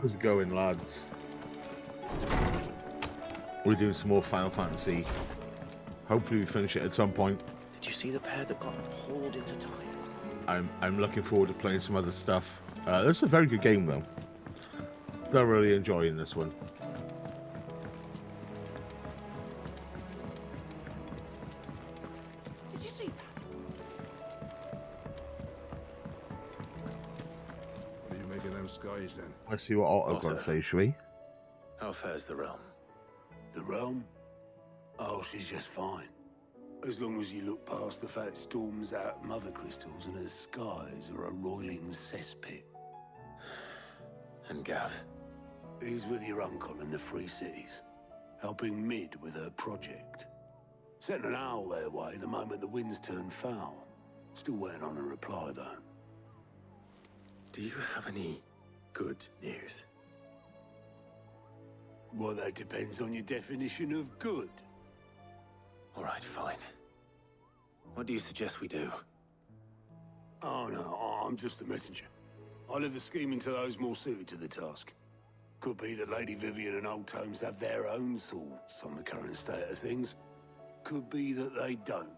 How's it going, lads? We're doing some more Final Fantasy. Hopefully we finish it at some point. Did you see the pair that got hauled into tires? I'm looking forward to playing some other stuff. This is a very good game, though. Thoroughly enjoying this one. Did you see that? What are you making them skies then? Let's see what Otto's got to say, shall we? How fares the realm? The realm? Oh, she's just fine. As long as you look past the fat storms out Mothercrystals and her skies are a roiling cesspit. And Gav? He's with your uncle in the Free Cities, helping Mid with her project. Sent an owl their way the moment the winds turned foul. Still waiting on a reply, though. Do you have any good news? Well, that depends on your definition of good. All right, fine. What do you suggest we do? Oh, no, I'm just a messenger. I'll leave the scheming to those more suited to the task. Could be that Lady Vivian and Old Tomes have their own thoughts on the current state of things. Could be that they don't.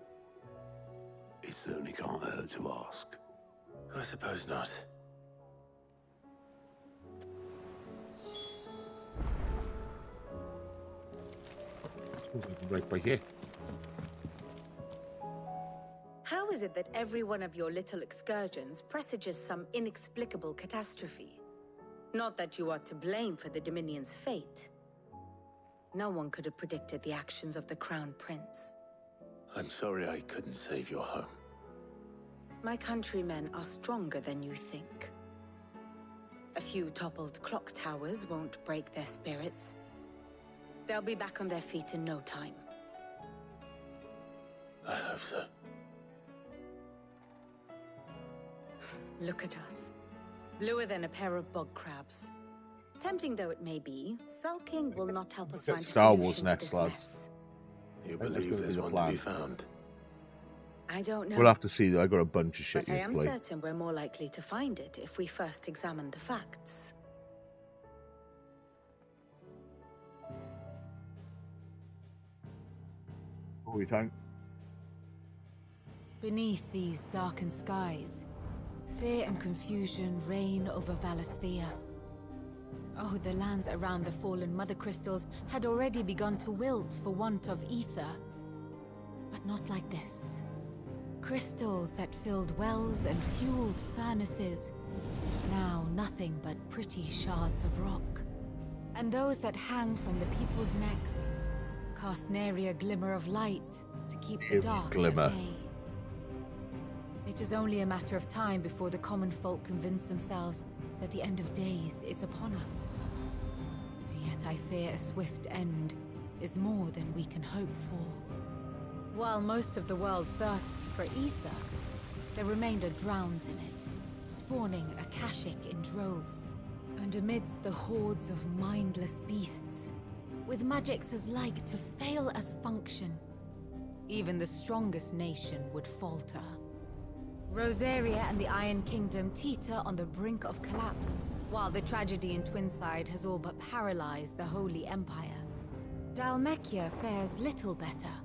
It certainly can't hurt to ask. I suppose not. Right by here. How is it that every one of your little excursions presages some inexplicable catastrophe? Not that you are to blame for the Dominion's fate. No one could have predicted the actions of the Crown Prince. I'm sorry I couldn't save your home. My countrymen are stronger than you think. A few toppled clock towers won't break their spirits. They'll be back on their feet in no time. I hope so. Look at us. Bluer than a pair of bog crabs. Tempting though it may be, sulking will not help us find a Star solution Wars to next, this lads. mess. You That's believe gonna be there's the one plan. to be found? I don't know. We'll have to see. I got a bunch of shit But I to am play. certain we're more likely to find it if we first examine the facts. What we think? Beneath these darkened skies, fear and confusion reign over Valisthea. Oh, the lands around the fallen Mothercrystals had already begun to wilt for want of ether. But not like this. Crystals that filled wells and fueled furnaces. Now nothing but pretty shards of rock. And those that hang from the people's necks cast nary a glimmer of light to keep the dark glimmer. at bay. It is only a matter of time before the common folk convince themselves that the end of days is upon us. Yet I fear a swift end is more than we can hope for. While most of the world thirsts for ether, the remainder drowns in it, spawning Akashic in droves. And amidst the hordes of mindless beasts, with magics as like to fail as function, even the strongest nation would falter. Rosaria and the Iron Kingdom teeter on the brink of collapse, while the tragedy in Twinside has all but paralyzed the Holy Empire. Dhalmekia fares little better.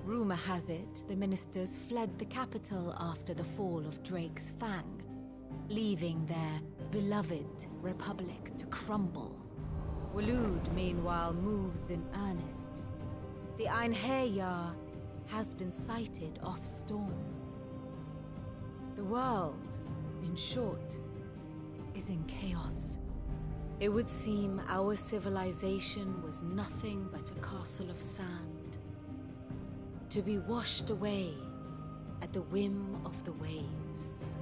Rumor has it the ministers fled the capital after the fall of Drake's Fang, leaving their beloved republic to crumble. Waloed, meanwhile, moves in earnest. The Einherjar has been sighted off-storm. The world, in short, is in chaos. It would seem our civilization was nothing but a castle of sand, to be washed away at the whim of the waves.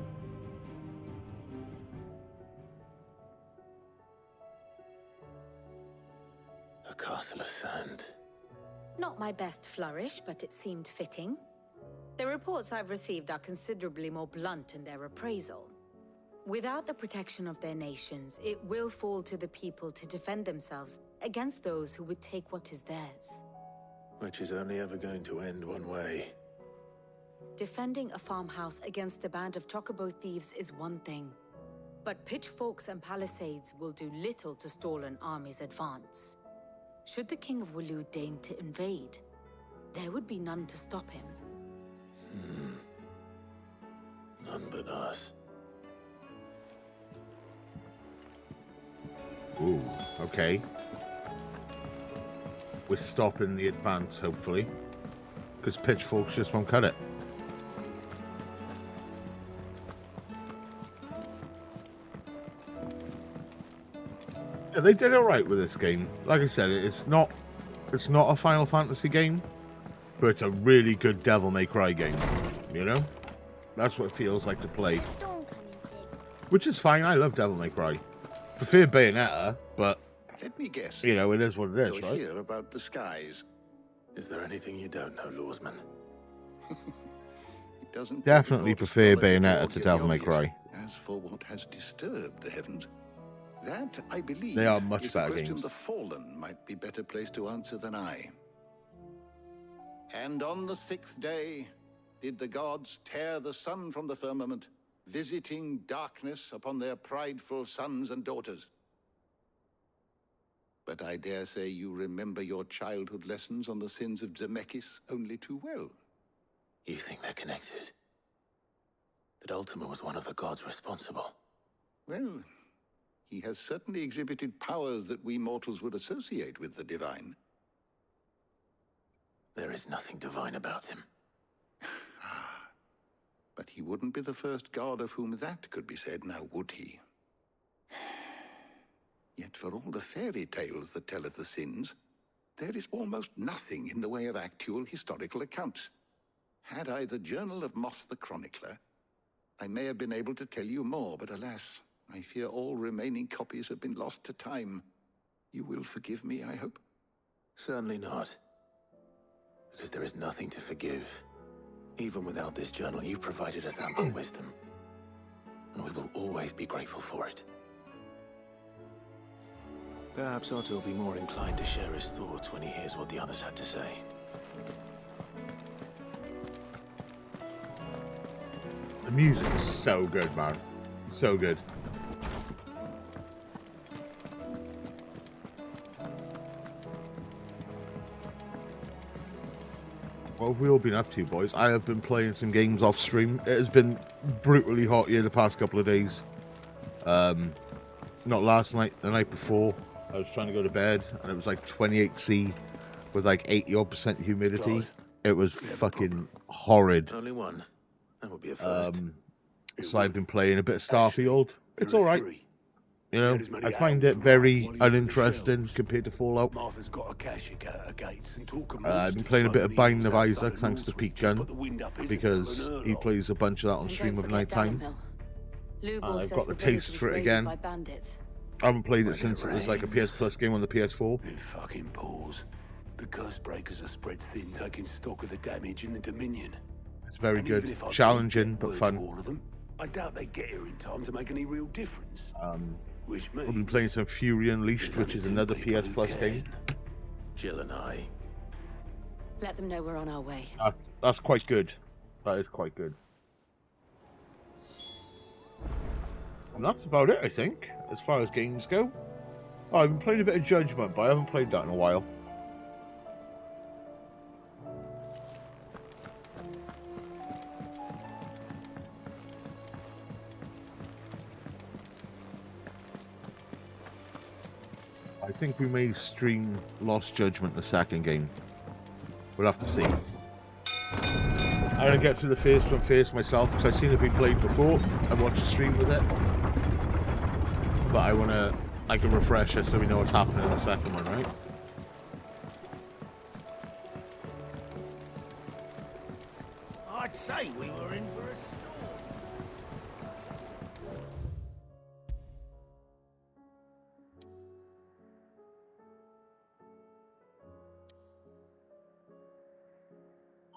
A castle of sand. Not my best flourish, but it seemed fitting. The reports I've received are considerably more blunt in their appraisal. Without the protection of their nations, it will fall to the people to defend themselves against those who would take what is theirs. Which is only ever going to end one way. Defending a farmhouse against a band of chocobo thieves is one thing. But pitchforks and palisades will do little to stall an army's advance. Should the King of Wulu deign to invade, there would be none to stop him. None but us. Ooh, okay. We're stopping the advance, hopefully. Because pitchforks just won't cut it. Yeah, they did alright with this game. Like I said, it's not a Final Fantasy game, but it's a really good Devil May Cry game. You know? That's what it feels like to play. Which is fine, I love Devil May Cry. Prefer Bayonetta, but Let me guess. you know, it is what it is, You're right? here about the skies. Is there anything you don't know, Lawsman? It doesn't Definitely take a lot of prefer astrology to Bayonetta to get the Devil May obvious. Cry. As for what has disturbed the heavens, that, I believe, They are much is a better question games. the Fallen might be better placed to answer than I. And on the 6th day did the gods tear the sun from the firmament, visiting darkness upon their prideful sons and daughters. But I dare say you remember your childhood lessons on the sins of Zemeckis only too well. You think they're connected? That Ultima was one of the gods responsible? Well, he has certainly exhibited powers that we mortals would associate with the divine. There is nothing divine about him. But he wouldn't be the first god of whom that could be said, now would he? Yet for all the fairy tales that tell of the sins, there is almost nothing in the way of actual historical accounts. Had I the Journal of Moss the Chronicler, I may have been able to tell you more, but alas, I fear all remaining copies have been lost to time. You will forgive me, I hope? Certainly not. Because there is nothing to forgive. Even without this journal, you've provided us ample wisdom. And we will always be grateful for it. Perhaps Otto will be more inclined to share his thoughts when he hears what the others had to say. The music is so good, man. So good. What have we all been up to, boys? I have been playing some games off stream. It has been brutally hot here the past couple of days. Not last night, the night before. I was trying to go to bed, and it was like 28°C with like 80-odd% humidity. Clive, It was fucking horrid. only one. That would be a first. So I've been playing a bit of Starfield. It's There are alright. three. You know, As many I find owls it as very one of the other uninteresting shelves. compared to Fallout. Martha's got a cashier at her gates and talk of I've been monsters playing a bit of roaming the Binding hills of outside Isaac of thanks to Northswich. Pete Just Gunn, put the wind up Isabel because and he Erlock. plays a bunch of that on And stream don't of forget night time. Dalemhill. Lubor I've says got the village taste was for it raided again. by bandits. I haven't played it When since it it was like a PS rains. Plus game on the PS4. It fucking pours. The curse breakers are spread thin, taking stock of the damage in the Dominion. It's very And good, even if I challenging did get but word fun. to all of them, I doubt they get here in time to make any real difference. Which means I've been playing some Fury Unleashed, there's which only is two another people PS who Plus game. can. Jill and I. Let them know we're on our way. That's quite good. That is quite good. And that's about it, I think, as far as games go. Oh, I've been playing a bit of Judgment, but I haven't played that in a while. I think we may stream Lost Judgment, the second game. We'll have to see. I'm going to get through the first one first myself, because I've seen it be played before. I watched a stream with it. But I want to, like, a refresher so we know what's happening in the second one, right? I'd say we were in for a storm.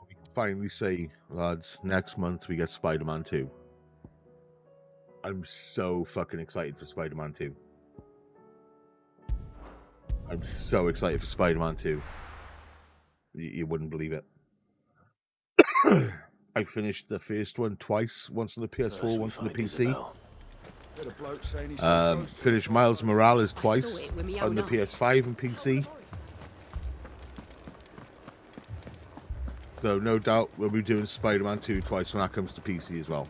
We can finally say, lads, next month we get Spider-Man 2. I'm so fucking excited for Spider-Man 2. I'm so excited for Spider-Man 2. You wouldn't believe it. I finished the first one twice, once on the PS4, First we once on the find PC. Isabel. Got a bloke saying he saw ghosts Finished last Miles night. Morales saw twice it with me on own the eyes. PS5 and PC. So no doubt we'll be doing Spider-Man 2 twice when that comes to PC as well.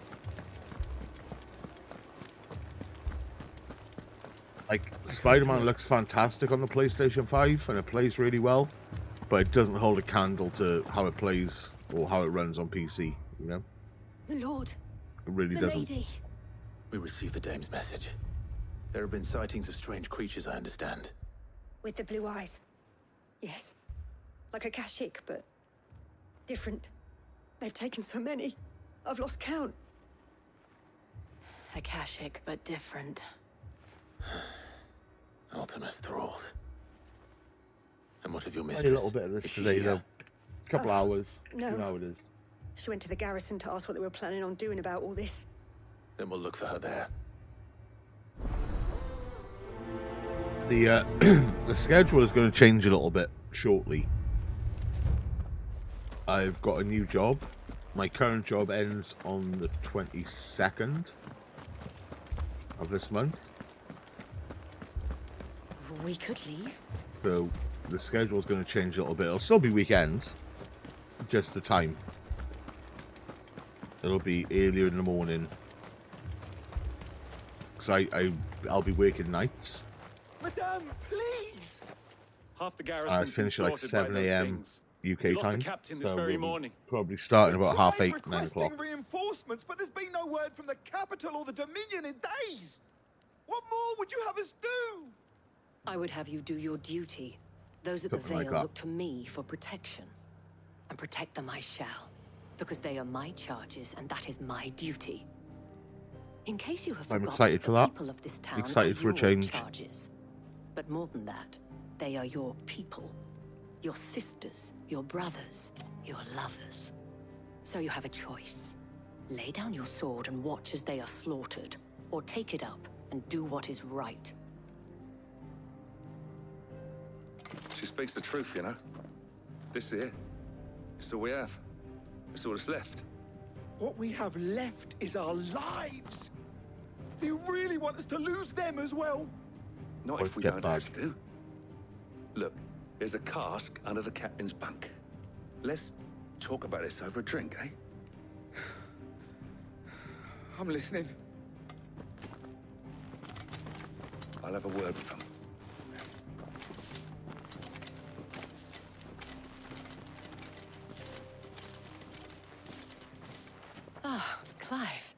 Like, Spider-Man looks fantastic on the PlayStation 5 and it plays really well, but it doesn't hold a candle to how it plays or how it runs on PC, you know? The Lord. It really The doesn't. lady. We received the dame's message. There have been sightings of strange creatures, I understand. With the blue eyes. Yes. Like a Kashyyyk, but different. They've taken so many. I've lost count. A Kashyyyk, but different. Ultimus thralls. And what of your I mistress? did a little bit of this Is she today, here? though. A couple hours. no. You know how it is. She went to the garrison to ask what they were planning on doing about all this. Then we'll look for her there. The the schedule is going to change a little bit shortly. I've got a new job. My current job ends on the 22nd of this month. We could leave. So the schedule is going to change a little bit. It'll still be weekends, just the time. It'll be earlier in the morning. Because I'll be working nights. Madame, please! Half the garrison. I finish at like 7 a.m. UK Lost time. the captain this So very we'll be morning. probably starting about half 8, 9 requesting o'clock. reinforcements, but there's been no word from the capital or the Dominion in days. What more would you have us do? I would have you do your duty. Those at the Something like Vale that. look to me for protection. And protect them I shall. Because they are my charges, and that is my duty. In case you have I'm forgotten, excited for the that. people of this town Excited are for a your change. charges. But more than that, they are your people. Your sisters, your brothers, your lovers. So you have a choice. Lay down your sword and watch as they are slaughtered, or take it up and do what is right. She speaks the truth, you know. This here, it's all we have. It's all that's left. What we have left is our lives. Do you really want us to lose them as well? Not Or if we get don't back. have to. Look, there's a cask under the captain's bunk. Let's talk about this over a drink, eh? I'm listening. I'll have a word with him. Ah, Clive.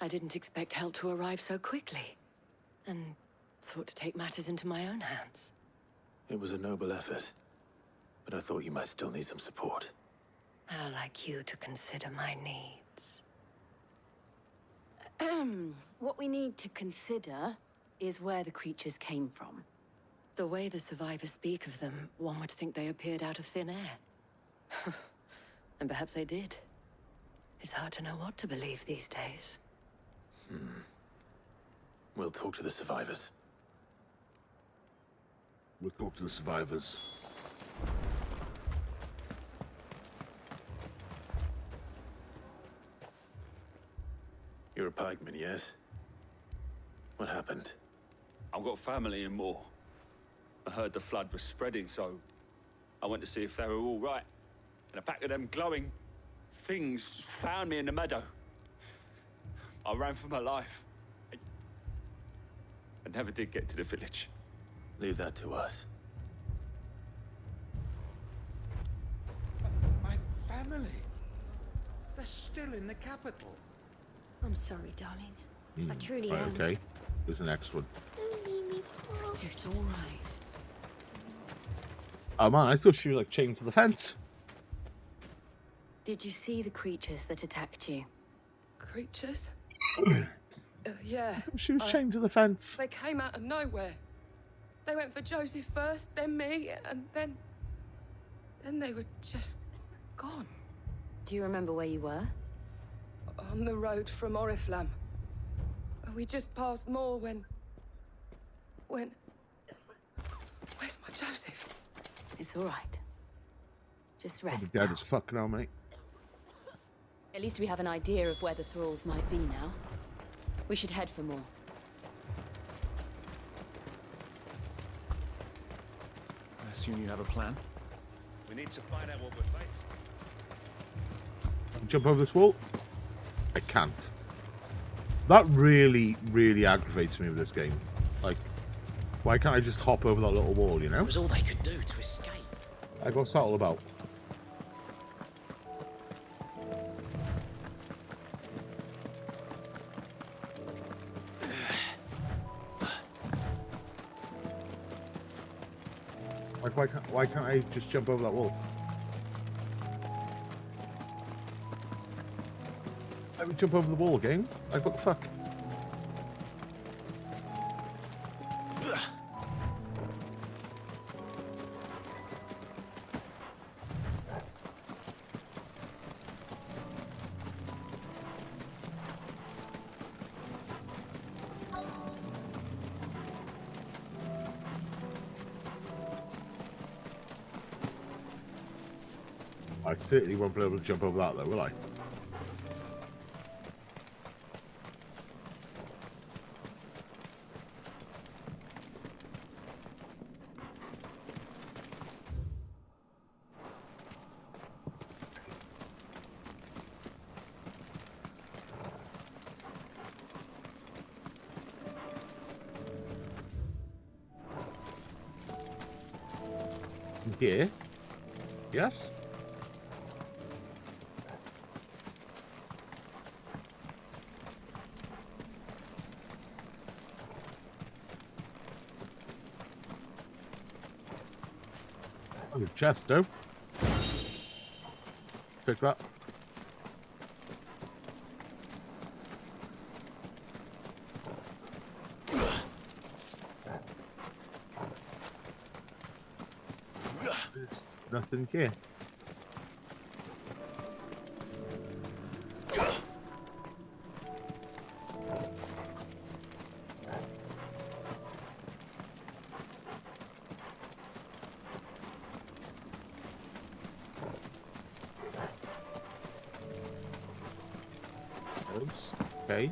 I didn't expect help to arrive so quickly. And sought to take matters into my own hands. It was a noble effort, but I thought you might still need some support. I'd like you to consider my needs. What we need to consider is where the creatures came from. The way the survivors speak of them, one would think they appeared out of thin air. And perhaps they did. It's hard to know what to believe these days. We'll talk to the survivors. We'll talk to the survivors. You're a pikeman, yes? What happened? I've got family in Moor. I heard the flood was spreading, so I went to see if they were all right. And a pack of them glowing things found me in the meadow. I ran for my life. I never did get to the village. Leave that to us. My family. They're still in the capital. I'm sorry, darling. I truly Right, am. okay. There's the next one. It's all right. Oh man, I thought she was like chained to the fence. Did you see the creatures that attacked you? Creatures? Yeah. I thought she was chained to the fence. They came out of nowhere. They went for Joseph first, then me, and then they were just gone. Do you remember where you were? On the road from Oriflamme. We just passed Moor when... Where's my Joseph? It's all right. Just I'll be rest dead now. as fuck now, mate. At least we have an idea of where the thralls might be now. We should head for more. assume you have a plan? We need to find out what we're facing. Jump over this wall? I can't. That really, really aggravates me with this game. Like, why can't I just hop over that little wall, you know? It was all they could do to escape. Like, what's that all about? Like, why can't I just jump over that wall? Let me jump over the wall again? Like, what the fuck? I certainly won't be able to jump over that though, will I? Here? Yes? Oh, the chest, though. Pick that. There's nothing here. Okay.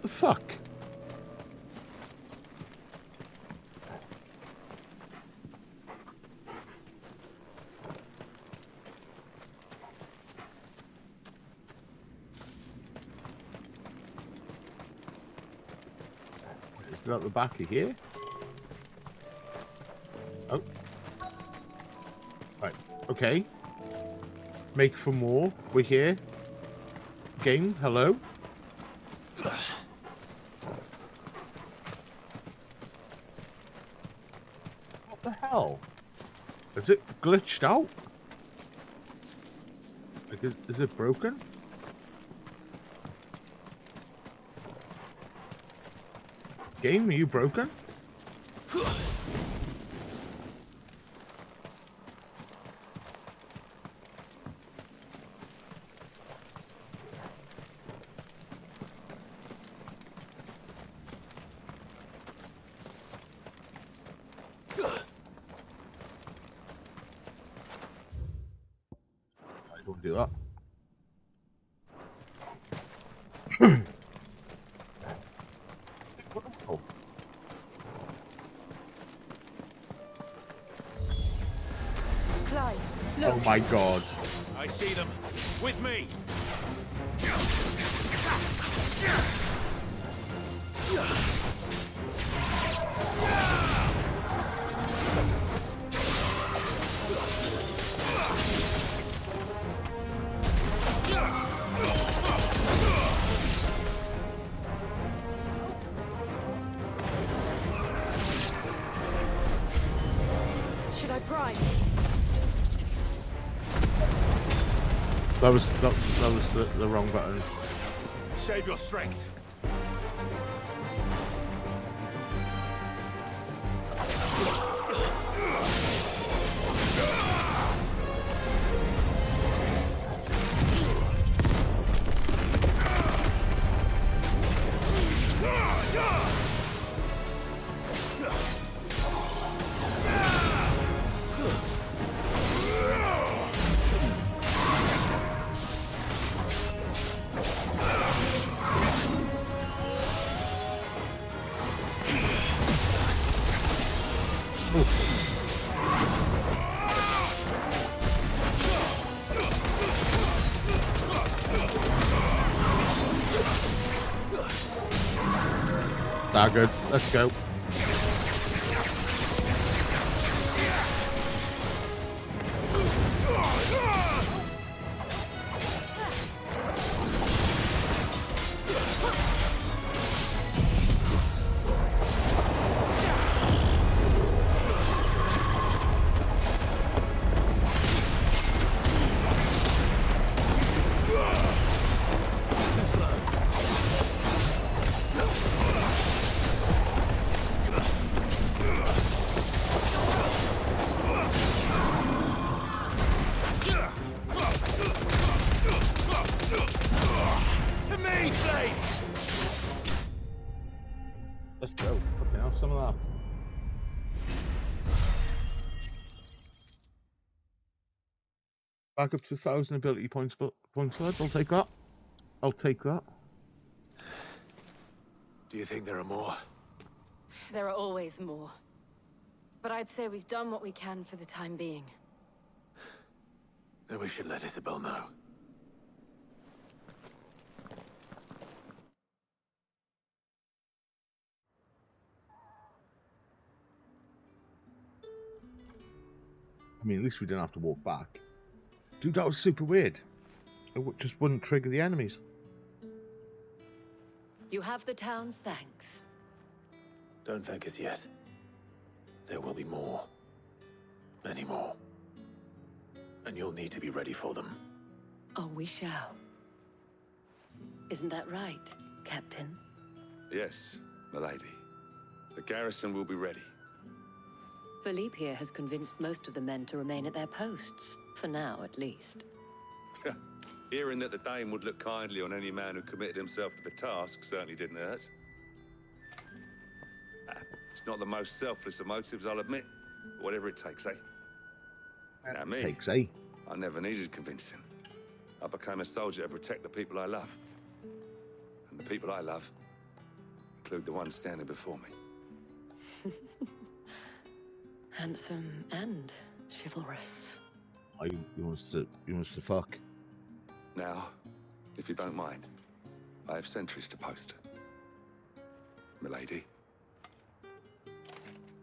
The fuck? Is that the back of here? Oh. Right. Okay. Make for more. We're here. Game, hello? What the hell? Is it glitched out? Like, is it broken? Game, are you broken? Don't do that. Oh. Clive, look. Oh my god. I see them. With me. Should I prime? That was the wrong button. Save your strength. Staggered. Let's go. Let's go. Okay, have some of that. Back up to 1,000 ability points, lads. I'll take that. I'll take that. Do you think there are more? There are always more. But I'd say we've done what we can for the time being. Then we should let Isabel know. I mean, at least we didn't have to walk back. Dude, that was super weird. It just wouldn't trigger the enemies. You have the town's thanks. Don't thank us yet. There will be more. Many more. And you'll need to be ready for them. Oh, we shall. Isn't that right, Captain? Yes, milady. The garrison will be ready. Philippe here has convinced most of the men to remain at their posts. For now, at least. Hearing that the Dane would look kindly on any man who committed himself to the task certainly didn't hurt. It's not the most selfless of motives, I'll admit. But whatever it takes, eh? Now me, I never needed convincing. I became a soldier to protect the people I love. And the people I love include the ones standing before me. Handsome and chivalrous. Oh, you want us to fuck? Now, if you don't mind, I have sentries to post. Milady.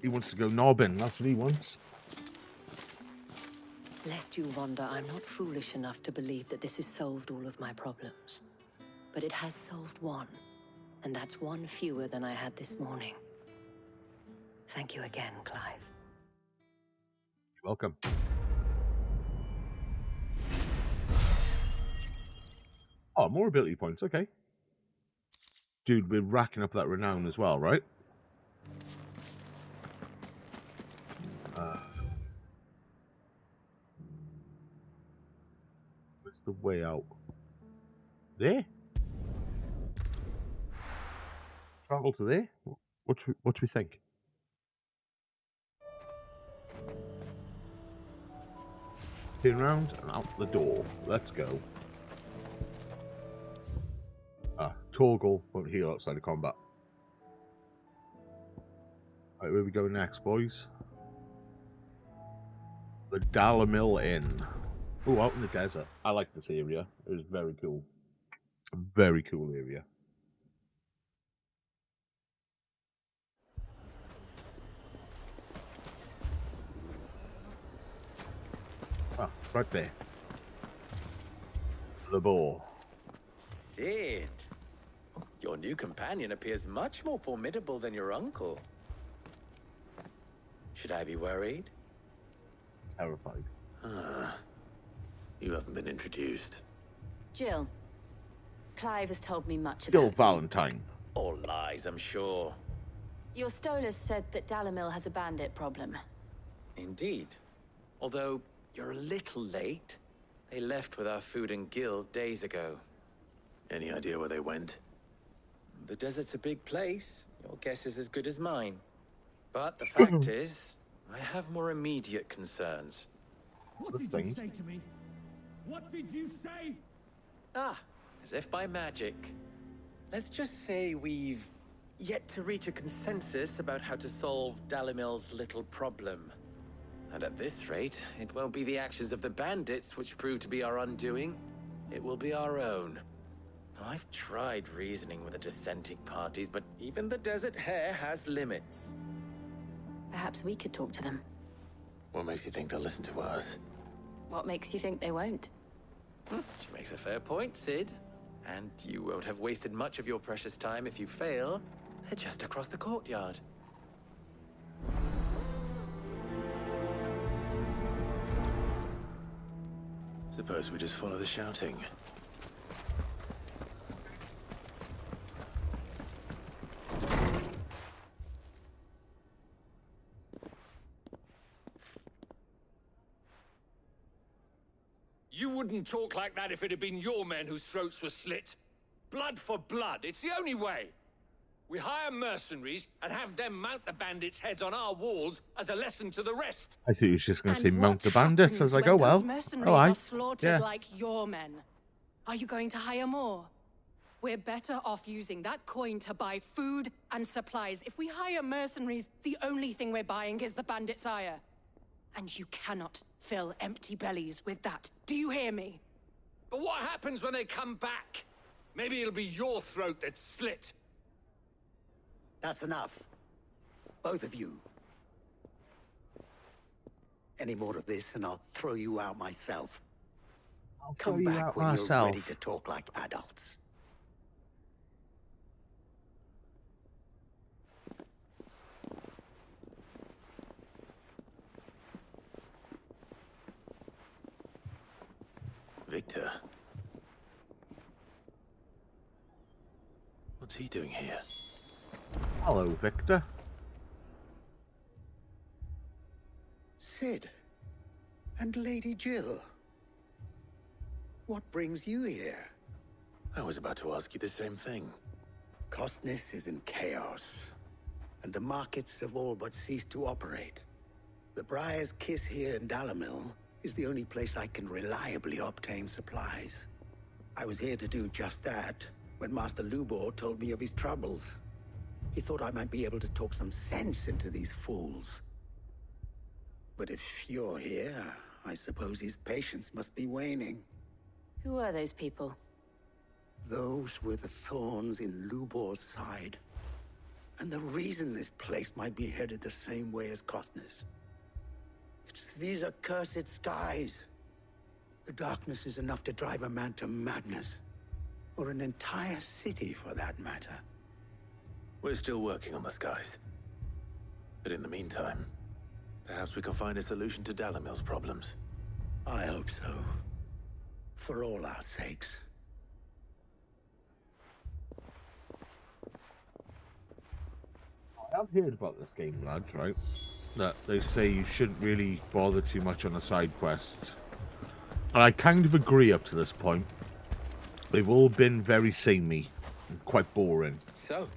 He wants to go knobbing, that's what he wants. Lest you wonder, I'm not foolish enough to believe that this has solved all of my problems. But it has solved one, and that's one fewer than I had this morning. Thank you again, Clive. You're welcome. Oh, more ability points, okay. Dude, we're racking up that renown as well, right? Where's the way out? There? Travel to there? What do we think? Turn around and out the door. Let's go. Torgal won't heal outside of combat. Right, where we go next, boys? The Dalamil Inn. Oh, out in the desert. I like this area. It was very cool. A very cool area. Ah, right there. The boar. Cid. Your new companion appears much more formidable than your uncle. Should I be worried? Terrified. You haven't been introduced. Jill. Clive has told me much about Jill Valentine. All lies, I'm sure. Your Stolas said that Dalamil has a bandit problem. Indeed. Although, you're a little late. They left with our food and guild days ago. Any idea where they went? The desert's a big place. Your guess is as good as mine. But the fact is, I have more immediate concerns. What did you say to me? What did you say? Ah, as if by magic. Let's just say we've yet to reach a consensus about how to solve Dalamil's little problem. And at this rate, it won't be the actions of the bandits which prove to be our undoing. It will be our own. I've tried reasoning with the dissenting parties, but even the Desert Hare has limits. Perhaps we could talk to them. What makes you think they'll listen to us? What makes you think they won't? She makes a fair point, Cid. And you won't have wasted much of your precious time if you fail. They're just across the courtyard. Suppose we just follow the shouting. You wouldn't talk like that if it had been your men whose throats were slit. Blood for blood, it's the only way. We hire mercenaries and have them mount the bandits' heads on our walls as a lesson to the rest. I thought you were just going to say mount the bandits. I was like, oh well. Those mercenaries Oh, are slaughtered yeah. like your men. Are you going to hire more? We're better off using that coin to buy food and supplies. If we hire mercenaries, the only thing we're buying is the bandits' ire. And you cannot fill empty bellies with that. Do you hear me? But what happens when they come back? Maybe it'll be your throat that's slit. That's enough. Both of you. Any more of this and I'll throw you out myself. I'll Come throw you back out when myself. you're ready to talk like adults. Victor. What's he doing here? Hello, Victor. Cid. And Lady Jill. What brings you here? I was about to ask you the same thing. Costness is in chaos, and the markets have all but ceased to operate. The Briar's Kiss here in Dalimil is the only place I can reliably obtain supplies. I was here to do just that when Master Lubor told me of his troubles. He thought I might be able to talk some sense into these fools. But if you're here, I suppose his patience must be waning. Who are those people? Those were the thorns in Lubor's side. And the reason this place might be headed the same way as Costness. It's these accursed skies. The darkness is enough to drive a man to madness. Or an entire city, for that matter. We're still working on the skies. But in the meantime, perhaps we can find a solution to Dalimil's problems. I hope so. For all our sakes. I have heard about this game, lads, right? That they say you shouldn't really bother too much on the side quests. And I kind of agree up to this point. They've all been very samey and quite boring. So,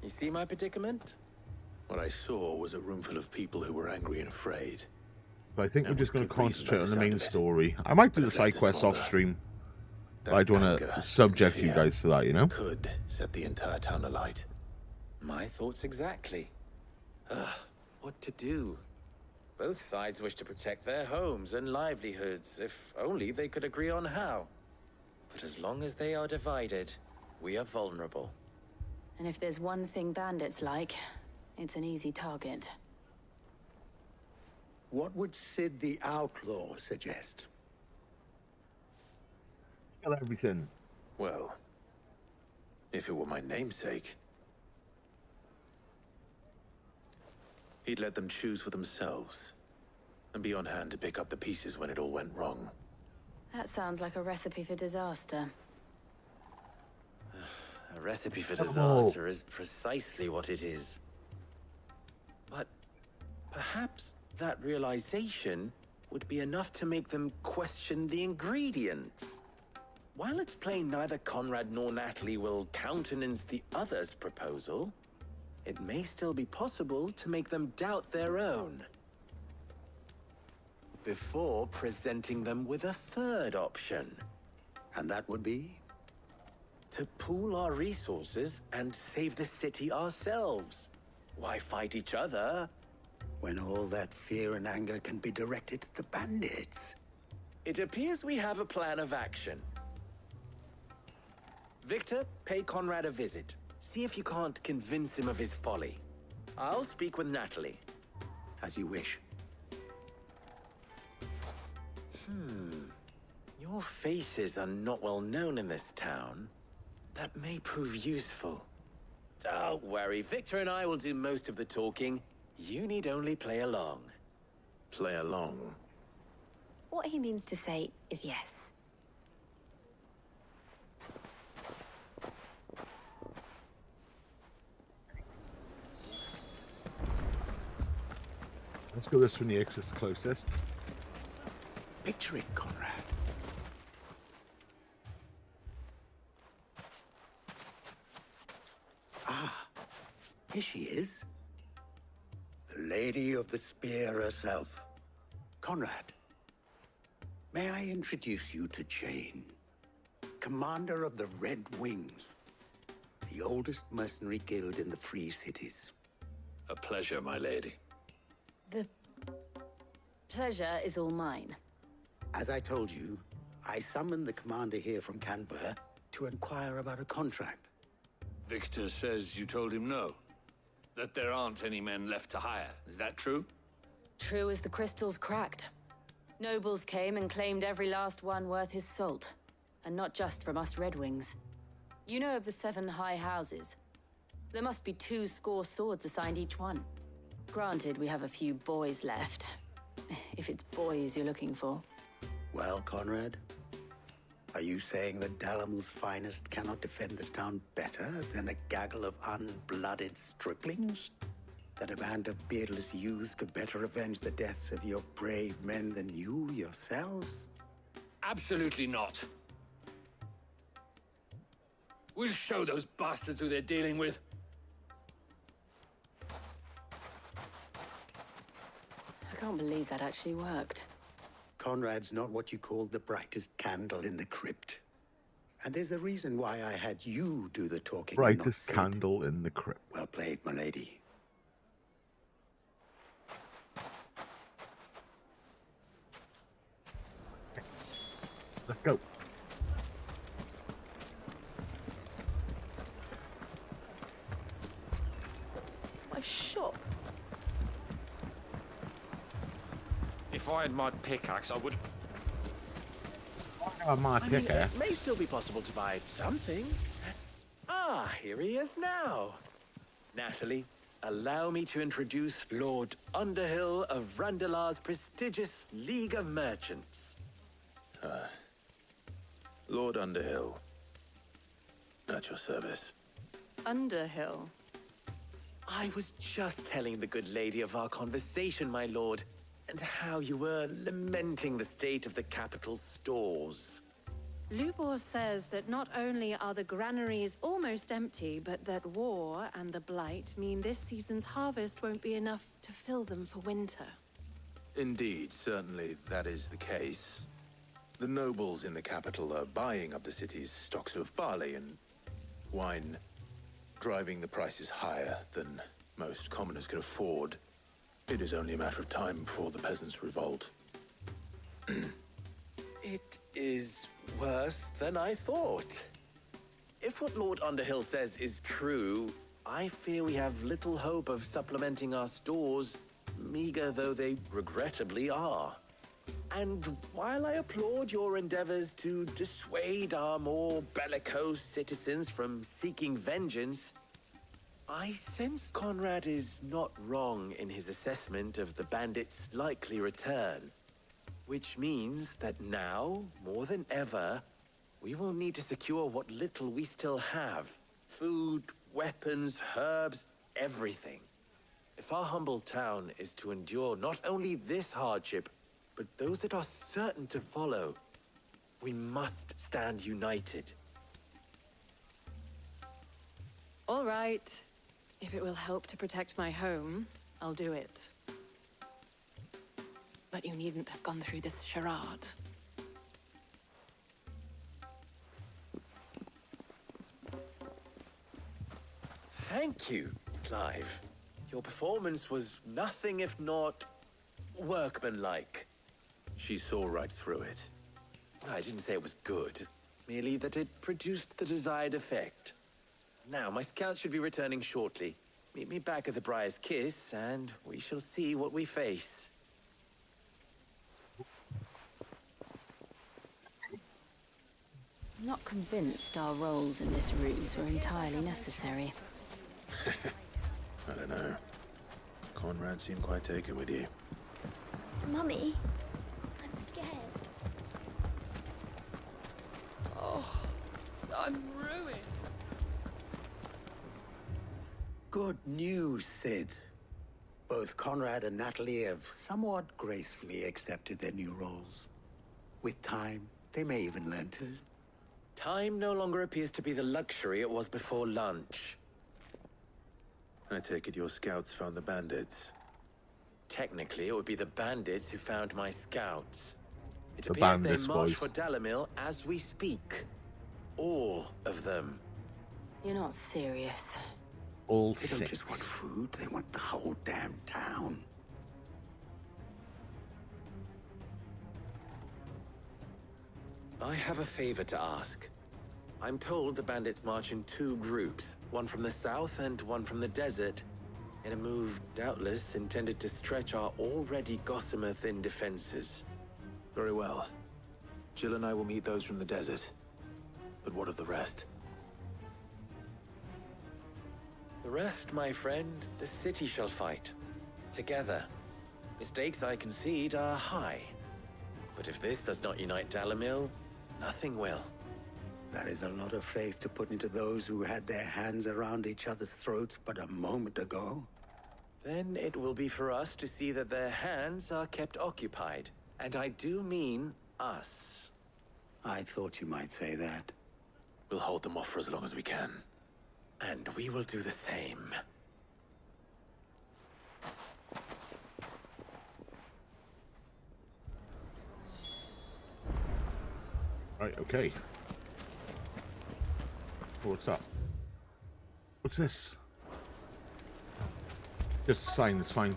you see my predicament? What I saw was a room full of people who were angry and afraid. But I think we're just going to good reason by concentrate the on the sound main of it. story. I might do But the it side left us quests more off there. stream. That But I don't want anger to subject and you fear guys to that, you know? Could set the entire town alight. My thoughts exactly. What to do? Both sides wish to protect their homes and livelihoods, if only they could agree on how. But as long as they are divided, we are vulnerable. And if there's one thing bandits like, it's an easy target. What would Cid the Outlaw suggest? Kill everything. Well, if it were my namesake, he'd let them choose for themselves and be on hand to pick up the pieces when it all went wrong. That sounds like a recipe for disaster. A recipe for disaster is precisely what it is. But perhaps that realization would be enough to make them question the ingredients. While it's plain neither Conrad nor Natalie will countenance the other's proposal, it may still be possible to make them doubt their own. Before presenting them with a third option. And that would be? To pool our resources and save the city ourselves. Why fight each other? When all that fear and anger can be directed at the bandits. It appears we have a plan of action. Victor, pay Conrad a visit. See if you can't convince him of his folly. I'll speak with Natalie. As you wish. Your faces are not well known in this town. That may prove useful. Don't worry, Victor and I will do most of the talking. You need only play along. Play along? What he means to say is yes. Let's go this one, the exit's closest. Picture it, Conrad. Ah, here she is. The Lady of the Spear herself. Conrad, may I introduce you to Jane, commander of the Red Wings, the oldest mercenary guild in the Free Cities. A pleasure, my lady. The pleasure is all mine. As I told you, I summoned the commander here from Canver to inquire about a contract. Victor says you told him no. That there aren't any men left to hire. Is that true? True as the crystals cracked. Nobles came and claimed every last one worth his salt. And not just from us Red Wings. You know of the 7 high houses. There must be 2 swords assigned each one. Granted, we have a few boys left. If it's boys you're looking for. Well, Conrad, are you saying that Dalamel's finest cannot defend this town better than a gaggle of unblooded striplings? That a band of beardless youths could better avenge the deaths of your brave men than you yourselves? Absolutely not. We'll show those bastards who they're dealing with. I can't believe that actually worked. Conrad's not what you call the brightest candle in the crypt. And there's a reason why I had you do the talking. Brightest candle in the crypt. Well played, my lady. Let's go. My shop. If I had my pickaxe, I would. My pickaxe. It may still be possible to buy something. Ah, here he is now. Natalie, allow me to introduce Lord Underhill of Randalar's prestigious League of Merchants. Lord Underhill. At your service. Underhill? I was just telling the good lady of our conversation, my lord, and how you were lamenting the state of the capital's stores. Lubor says that not only are the granaries almost empty, but that war and the Blight mean this season's harvest won't be enough to fill them for winter. Indeed, certainly that is the case. The nobles in the capital are buying up the city's stocks of barley and wine, driving the prices higher than most commoners can afford. It is only a matter of time before the peasants revolt. It is worse than I thought. If what Lord Underhill says is true, I fear we have little hope of supplementing our stores, meager though they regrettably are. And while I applaud your endeavors to dissuade our more bellicose citizens from seeking vengeance, I sense Conrad is not wrong in his assessment of the bandits' likely return. Which means that now, more than ever, we will need to secure what little we still have. Food, weapons, herbs, everything. If our humble town is to endure not only this hardship, but those that are certain to follow, we must stand united. All right. If it will help to protect my home, I'll do it. But you needn't have gone through this charade. Thank you, Clive. Your performance was nothing if not workmanlike. She saw right through it. I didn't say it was good. merely that it produced the desired effect. Now, my scouts should be returning shortly. Meet me back at the Briar's Kiss, and we shall see what we face. I'm not convinced our roles in this ruse were entirely necessary. I don't know. Conrad seemed quite taken with you. Mummy, I'm scared. Oh, I'm ruined. Good news, Cid. Both Conrad and Natalie have somewhat gracefully accepted their new roles. With time, they may even learn to. Time no longer appears to be the luxury it was before lunch. I take it your scouts found the bandits. Technically, it would be the bandits who found my scouts. It The appears they bandits, march boys. for Dalimil as we speak. All of them. You're not serious. All They don't six. just want food, they want the whole damn town. I have a favor to ask. I'm told the bandits march in two groups, one from the south and one from the desert, in a move doubtless intended to stretch our already gossamer-thin defenses. Very well. Jill and I will meet those from the desert. But what of the rest? The rest, my friend, the city shall fight. Together. The stakes, I concede, are high. But if this does not unite Dalimil, nothing will. That is a lot of faith to put into those who had their hands around each other's throats but a moment ago. Then it will be for us to see that their hands are kept occupied. And I do mean us. I thought you might say that. We'll hold them off for as long as we can. And we will do the same. Right, okay. What's up? What's this? Just a sign, that's fine.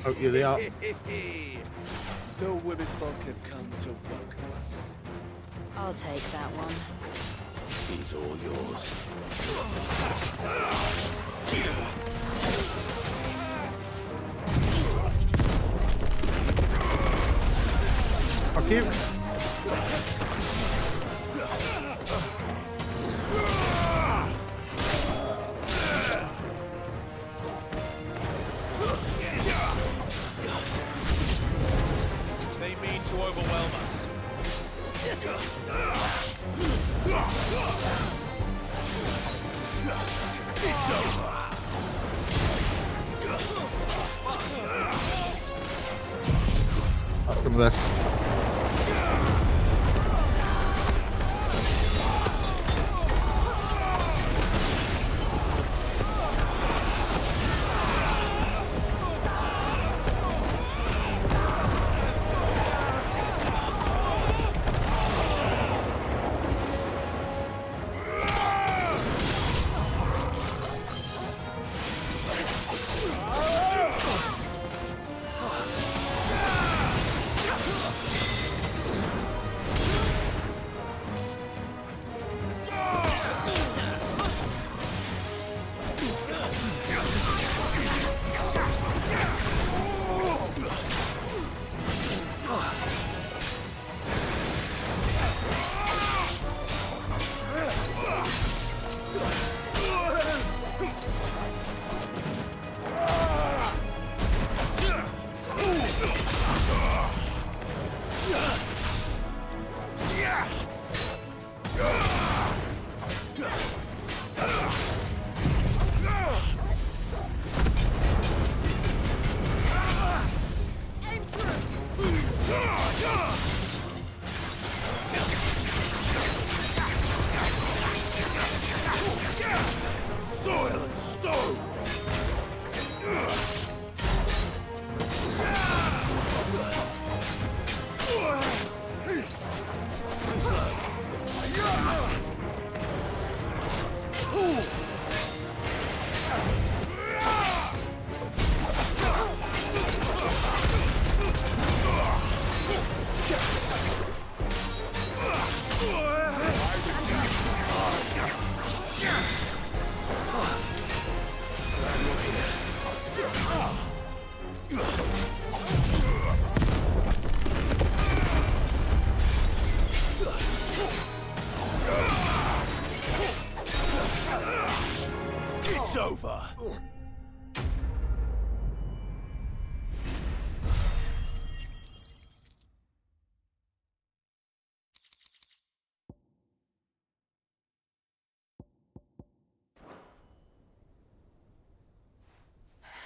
Oh, here they are. The women folk have come to welcome us. I'll take that one. These are all yours. Fuck you. They mean to overwhelm us. It's over. Have some of this. Soil and stone!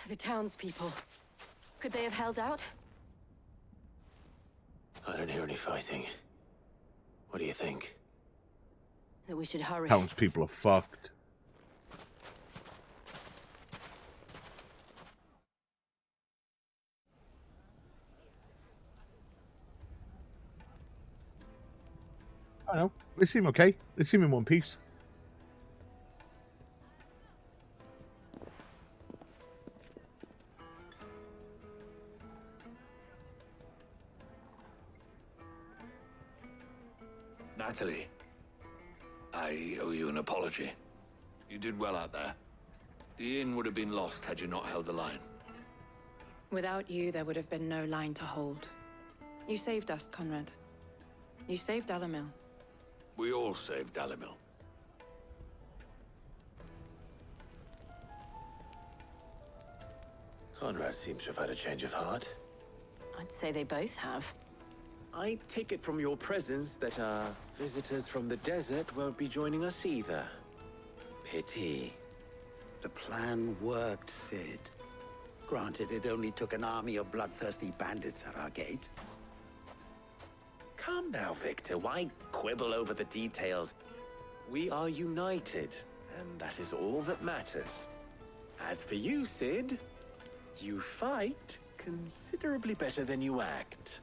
The townspeople. Could they have held out? I don't hear any fighting. What do you think? That we should hurry. Townspeople are fucked. I don't know. They seem okay. They seem in one piece. Natalie, I owe you an apology. You did well out there. The inn would have been lost had you not held the line. Without you, there would have been no line to hold. You saved us, Conrad. You saved Dalimil. We all saved Dalimil. Conrad seems to have had a change of heart. I'd say they both have. I take it from your presence that our visitors from the desert won't be joining us either. Pity. The plan worked, Cid. Granted, it only took an army of bloodthirsty bandits at our gate. Calm now, Victor. Why quibble over the details? We are united, and that is all that matters. As for you, Cid, you fight considerably better than you act.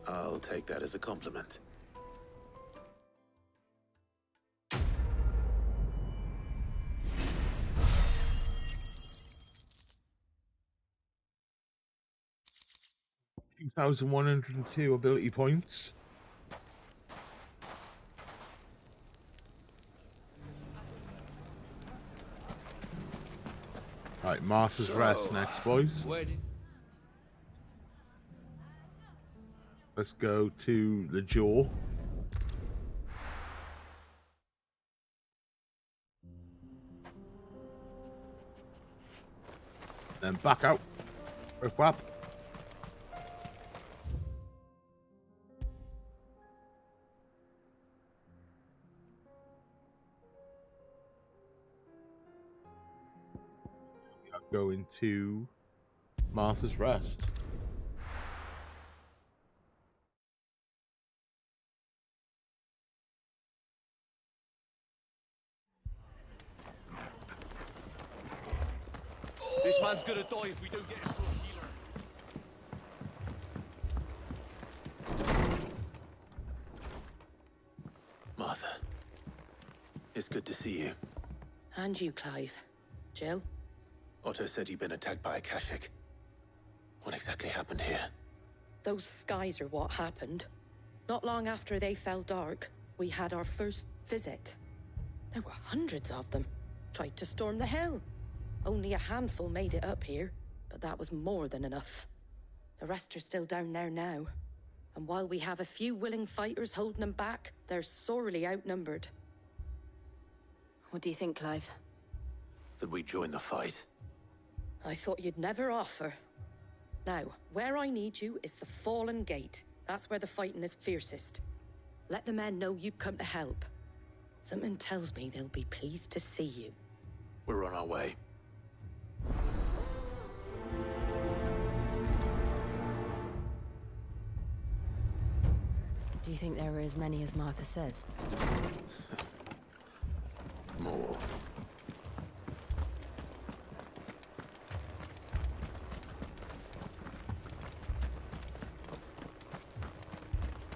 I'll take that as a compliment. $2,102 ability points. Right, Martha's Rest next, boys. Let's go to the jaw. Then back out. Whip whap. We are going to Martha's Rest. This man's gonna die if we don't get him to a healer. Martha, it's good to see you. And you, Clive. Jill? Otto said you'd been attacked by a Kashik. What exactly happened here? Those skies are what happened. Not long after they fell dark, we had our first visit. There were hundreds of them. Tried to storm the hill. Only a handful made it up here, but that was more than enough. The rest are still down there now. And while we have a few willing fighters holding them back, they're sorely outnumbered. What do you think, Clive? That we join the fight? I thought you'd never offer. Now, where I need you is the Fallen Gate. That's where the fighting is fiercest. Let the men know you've come to help. Something tells me they'll be pleased to see you. We're on our way. Do you think there are as many as Martha says? More.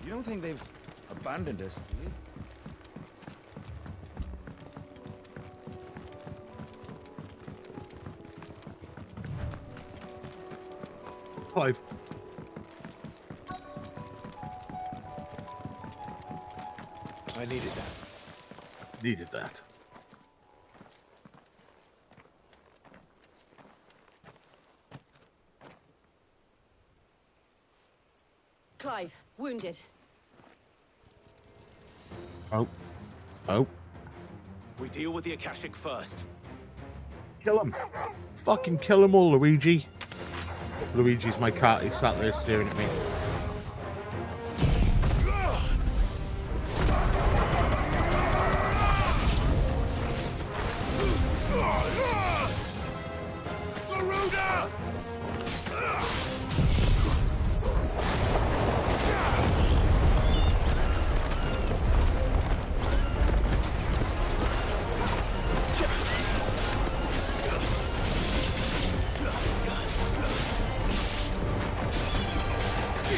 You don't think they've abandoned us, do you? Clive. I needed that. Needed that. Clive, wounded. Oh. Oh. We deal with the Akashic first. Kill him. Fucking kill them all, Luigi. Luigi's my cat. He's sat there staring at me.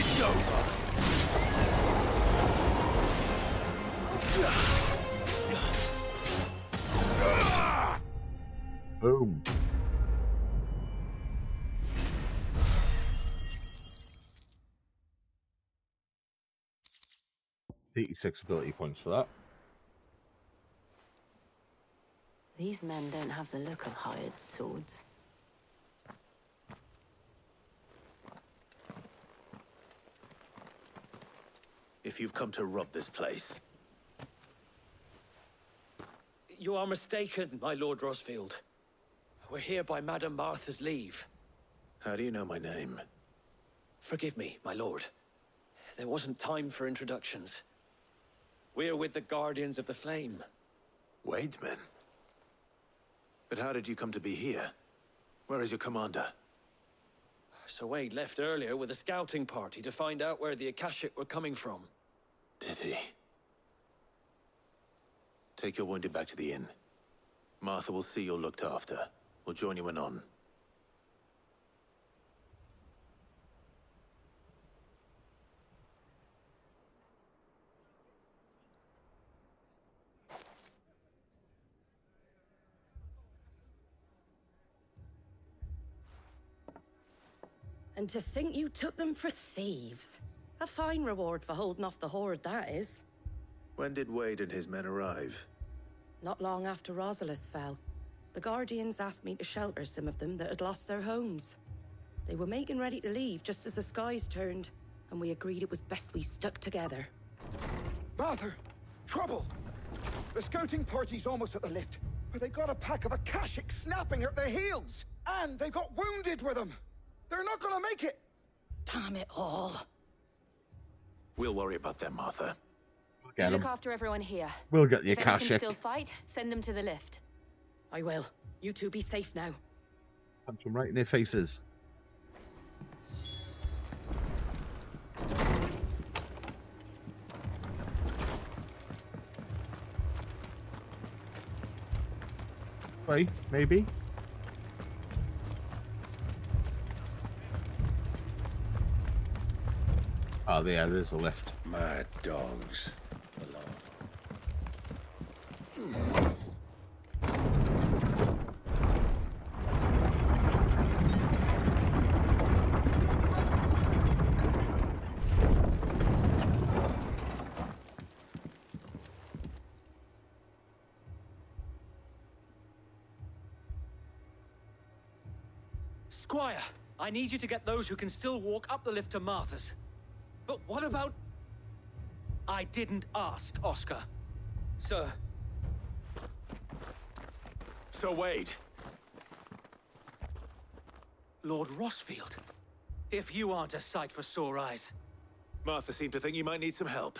It's over! Boom. 86 ability points for that. These men don't have the look of hired swords. If you've come to rob this place, You are mistaken, my Lord Rosfield. We're here by Madame Martha's leave. how do you know my name? Forgive me, my lord. There wasn't time for introductions. We're with the Guardians of the Flame. Wade's men? But how did you come to be here? Where is your commander? Sir Wade left earlier with a scouting party to find out where the Akashic were coming from. Did he? Take your wounded back to the inn. Martha will see you're looked after. We'll join you anon. And to think you took them for thieves. A fine reward for holding off the horde, that is. When did Wade and his men arrive? Not long after Rosalith fell. The Guardians asked me to shelter some of them that had lost their homes. They were making ready to leave just as the skies turned, and we agreed it was best we stuck together. Martha! Trouble! The scouting party's almost at the lift, but they got a pack of Akashic snapping at their heels! And they got wounded with them! They're not gonna make it! Damn it all. We'll worry about them, Martha. You look after everyone here. We'll get the If anyone Akashic. can still fight, send them to the lift. I will. You two be safe now. Punch them right in their faces. Wait, maybe? Oh, yeah, there's the lift. Mad dogs. Squire, I need you to get those who can still walk up the lift to Martha's. But what about... I didn't ask, Oscar. Sir. Sir Wade. Lord Rosfield. If you aren't a sight for sore eyes. Martha seemed to think you might need some help.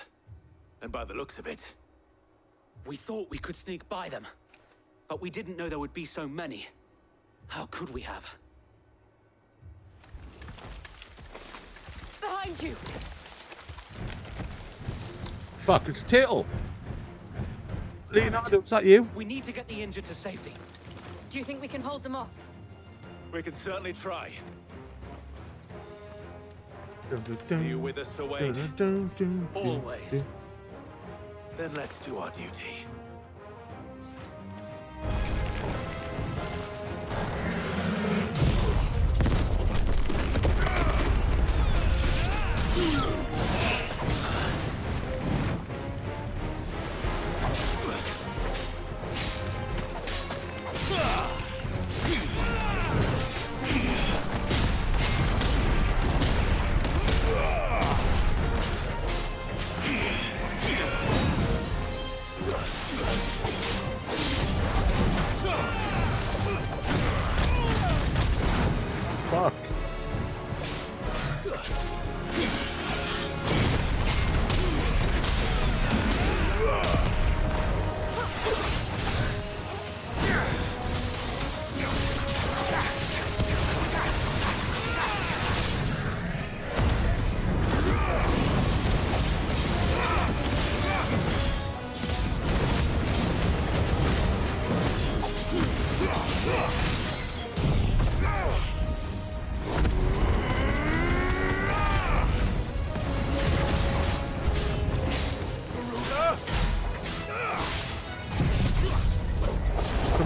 And by the looks of it... We thought we could sneak by them. But we didn't know there would be so many. How could we have? Behind you! Fuck, it's Tittle. Leonardo, is that you? We need to get the injured to safety. Do you think we can hold them off? We can certainly try. Are you with us, Sir Wade? Always. Then let's do our duty. Fuck.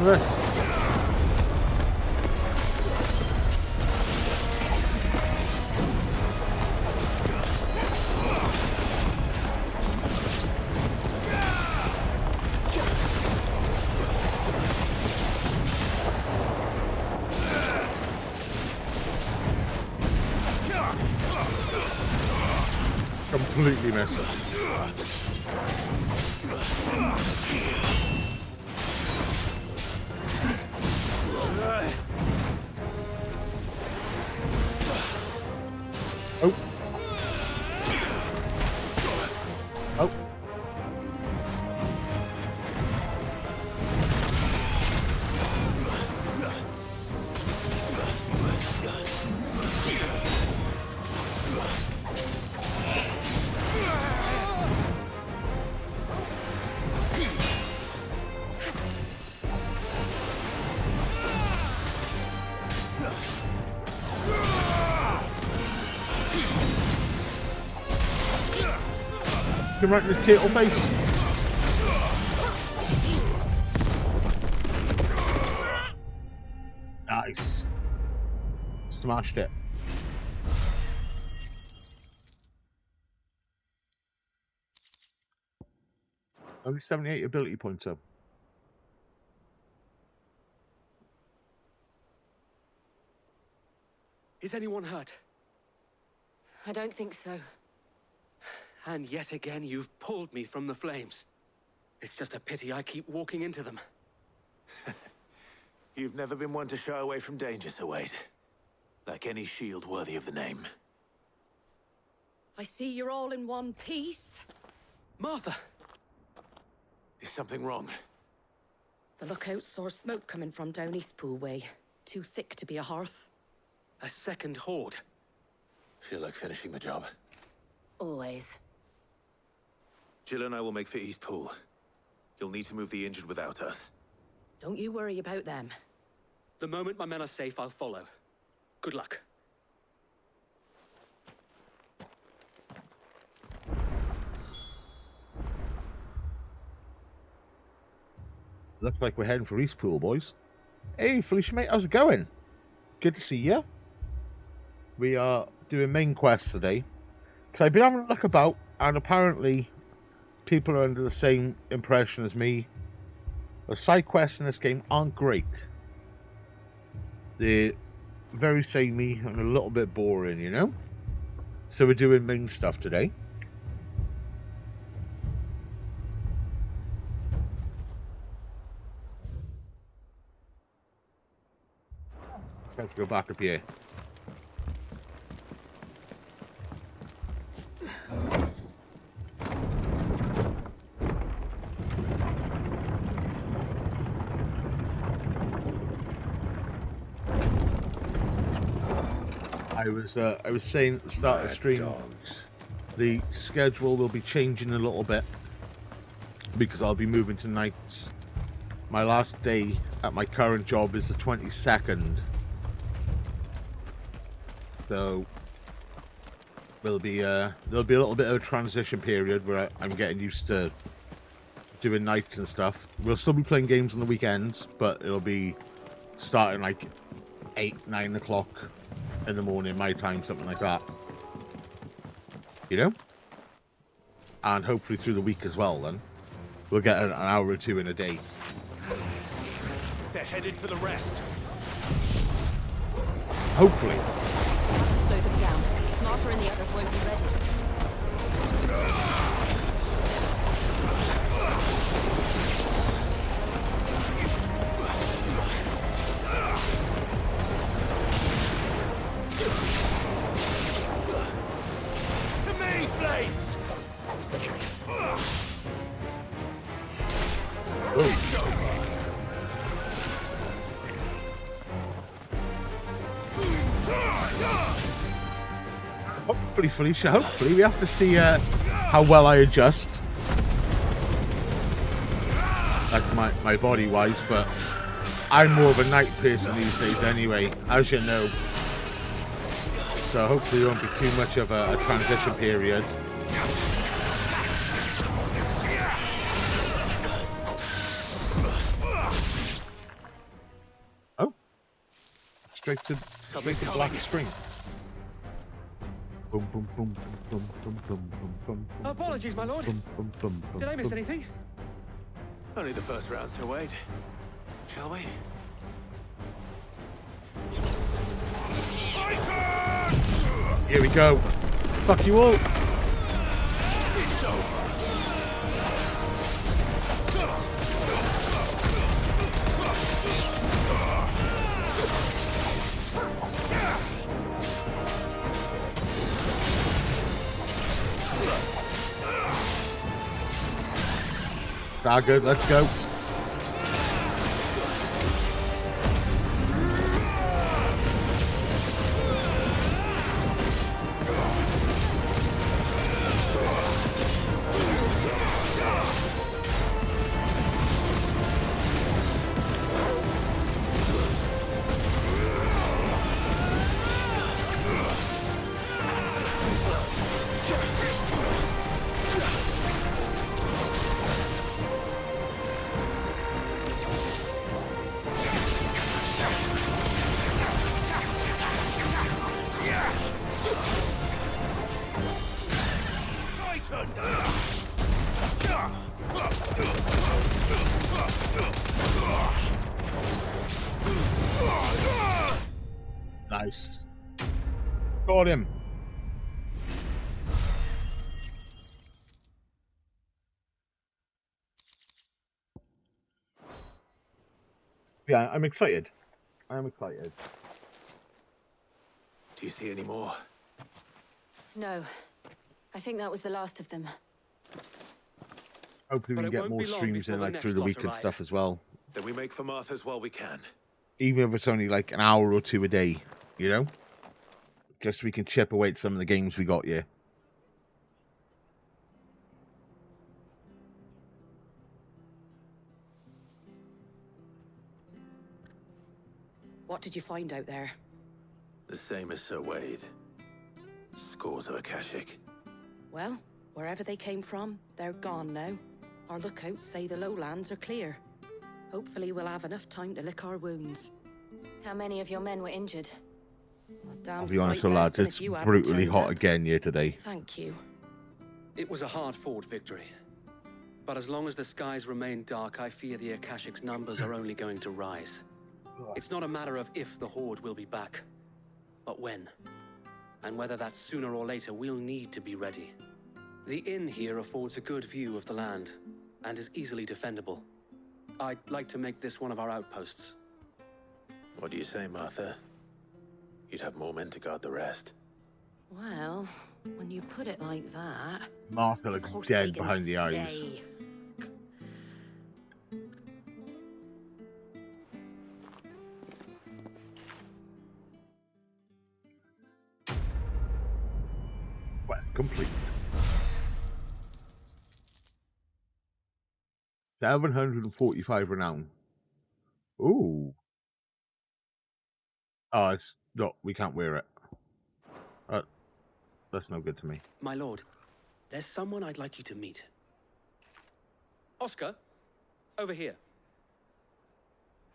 of this. Completely missed. Oh. Oh. Right in his turtle face. Nice. Smashed it. Only 78 ability points up. Is anyone hurt? I don't think so. And yet again, you've pulled me from the flames. It's just a pity I keep walking into them. You've never been one to shy away from danger, Sir Wade. Like any shield worthy of the name. I see you're all in one piece. Martha! Is something wrong? The lookout saw smoke coming from down Eastpool way. Too thick to be a hearth. A second horde. Feel like finishing the job. Always. Jill and I will make for Eastpool. You'll need to move the injured without us. Don't you worry about them. The moment my men are safe, I'll follow. Good luck. Looks like we're heading for Eastpool, boys. Hey, Felicia, mate, how's it going? Good to see you. We are doing main quests today. Because I've been having a look about, and apparently people are under the same impression as me. The side quests in this game aren't great. They're very samey and a little bit boring, you know? So we're doing main stuff today. Let's go back up here. I was saying at the start of the stream, the schedule will be changing a little bit because I'll be moving to nights. My last day at my current job is the 22nd, so there'll be a little bit of a transition period where I'm getting used to doing nights and stuff. We'll still be playing games on the weekends, but it'll be starting like 8-9 o'clock in the morning, my time, something like that. You know? And hopefully through the week as well, then. We'll get an hour or two in a day. They're headed for the rest. Hopefully. We'll have to slow them down. Martha and the others won't be ready. Hopefully, Felicia, hopefully. We have to see how well I adjust. Like my body-wise, but I'm more of a night person these days anyway, as you know. So hopefully there won't be too much of a transition period. Straight to Black Spring. Boom, boom, boom, boom, boom, boom, boom, boom. Apologies, my lord. Did I miss anything? Only the first round, Sir Wade. Shall we? Here we go. Fuck you all. It's over. Ah, good. Let's go. Nice. Got him. Yeah, I'm excited. I'm excited. Do you see any more? No. I think that was the last of them. Hopefully we can get more streams in like through the week and stuff as well. Then we make for Martha's while we can. Even if it's only like an hour or two a day, you know? Just so we can chip away at some of the games we got here. What did you find out there? The same as Sir Wade. Scores of Akashic. Well, wherever they came from, they're gone now. Our lookouts say the lowlands are clear. Hopefully we'll have enough time to lick our wounds. How many of your men were injured? I'll be honest, lads, it's brutally hot again here today. Thank you. It was a hard-fought victory. But as long as the skies remain dark, I fear the Akashic's numbers are only going to rise. It's not a matter of if the Horde will be back, but when. And whether that's sooner or later, we'll need to be ready. The inn here affords a good view of the land, and is easily defendable. I'd like to make this one of our outposts. What do you say, Martha? You'd have more men to guard the rest. Well, when you put it like that... Martha looks dead behind the eyes. Quest complete. 745 renown. Ooh. Oh, it's not. We can't wear it. That's no good to me. My lord, there's someone I'd like you to meet. Oscar, over here.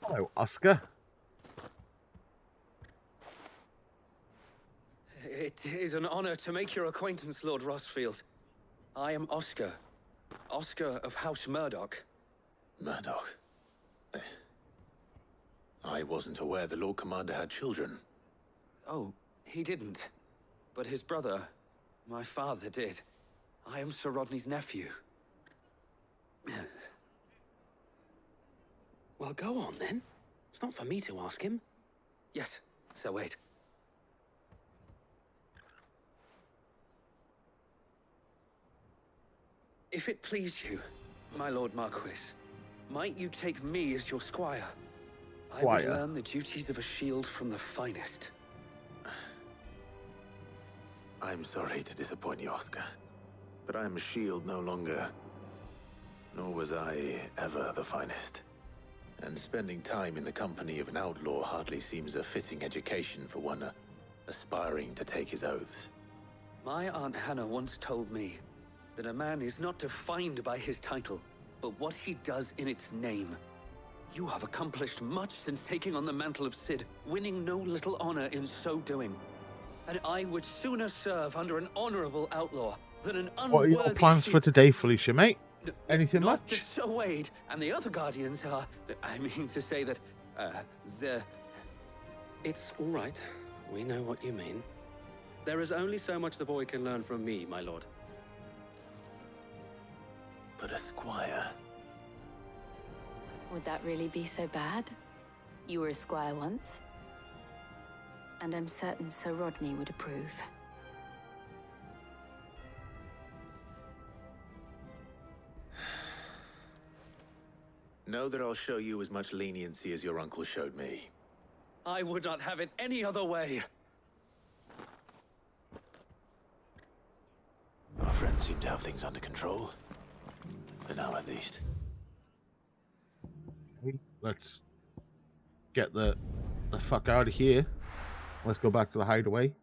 Hello, Oscar. It is an honor to make your acquaintance, Lord Rosfield. I am Oscar. Oscar of House Murdoch. Murdoch? I wasn't aware the Lord Commander had children. Oh, he didn't. But his brother, my father, did. I am Sir Rodney's nephew. Well, go on, then. It's not for me to ask him. Yes, Sir Wade. If it please you, my Lord Marquis, might you take me as your squire? I would learn the duties of a shield from the finest. I'm sorry to disappoint you, Oscar, but I am a shield no longer. Nor was I ever the finest. And spending time in the company of an outlaw hardly seems a fitting education for one aspiring to take his oaths. My Aunt Hannah once told me that a man is not defined by his title, but what he does in its name. You have accomplished much since taking on the mantle of Cid, winning no little honor in so doing. And I would sooner serve under an honorable outlaw than an unworthy... What are your plans for today, Felicia, mate? Anything Not much? that Sir Wade and the other Guardians are... I mean to say that, they're... It's all right. We know what you mean. There is only so much the boy can learn from me, my lord. But a squire... Would that really be so bad? You were a squire once. And I'm certain Sir Rodney would approve. Know that I'll show you as much leniency as your uncle showed me. I would not have it any other way. Our friends seem to have things under control. For now, at least. Let's get the fuck out of here. Let's go back to the hideaway.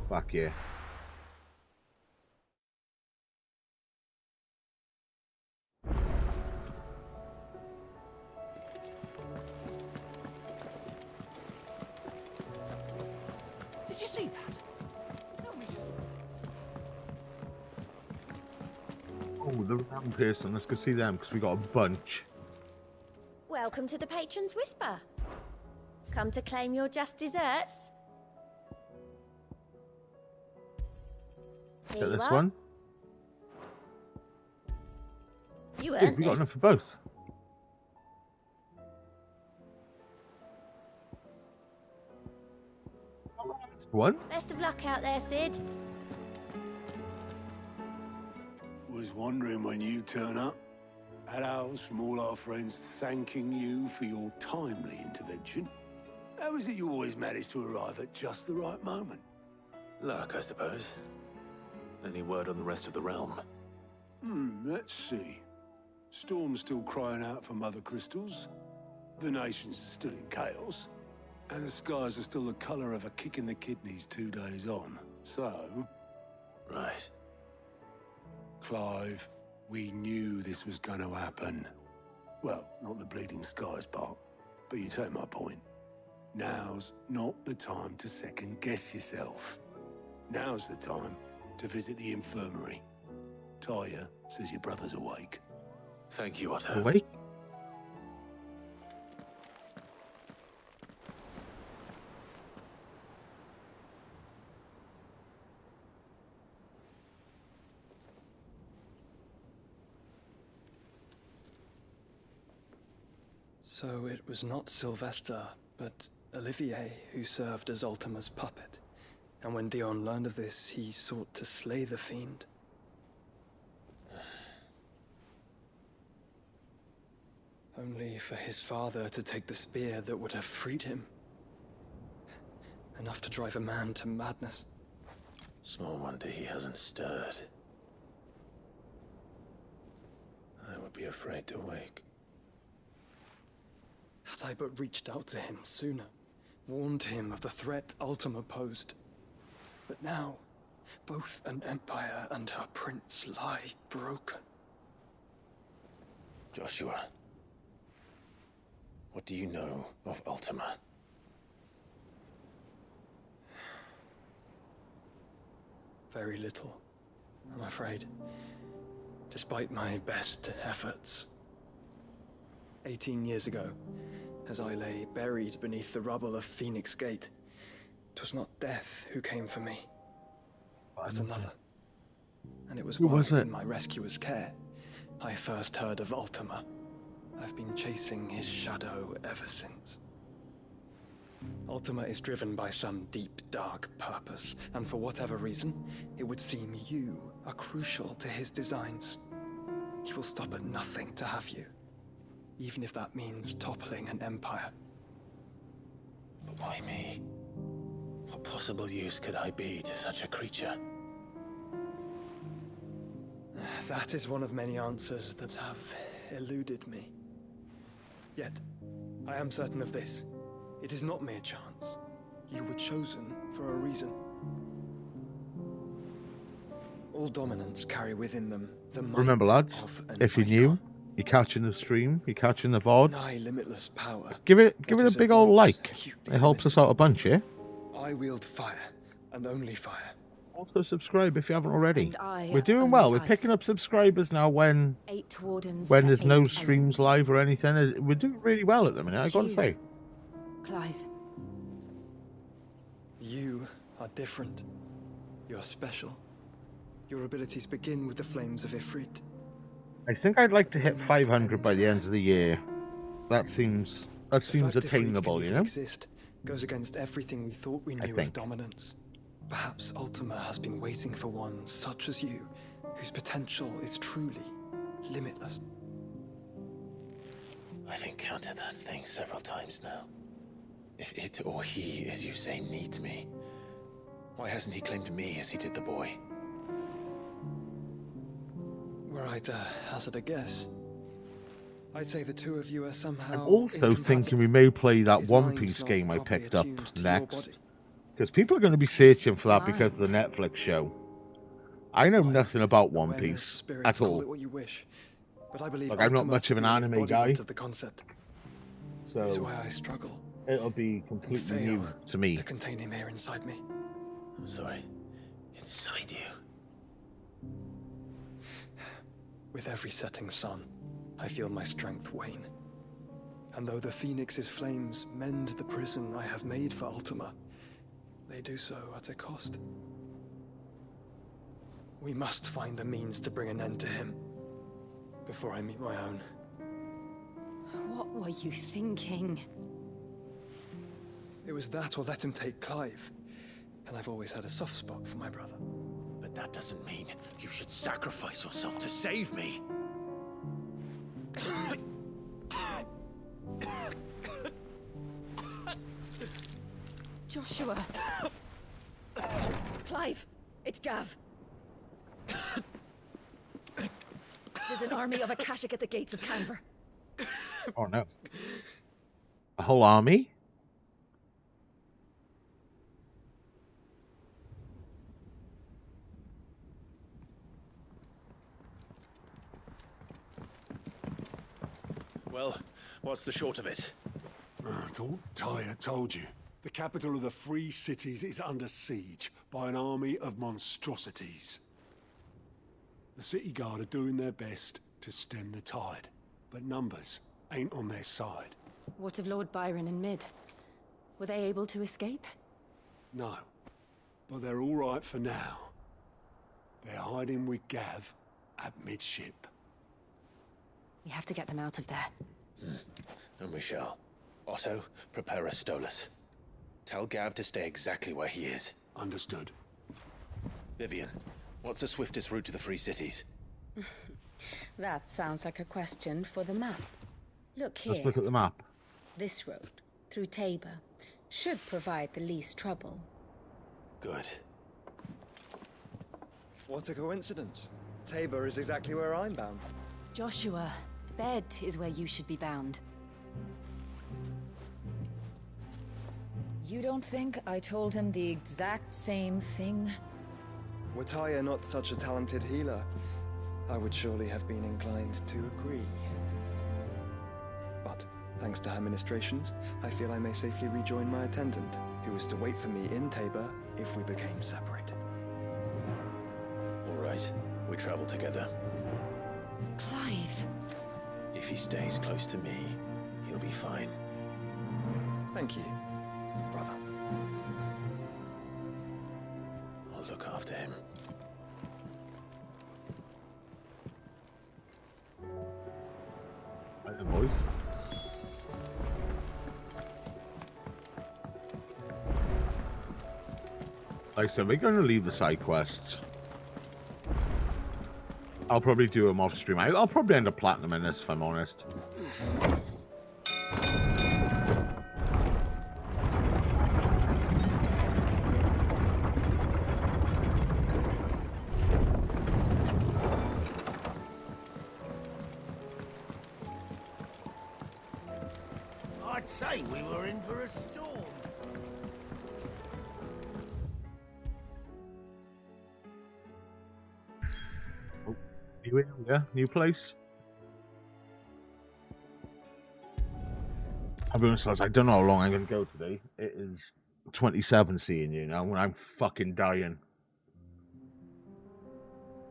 Fuck yeah. Did you see that? Tell me you saw it. Oh, the round person. Let's go see them because we got a bunch. Welcome to the Patron's Whisper. Come to claim your just desserts? Here Get you this are. one. You Yeah, earned we got this. enough for both. One? Best of luck out there, Cid. Was wondering when you turn up. Had owls from all our friends thanking you for your timely intervention. How is it you always manage to arrive at just the right moment? Luck, I suppose. Any word on the rest of the realm? Let's see. Storm's still crying out for Mothercrystals. The nation's still in chaos. And the skies are still the colour of a kick in the kidneys 2 days on. So... Right. Clive, we knew this was going to happen. Well, not the bleeding skies part, but you take my point. Now's not the time to second-guess yourself. Now's the time to visit the infirmary. Taya says your brother's awake. Thank you, Otto. Awake? So it was not Sylvester, but Olivier who served as Ultima's puppet. And when Dion learned of this, he sought to slay the fiend. Only for his father to take the spear that would have freed him. Enough to drive a man to madness. Small wonder he hasn't stirred. I would be afraid to wake. Had I but reached out to him sooner, warned him of the threat Ultima posed. But now, both an empire and her prince lie broken. Joshua, what do you know of Ultima? Very little, I'm afraid. Despite my best efforts. 18 years ago, as I lay buried beneath the rubble of Phoenix Gate, 'twas not death who came for me, but another. And it was while in my rescuer's care I first heard of Ultima. I've been chasing his shadow ever since. Ultima is driven by some deep, dark purpose, and for whatever reason, it would seem you are crucial to his designs. He will stop at nothing to have you, even if that means toppling an empire. But why me? What possible use could I be to such a creature? That is one of many answers that have eluded me. Yet, I am certain of this. It is not mere chance. You were chosen for a reason. All dominants carry within them the might Remember, lads, of an if you're new, you're catching the stream, you're catching the VOD, nigh limitless power. give it a big old like. It helps us out a bunch, yeah? I wield fire, and only fire. Also subscribe if you haven't already. I We're doing only well. We're ice. picking up subscribers now when 8 wardens when for there's no 8 streams elements. live or anything. We're doing really well at the minute, I gotta You. say. Clive. You are different. You're special. Your abilities begin with the flames of Ifrit. I think I'd like to hit 500 by the end of the year. That seems attainable, you know? Exist goes against everything we thought we knew of think. dominance. Perhaps Ultima has been waiting for one such as you, whose potential is truly limitless. I've encountered that thing several times now. If it or he, as you say, needs me, why hasn't he claimed me as he did the boy? Were I to hazard a guess, I'd say the two of you are somehow I'm also thinking we may play that One Piece game I picked up next. Because people are going to be searching for that because of the Netflix show. I know nothing about One Piece at Call all. it what you wish, but I believe Like, I'm not Ultima much of to an be anime guy. embodiment of the concept. So Is why I struggle it'll be completely new to me. to contain him here inside me. I'm sorry. Inside you. With every setting sun, I feel my strength wane. And though the Phoenix's flames mend the prison I have made for Ultima, they do so at a cost. We must find a means to bring an end to him before I meet my own. What were you thinking? It was that or let him take Clive. And I've always had a soft spot for my brother. But that doesn't mean you should sacrifice yourself to save me. Joshua. Clive, it's Gav. There's an army of Akashic at the gates of Canver. Oh no. A whole army? Well, what's the short of it? I thought Ty had told you. The capital of the Free Cities is under siege by an army of monstrosities. The city guard are doing their best to stem the tide, but numbers ain't on their side. What of Lord Byron and Mid? Were they able to escape? No, but they're all right for now. They're hiding with Gav at midship. We have to get them out of there. And we shall. Otto, prepare a Stolas. Tell Gav to stay exactly where he is. Understood. Vivian, what's the swiftest route to the Free Cities? That sounds like a question for the map. Look here. Let's look at the map. This road, through Tabor, should provide the least trouble. Good. What a coincidence. Tabor is exactly where I'm bound. Joshua, bed is where you should be bound. You don't think I told him the exact same thing? Were Tyre not such a talented healer, I would surely have been inclined to agree. But, thanks to her ministrations, I feel I may safely rejoin my attendant, who was to wait for me in Tabor if we became separated. All right, we travel together. Clive. If he stays close to me, he'll be fine. Thank you, brother. I'll look after him. Right then, boys. Like I said, we're going to leave the side quests. I'll probably do them off stream. I'll probably end up platinum in this, if I'm honest. I'd say we were in for a storm. Oh, yeah, new place. I'll be honest, I don't know how long I'm going to go today. It is 27 seeing you now when I'm fucking dying.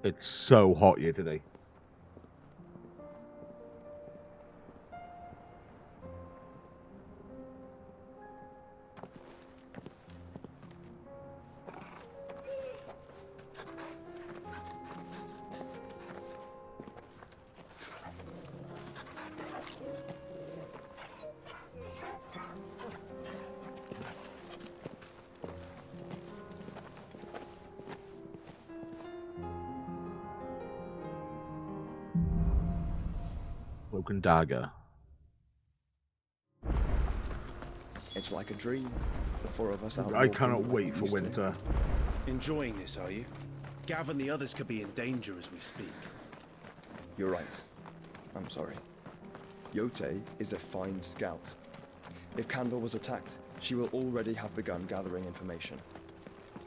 It's so hot here today. Broken dagger. It's like a dream. The four of us out. I cannot wait for winter. Enjoying this, are you? Gav and the others could be in danger as we speak. You're right. I'm sorry. Yote is a fine scout. If Candle was attacked, she will already have begun gathering information.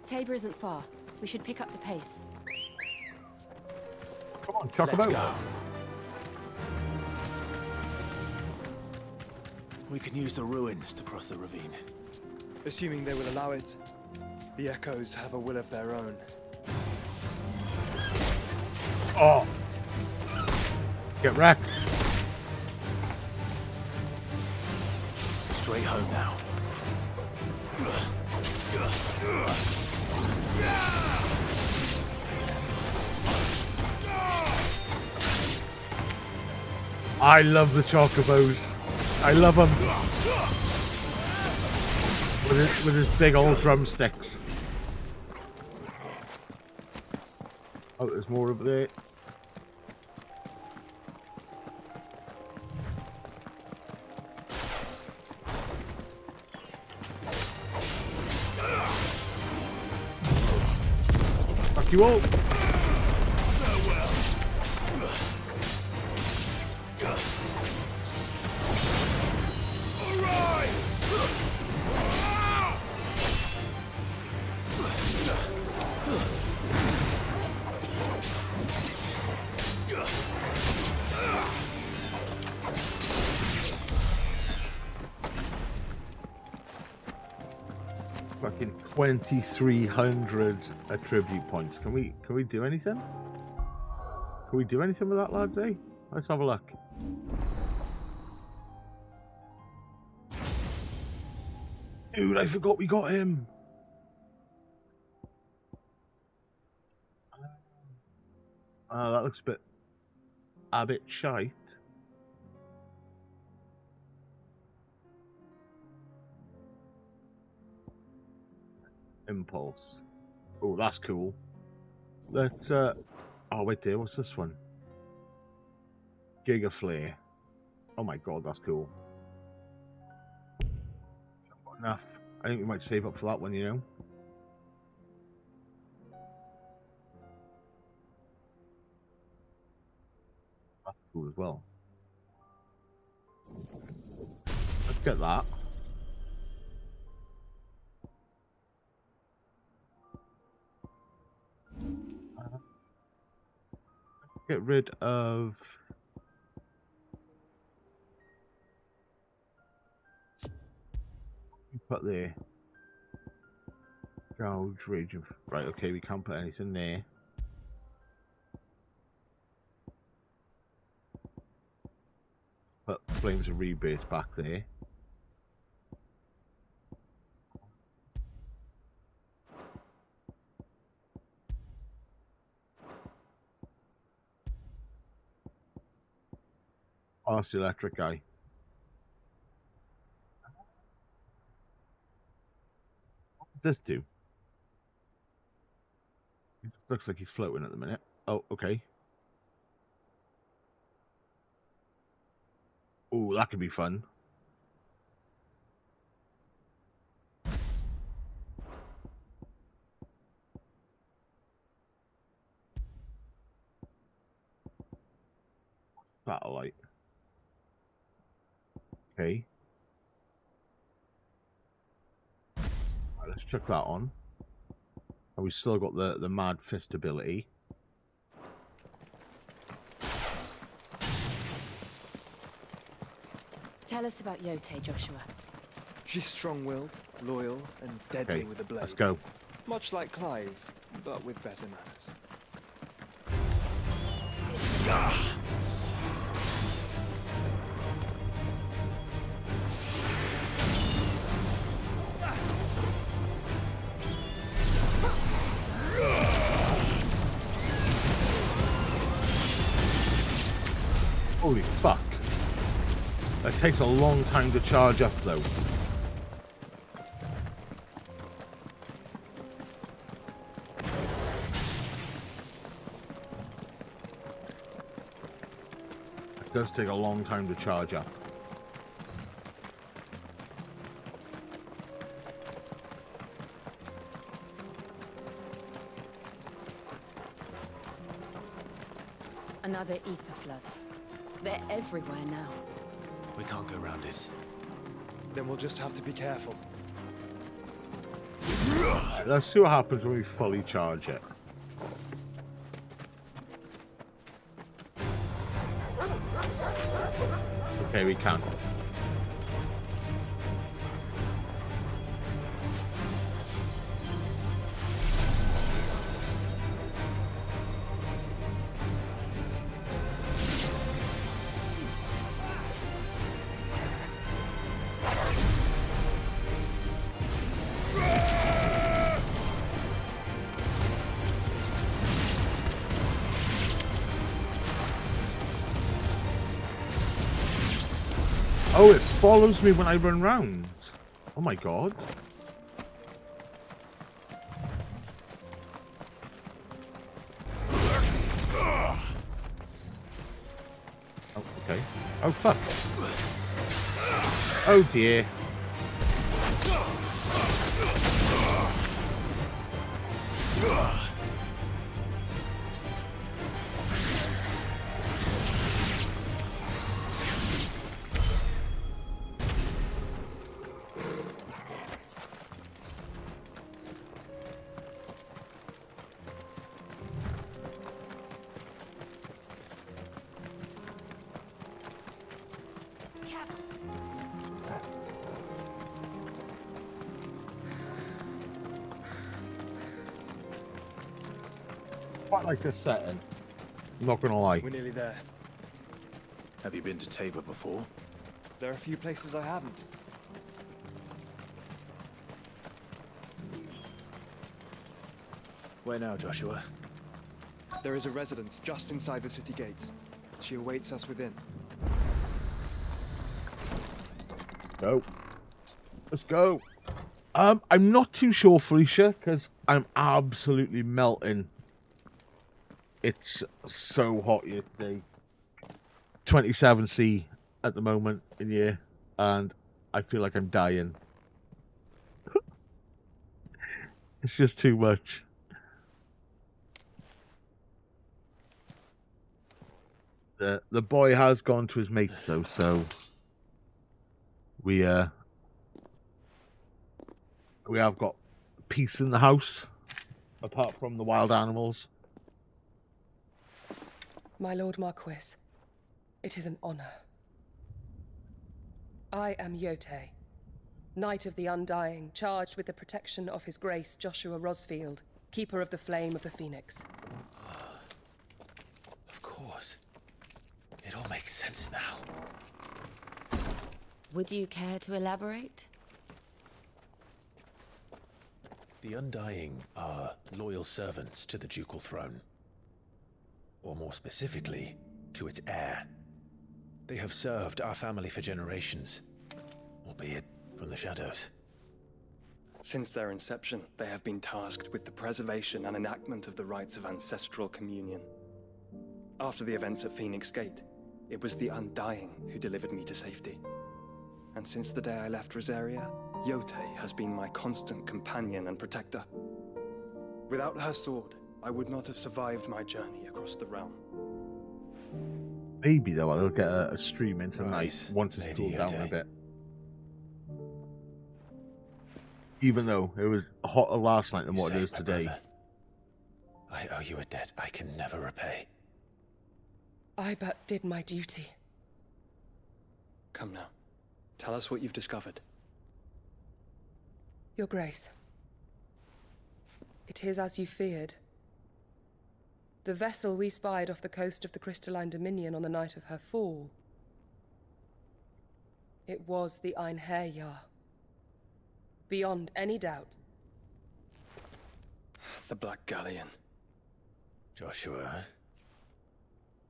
Tabor isn't far. We should pick up the pace. Come on, chuck Let's them go. out. We can use the ruins to cross the ravine. Assuming they will allow it. The Echoes have a will of their own. Oh! Get wrecked. Straight home now. I love the chocobos. I love him. With his big old drumsticks. Oh, there's more over there. Fuck you all. Fucking 2,300 attribute points. Can we do anything? Can we do anything with that, lads, eh? Let's have a look. Dude, I forgot we got him. That looks a bit shite. Impulse. Oh, that's cool. Let's oh wait there, what's this one? Giga Flare. Oh my god, that's cool. Not enough. I think we might save up for that one, you know. That's cool as well. Let's get that. Get rid of put there. Gouge region. Right, okay, we can't put anything there. Put Flames of Rebirth back there. Oh, that's the electric guy. What does this do? It looks like he's floating at the minute. Oh, okay. Oh, that could be fun. Satellite. Okay. Let's chuck that on. And we've still got the Mad Fist ability. Tell us about Yote, Joshua. She's strong-willed, loyal, and deadly with a blade. Let's go. Much like Clive, but with better manners. Holy fuck. That takes a long time to charge up though. It does take a long time to charge up. Another ether flood. They're everywhere now. We can't go around it. Then we'll just have to be careful. Let's see what happens when we fully charge it. Okay, we can. Oh, it follows me when I run round. Oh my god. Oh, okay. Oh, fuck. Oh, dear. Quite like this setting. I'm not gonna lie. We're nearly there. Have you been to Tabor before? There are a few places I haven't. Where now, Joshua? There is a residence just inside the city gates. She awaits us within. Go. Let's go. I'm not too sure, Felicia, because I'm absolutely melting. It's so hot here today. 27°C at the moment in here, and I feel like I'm dying. It's just too much. The boy has gone to his mates though, so we have got peace in the house, apart from the wild animals. My Lord Marquis, it is an honor. I am Yote, Knight of the Undying, charged with the protection of His Grace Joshua Rosfield, Keeper of the Flame of the Phoenix. Of course. It all makes sense now. Would you care to elaborate? The Undying are loyal servants to the ducal throne. Or more specifically, to its heir. They have served our family for generations, albeit from the shadows. Since their inception, they have been tasked with the preservation and enactment of the rites of ancestral communion. After the events at Phoenix Gate, it was the Undying who delivered me to safety. And since the day I left Rosaria, Yote has been my constant companion and protector. Without her sword, I would not have survived my journey across the realm. Maybe though I'll get a stream in tonight once it's cooled down a bit. Even though it was hotter last night than what it is saved my today. brother. I owe you a debt I can never repay. I but did my duty. Come now. Tell us what you've discovered. Your Grace. It is as you feared. The vessel we spied off the coast of the Crystalline Dominion on the night of her fall. It was the Einherjar. Beyond any doubt. The Black Galleon. Joshua,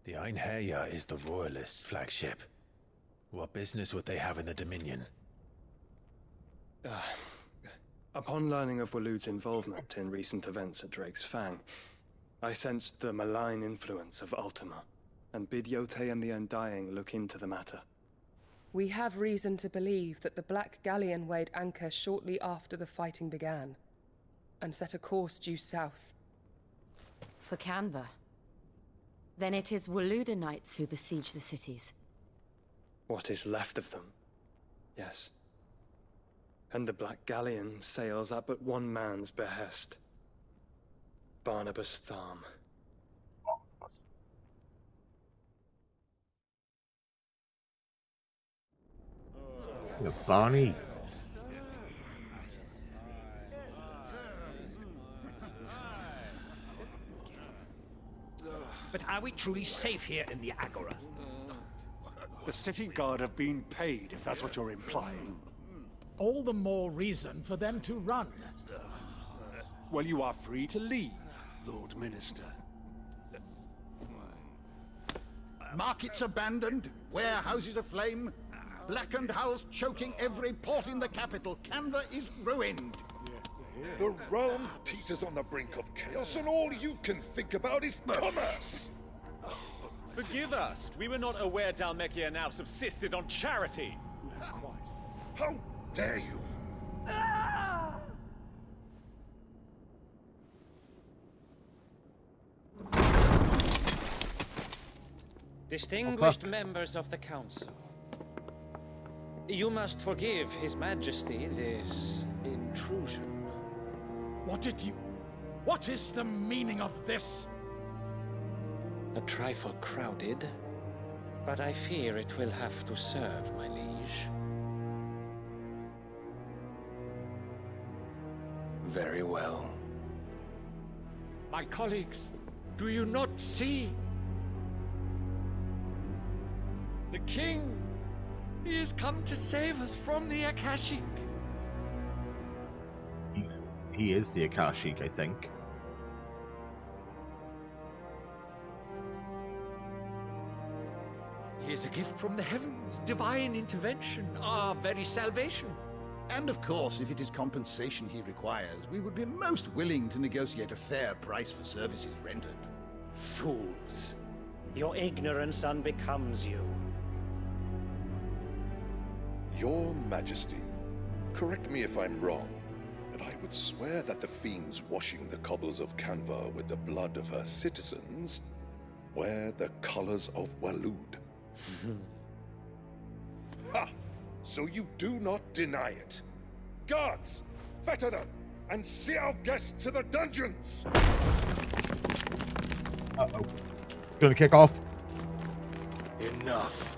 the Einherjar is the Royalists' flagship. What business would they have in the Dominion? Upon learning of Waloed's involvement in recent events at Drake's Fang, I sensed the malign influence of Ultima, and bid Yotei and the Undying look into the matter. We have reason to believe that the Black Galleon weighed anchor shortly after the fighting began, and set a course due south. For Canva. Then it is Waloeda knights who besiege the cities. What is left of them? Yes. And the Black Galleon sails at but one man's behest. Barnabas Tharm. Yeah, Barney. But are we truly safe here in the Agora? The city guard have been paid, if that's what you're implying. All the more reason for them to run. Well, you are free to leave, Lord Minister. Markets abandoned, warehouses aflame, blackened hulls choking every port in the capital. Canva is ruined. The realm teeters on the brink of chaos, and all you can think about is commerce! Forgive us. We were not aware Dhalmekia now subsisted on charity. How dare you? Distinguished members of the Council, you must forgive His Majesty this intrusion. What is the meaning of this? A trifle crowded, but I fear it will have to serve, my liege. Very well. My colleagues, do you not see? The king! He has come to save us from the Akashic! He is the Akashic, I think. He is a gift from the heavens, divine intervention, our very salvation. And of course, if it is compensation he requires, we would be most willing to negotiate a fair price for services rendered. Fools! Your ignorance unbecomes you. Your Majesty, correct me if I'm wrong, but I would swear that the fiends washing the cobbles of Canva with the blood of her citizens wear the colors of Waloed. Ha! So you do not deny it. Guards, fetter them, and see our guests to the dungeons! Uh-oh. Gonna kick off. Enough.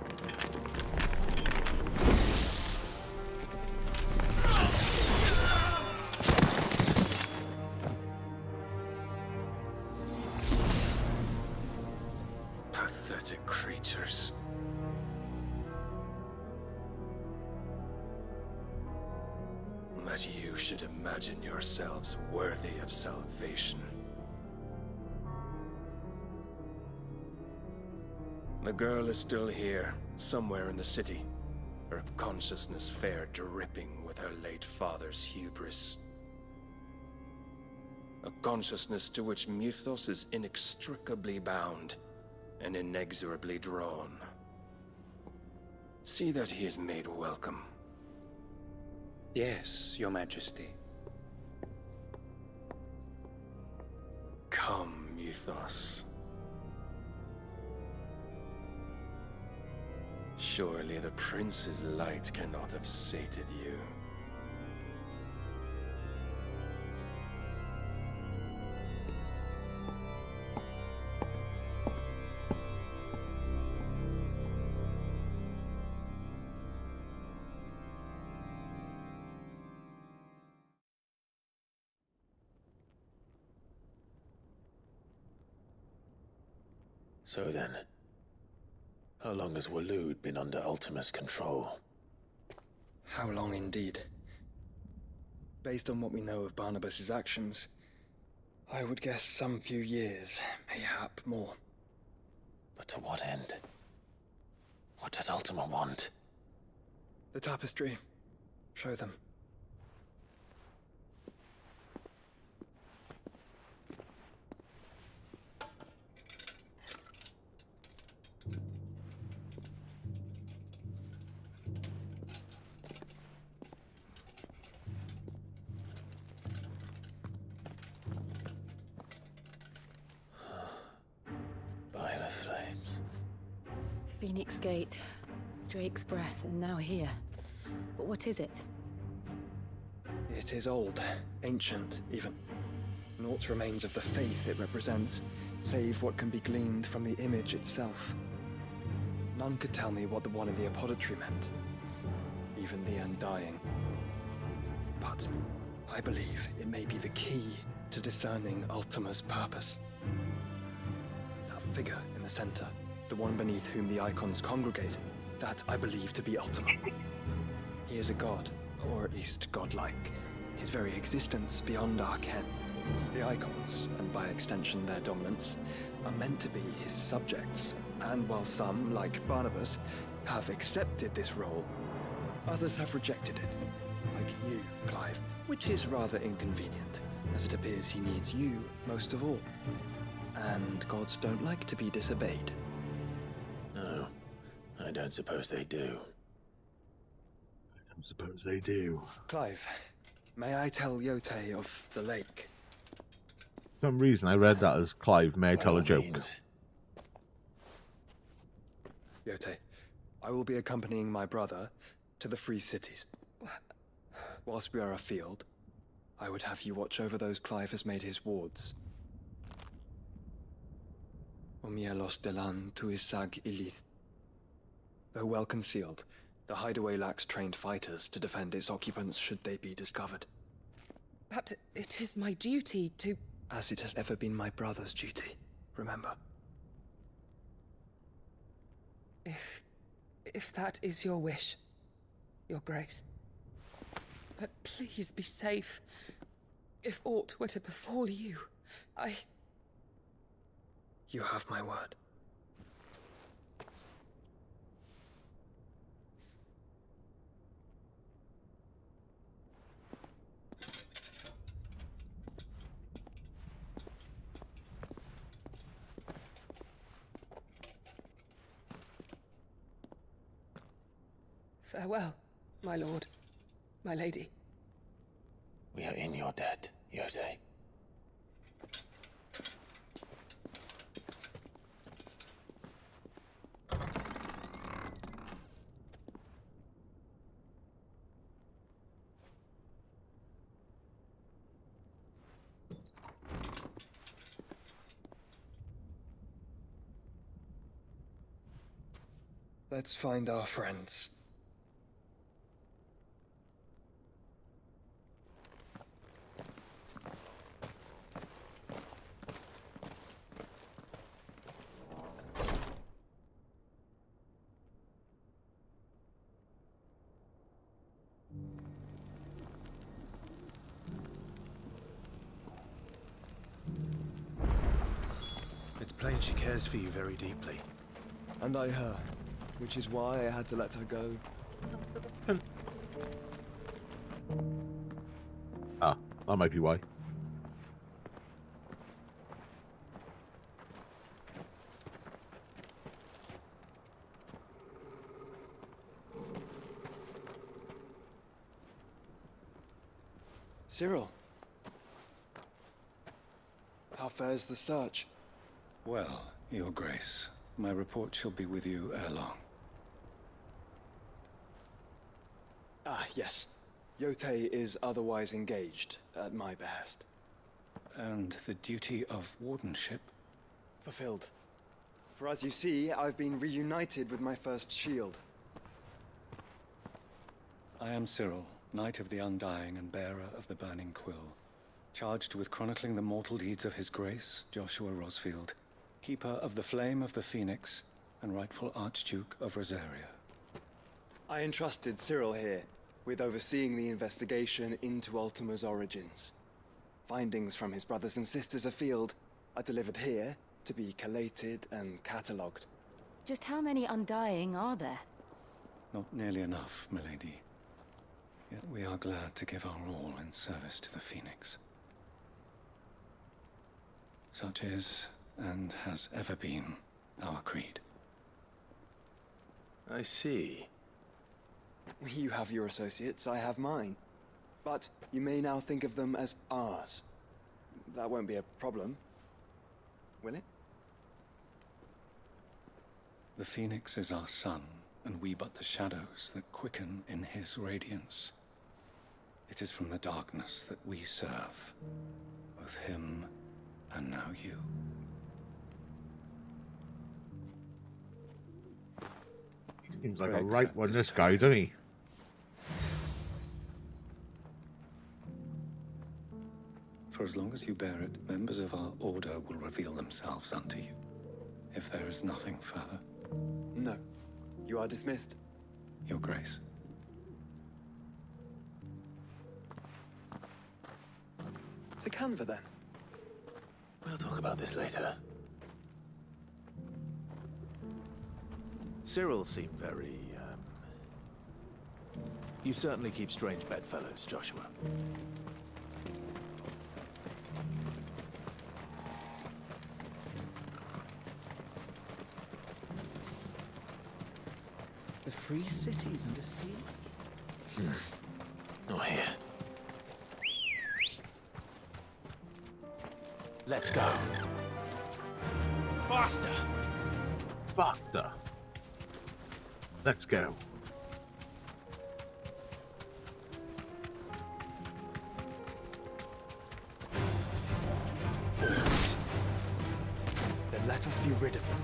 Pathetic creatures. That you should imagine yourselves worthy of salvation. The girl is still here, somewhere in the city, her consciousness fair dripping with her late father's hubris. A consciousness to which Mythos is inextricably bound and inexorably drawn. See that he is made welcome. Yes, Your Majesty. Come, Mythos. Surely the prince's light cannot have sated you. So then, how long has Waloed been under Ultima's control? How long indeed? Based on what we know of Barnabas's actions, I would guess some few years, mayhap more. But to what end? What does Ultima want? The tapestry. Show them. By the flames. Phoenix Gate, Drake's Breath, and now here. But what is it? It is old, ancient, even. Naught remains of the faith it represents, save what can be gleaned from the image itself. None could tell me what the one in the apothecary meant, even the Undying. But I believe it may be the key to discerning Ultima's purpose. That figure in the center, the one beneath whom the Eikons congregate, that I believe to be Ultima. He is a god, or at least godlike. His very existence beyond our ken. The Eikons, and by extension their dominants, are meant to be his subjects, and while some, like Barnabas, have accepted this role, others have rejected it. Like you, Clive, which is rather inconvenient, as it appears he needs you most of all. And gods don't like to be disobeyed. No, I don't suppose they do. I don't suppose they do. Clive, may I tell Yote of the lake? For some reason, I read that as Clive, may I tell a joke? Yote, I will be accompanying my brother to the Free Cities. Whilst we are afield, I would have you watch over those Clive has made his wards. Omielos delan tu isag ilith. Though well concealed, the hideaway lacks trained fighters to defend its occupants should they be discovered. But it is my duty to... As it has ever been my brother's duty, remember. If that is your wish, Your Grace. But please be safe. If aught were to befall you, You have my word. Farewell, my lord, my lady. We are in your debt, Yote. Let's find our friends. It's plain she cares for you very deeply. And I her, which is why I had to let her go. Ah, that might be why. Cyril. How fares the search? Well, Your Grace, my report shall be with you ere long. Ah, yes. Yote is otherwise engaged, at my behest. And the duty of wardenship? Fulfilled. For as you see, I've been reunited with my first shield. I am Cyril, Knight of the Undying and bearer of the Burning Quill, charged with chronicling the mortal deeds of His Grace, Joshua Rosfield, Keeper of the Flame of the Phoenix and rightful Archduke of Rosaria. I entrusted Cyril here with overseeing the investigation into Ultima's origins. Findings from his brothers and sisters afield are delivered here to be collated and catalogued. Just how many Undying are there? Not nearly enough, milady. Yet we are glad to give our all in service to the Phoenix. Such is, and has ever been, our creed. I see. You have your associates, I have mine. But you may now think of them as ours. That won't be a problem, will it? The Phoenix is our sun, and we but the shadows that quicken in his radiance. It is from the darkness that we serve, both him and now you. Seems like a right one, this guy, doesn't he? For as long as you bear it, members of our order will reveal themselves unto you, if there is nothing further. No. You are dismissed. Your Grace. To Canva, then. We'll talk about this later. Cyril seemed very, You certainly keep strange bedfellows, Joshua. The free city's under siege. Not here. Let's go. Faster! Faster! Let's go. Then let us be rid of them.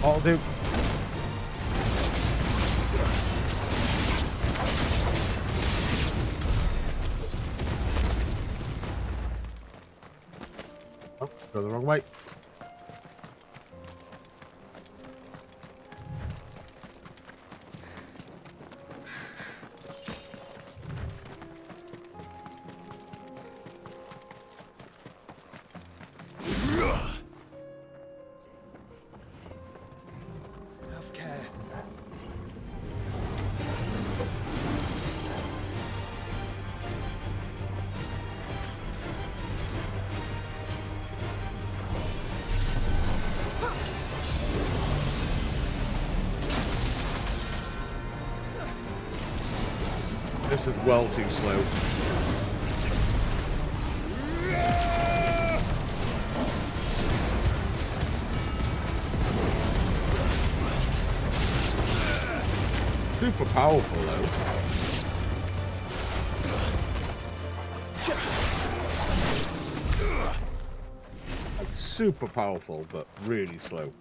I'll do. Oh, go the wrong way. Have care. This is well too slow. Super powerful though. Like, super powerful, but really slow.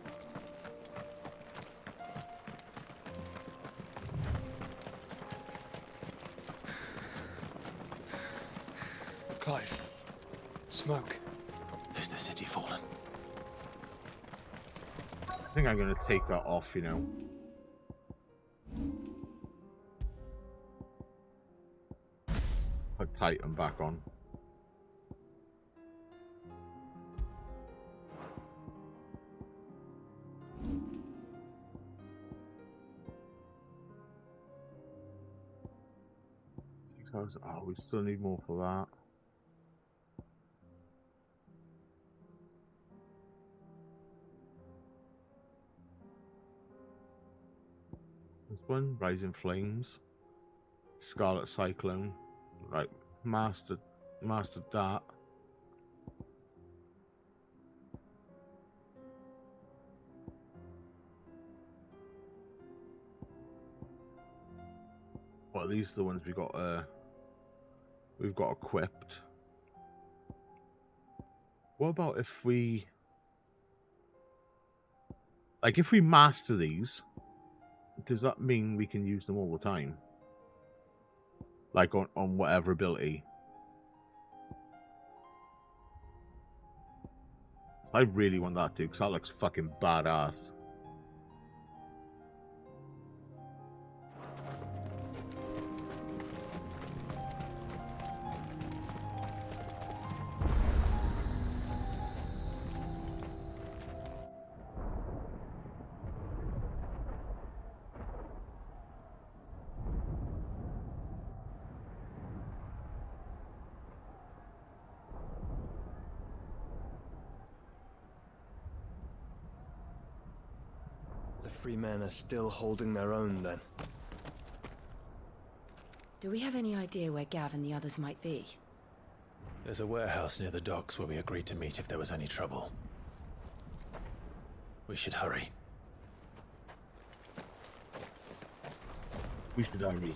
Clive. Smoke. Is the city fallen? I think I'm gonna take that off, you know. Put Titan back on. Oh, we still need more for that. This one, Rising Flames, Scarlet Cyclone, right? Mastered that. Well, these are the ones we've got equipped. What about if we, like, if we master these, does that mean we can use them all the time? Like on whatever ability? I really want that too, because that looks fucking badass. The free men are still holding their own, then. Do we have any idea where Gav and the others might be? There's a warehouse near the docks where we agreed to meet if there was any trouble. We should hurry. We should hurry.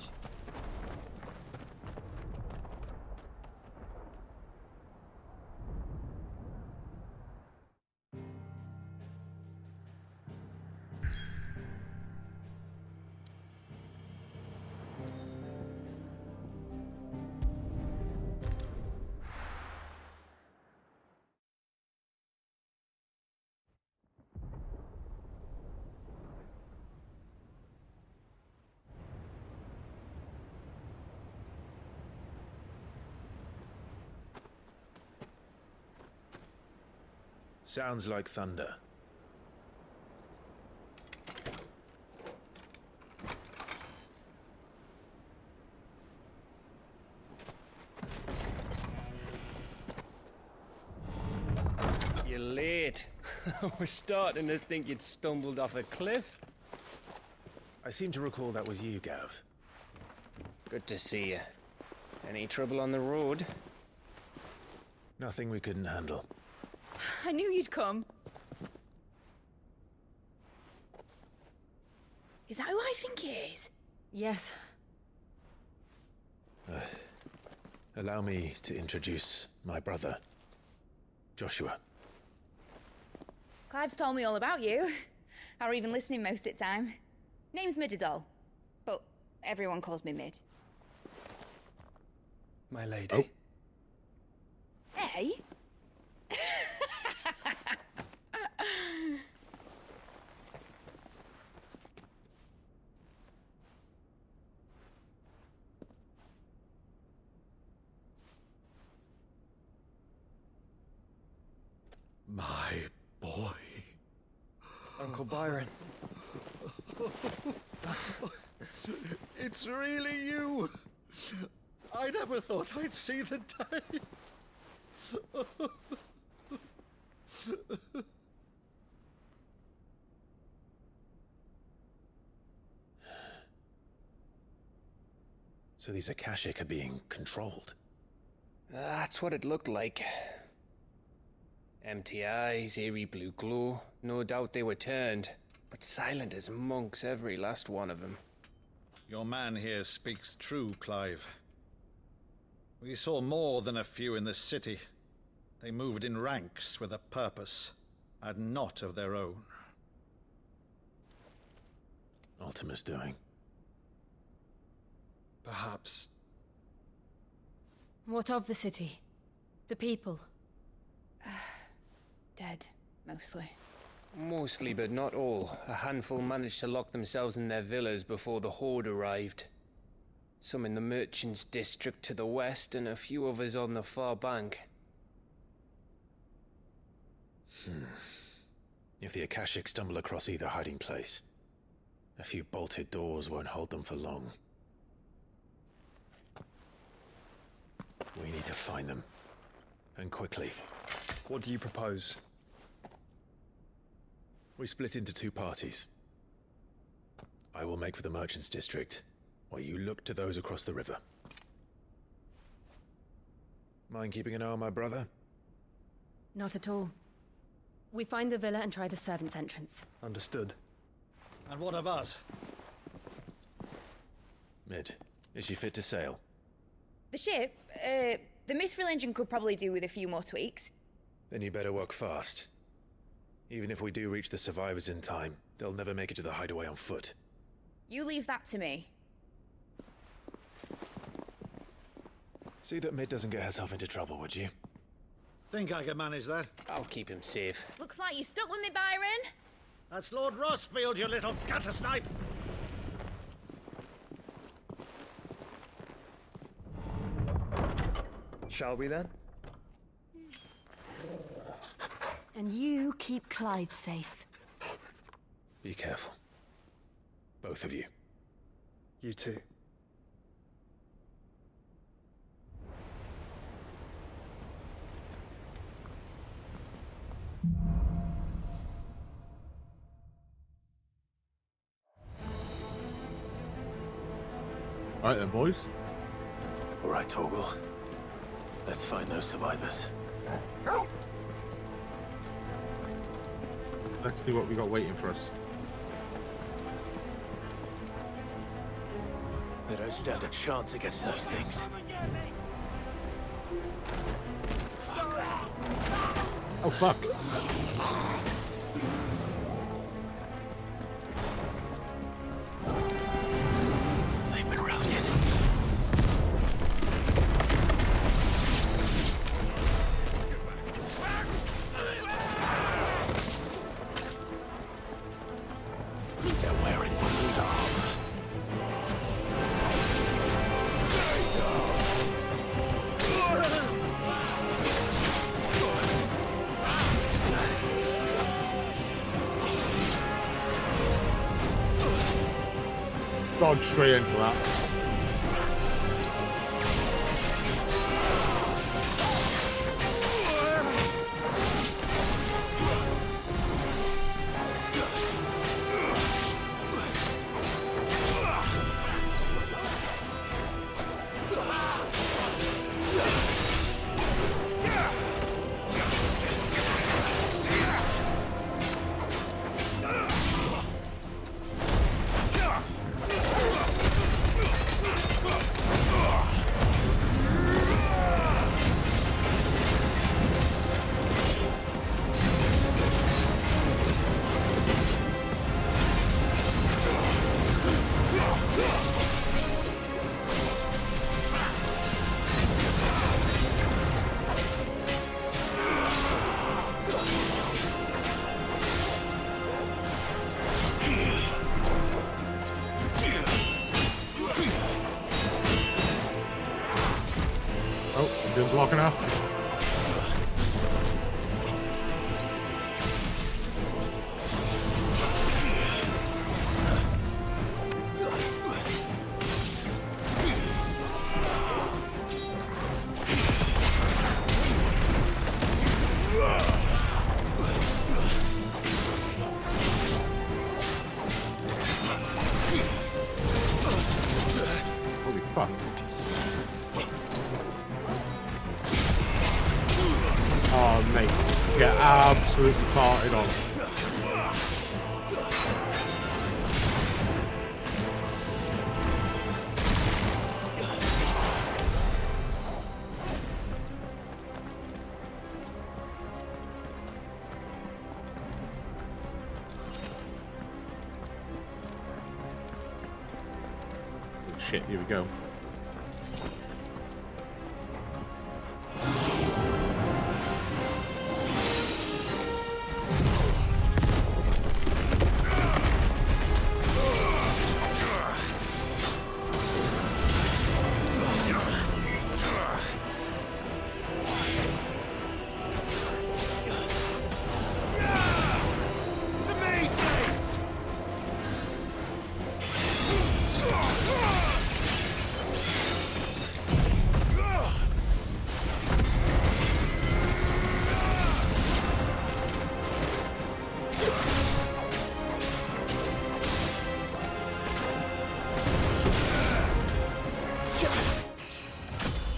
Sounds like thunder. You're late. We're starting to think you'd stumbled off a cliff. I seem to recall that was you, Gav. Good to see you. Any trouble on the road? Nothing we couldn't handle. I knew you'd come. Is that who I think it is? Yes. Allow me to introduce my brother, Joshua. Clive's told me all about you. Or even listening most of the time. Name's Mididol, but everyone calls me Mid. My lady. Oh. Hey? My boy. Uncle Byron. It's really you. I never thought I'd see the day. So these Akashic are being controlled? That's what it looked like. Empty eyes, eerie blue glow. No doubt they were turned, but silent as monks, every last one of them. Your man here speaks true, Clive. We saw more than a few in the city. They moved in ranks with a purpose, and not of their own. Ultima's doing. Perhaps. What of the city? The people? Dead, mostly. Mostly, but not all. A handful managed to lock themselves in their villas before the Horde arrived. Some in the Merchants' District to the west, and a few others on the far bank. If the Akashic stumble across either hiding place, a few bolted doors won't hold them for long. We need to find them. And quickly. What do you propose? We split into two parties. I will make for the Merchants' District, while you look to those across the river. Mind keeping an eye on my brother? Not at all. We find the villa and try the servants' entrance. Understood. And what of us? Mid, Is she fit to sail? The ship, the mithril engine could probably do with a few more tweaks. Then you better work fast. Even if we do reach the survivors in time, they'll never make it to the hideaway on foot. You leave that to me. See that Mid doesn't get herself into trouble, would you? Think I can manage that. I'll keep him safe. Looks like you stuck with me, Byron. That's Lord Rosfield, you little gutter snipe! Shall we then? And you keep Clive safe. Be careful. Both of you. You too. Alright then, boys. Alright, Torgal. Let's find those survivors. Let's see what we got waiting for us. They don't stand a chance against those things. Oh, fuck. They've been routed. They're wearing blue armor. Dodge straight into that. Didn't block enough. Holy fuck. Oh, mate, get absolutely farted on. Shit, here we go.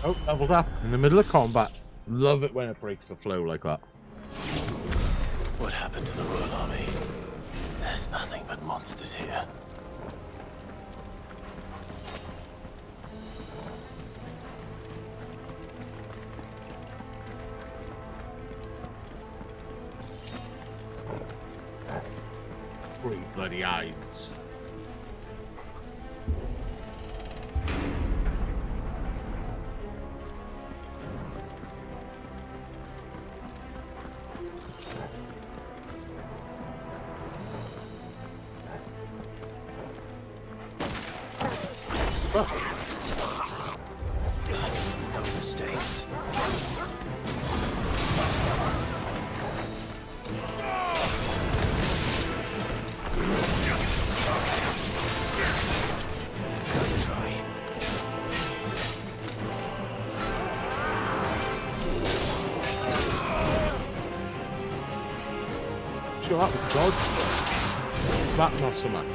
Oh, leveled up in the middle of combat. Love it when it breaks the flow like that. What happened to the Royal Army? There's nothing but monsters here. 3 bloody eyes. No mistakes. Let's try. Sure, that was dodge. That not so much.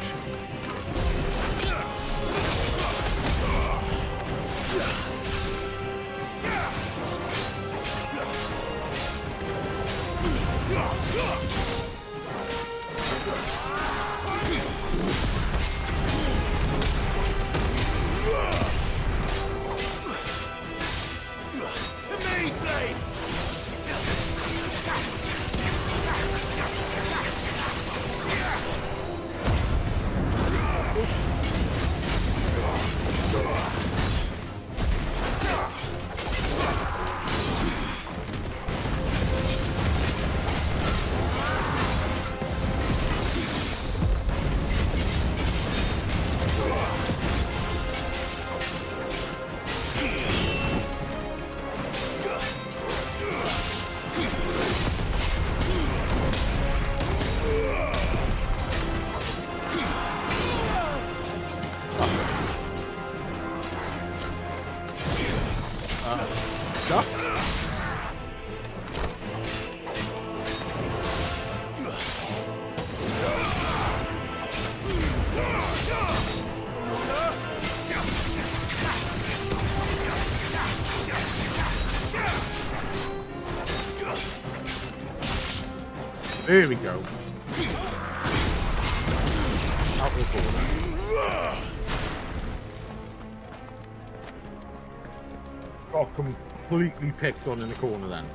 There we go. Out the corner. Got completely picked on in the corner then.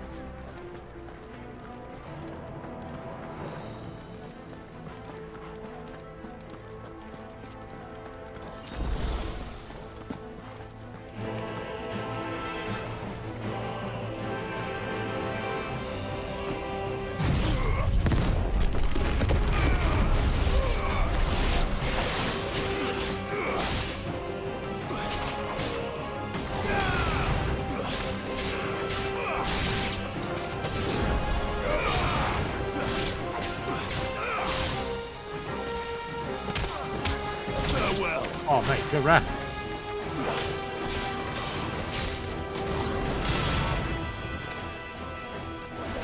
Oh mate, good ref.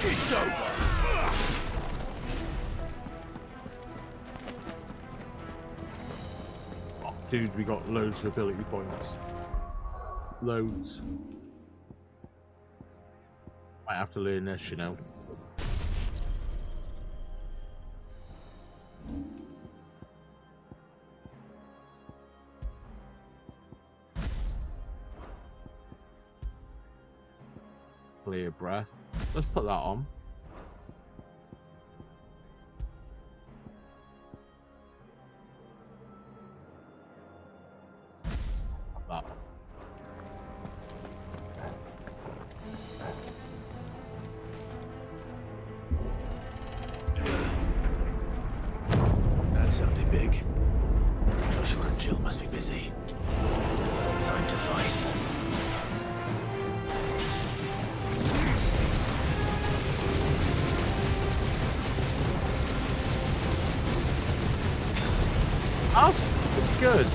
It's over. Oh, dude, we got loads of ability points. Loads. Might have to learn this, you know. Clear breath. Let's put that on. That. That sounded big. Joshua and Jill must be busy. Time to fight. That's pretty good.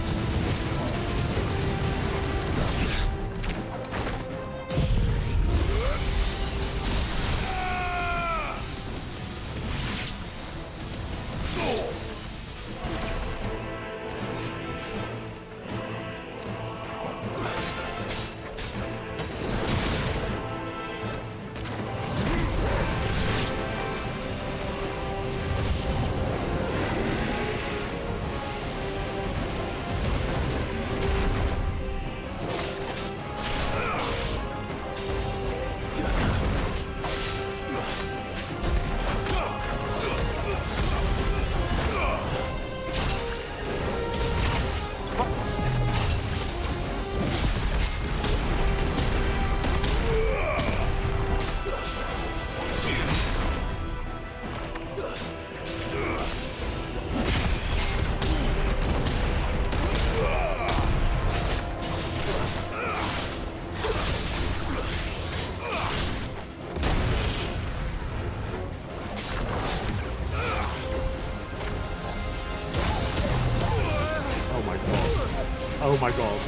Oh my god.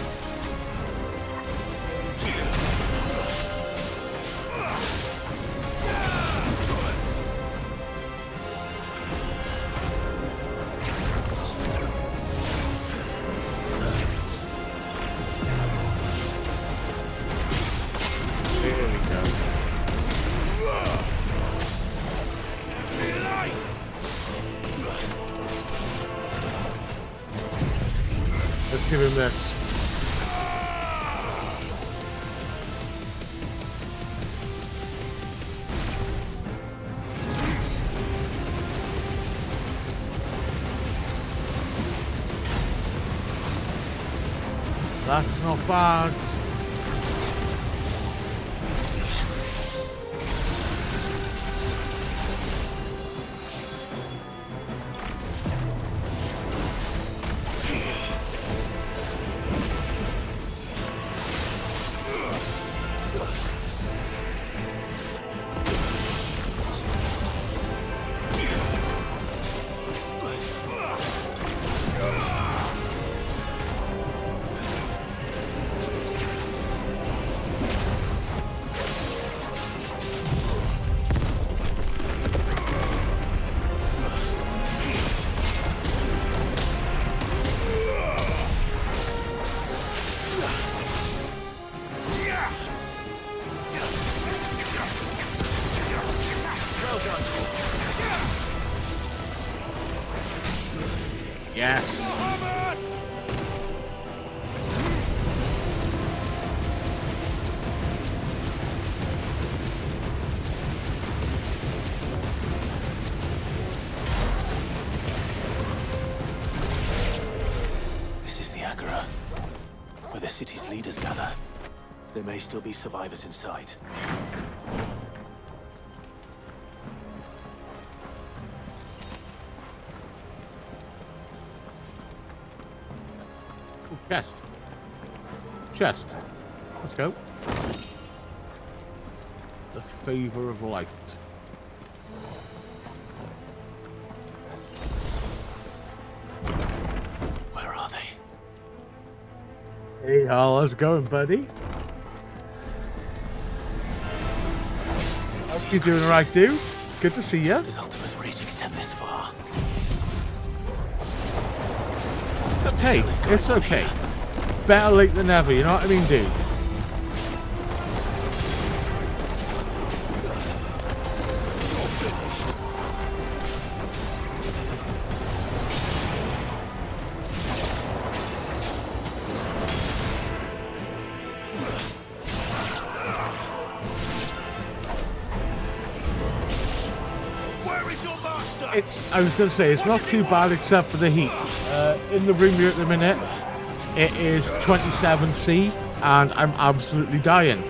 There we go. Let's give him this. That's not bad. Yes. This is the Agora, where the city's leaders gather. There may still be survivors inside. Chest. Chest. Let's go. The favor of light. Where are they? Hey, how's it going, buddy? Hope you're doing alright, dude. Good to see you. Does Ultima's reach extend this far? Hey, it's okay. Better late than never, you know what I mean, dude? I was going to say, it's not too bad except for the heat. In the room here at the minute, it is 27°C, and I'm absolutely dying.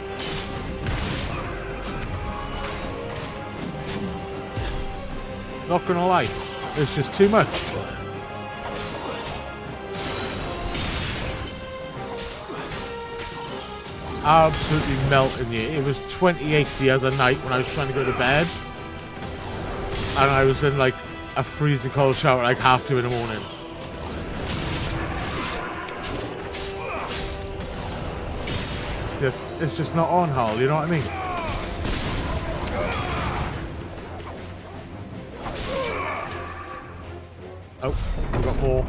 Not gonna lie, it's just too much. Absolutely melting you. It was 28 the other night when I was trying to go to bed, and I was in like a freezing cold shower at like 2:30 in the morning. It's just not on, Hal, you know what I mean? Oh, we got more,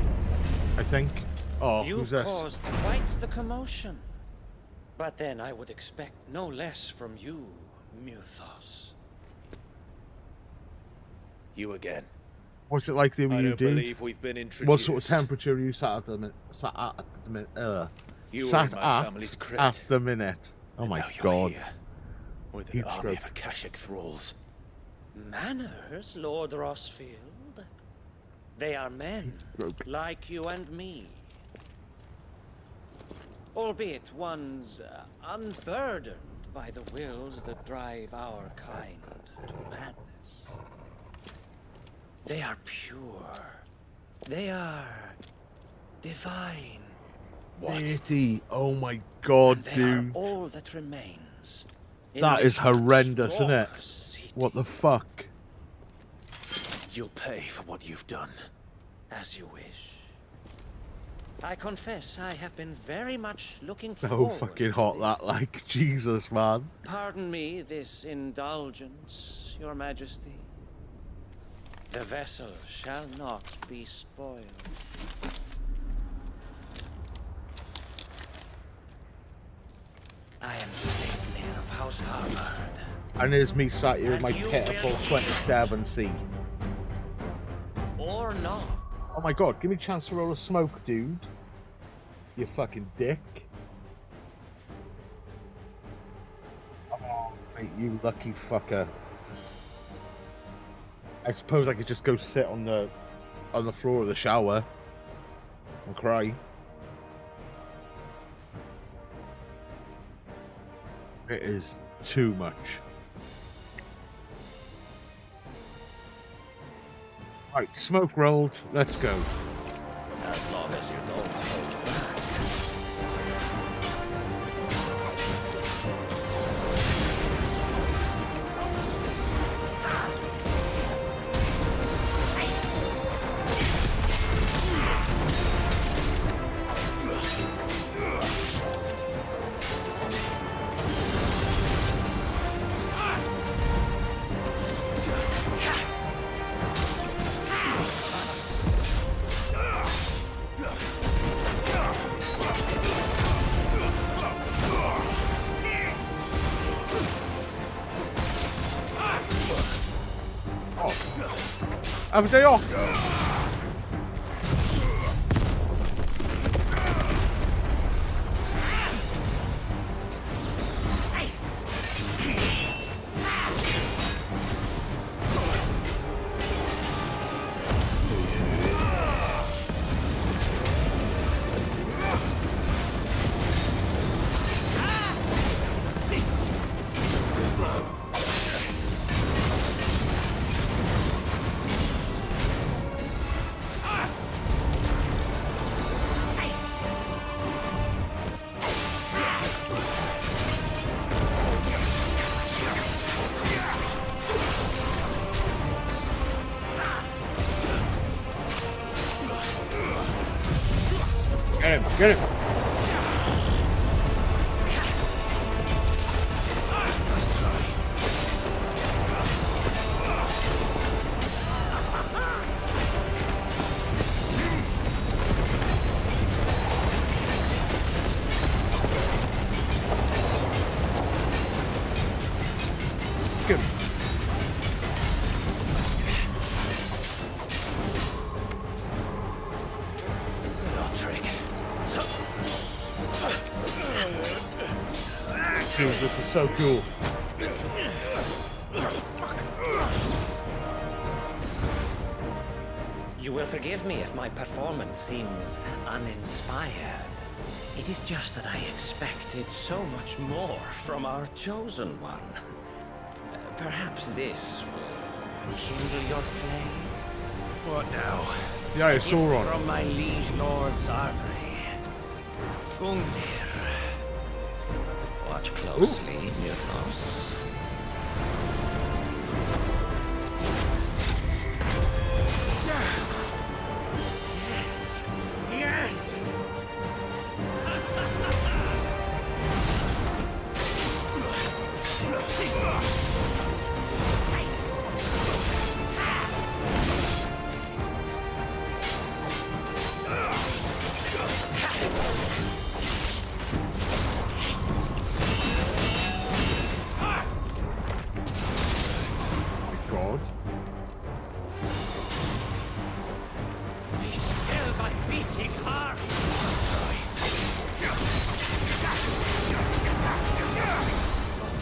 I think. Oh, who's You've this? caused quite the commotion. But then I would expect no less from you, Muthos. You again. What's it like there with I you, don't dude? believe we've been introduced. What sort of temperature are you sat at the minute? You Sat were in my at family's crypt. at the minute. Oh And my now you're god. here, with an Heat army stroke. of Akashic thralls. Manners, Lord Rosfield. They are men, like you and me. Albeit one's unburdened by the wills that drive our kind to madness. They are pure. They are divine. Deity. Oh my god, They dude. are all that remains. in That is this horrendous, isn't it? raucous city. What the fuck? You'll pay for what you've done. As you wish. I confess I have been very much looking So forward fucking to hot this. that, like, Jesus, man. Pardon me this indulgence, Your Majesty. The vessel shall not be spoiled. I am Sleipnir of House Harvard. And there's me sat here with my And you pitiful will 27C. Or not. Oh my god, give me a chance to roll a smoke, dude. You fucking dick. Oh, mate, you lucky fucker. I suppose I could just go sit on the floor of the shower and cry. It is too much. Right, smoke rolled. Let's go. As long as you don't hold back. Have a day off. Get him. Get him. Dude, this is so cool. You will forgive me if my performance seems uninspired. It is just that I expected so much more from our chosen one. Perhaps this will kindle your flame? What now? Yeah, I saw on. From my liege lord's armory. Gungnir. Watch closely, Mythos. Yes! Yes! God. Be still, my beating heart!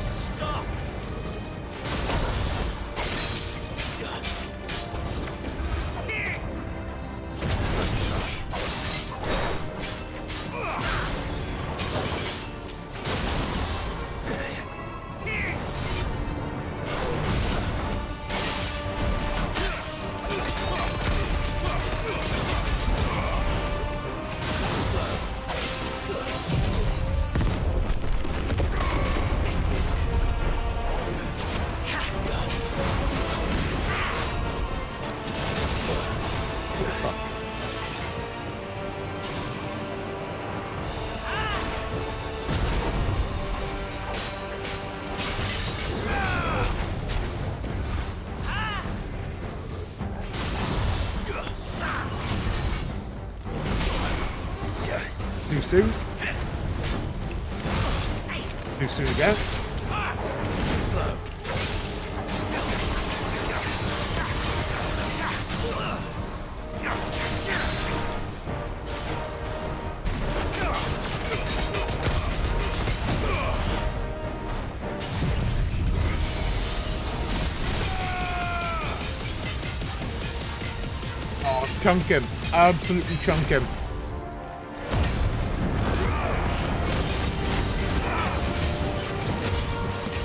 Stop! Too soon. Too soon again. Slow. Oh, chunk him. Absolutely chunk him.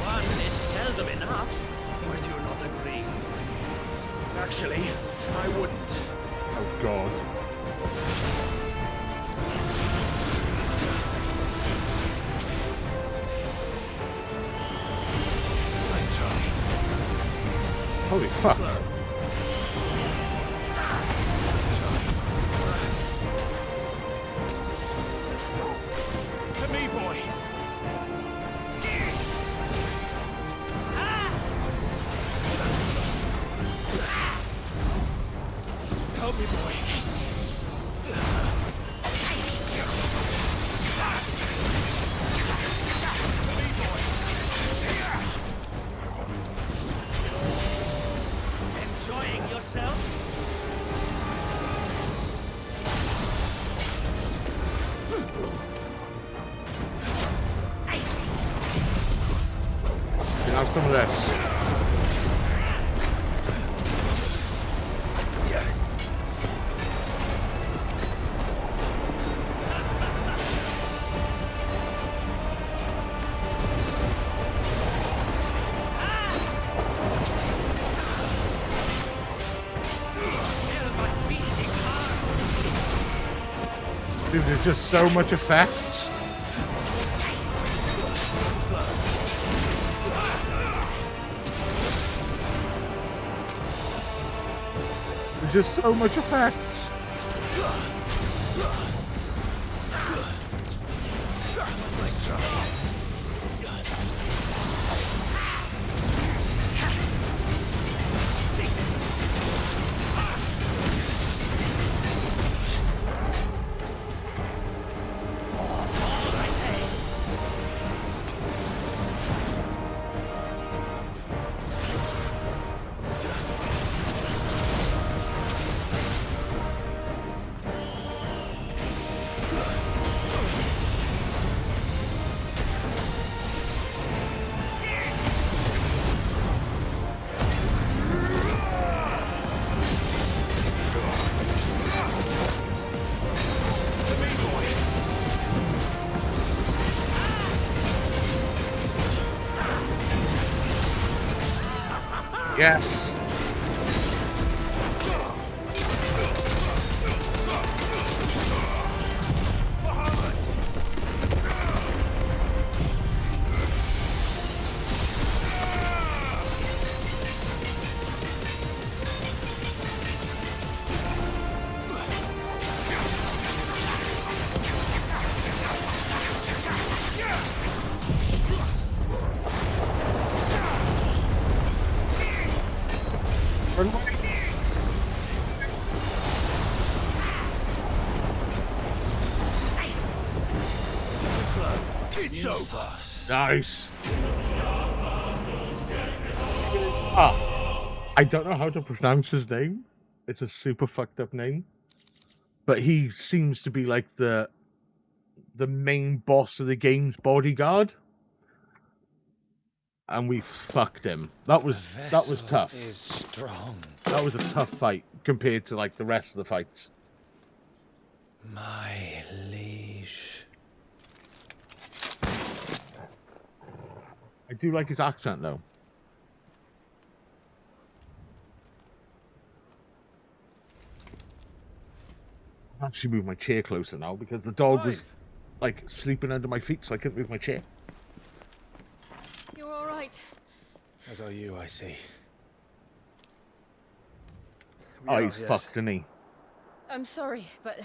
One is seldom enough. Would you not agree? Actually, I wouldn't. Oh, God. Nice try. Holy fuck. Slow. To me, boy. Help me, boy. Enjoying yourself? You can have some of this. Dude, there's just so much effects. There's just so much effects. Nice try. Yes. It's over. Nice. Ah, I don't know how to pronounce his name. It's a super fucked up name. But he seems to be like the main boss of the game's bodyguard. And we fucked him. That was tough. Is strong. That was a tough fight compared to like the rest of the fights. My liege. I do like his accent though. I'll actually move my chair closer now because the dog was like sleeping under my feet, so I couldn't move my chair. You're all right. As are you, I see. Oh, he's fucked, isn't he? I'm sorry, but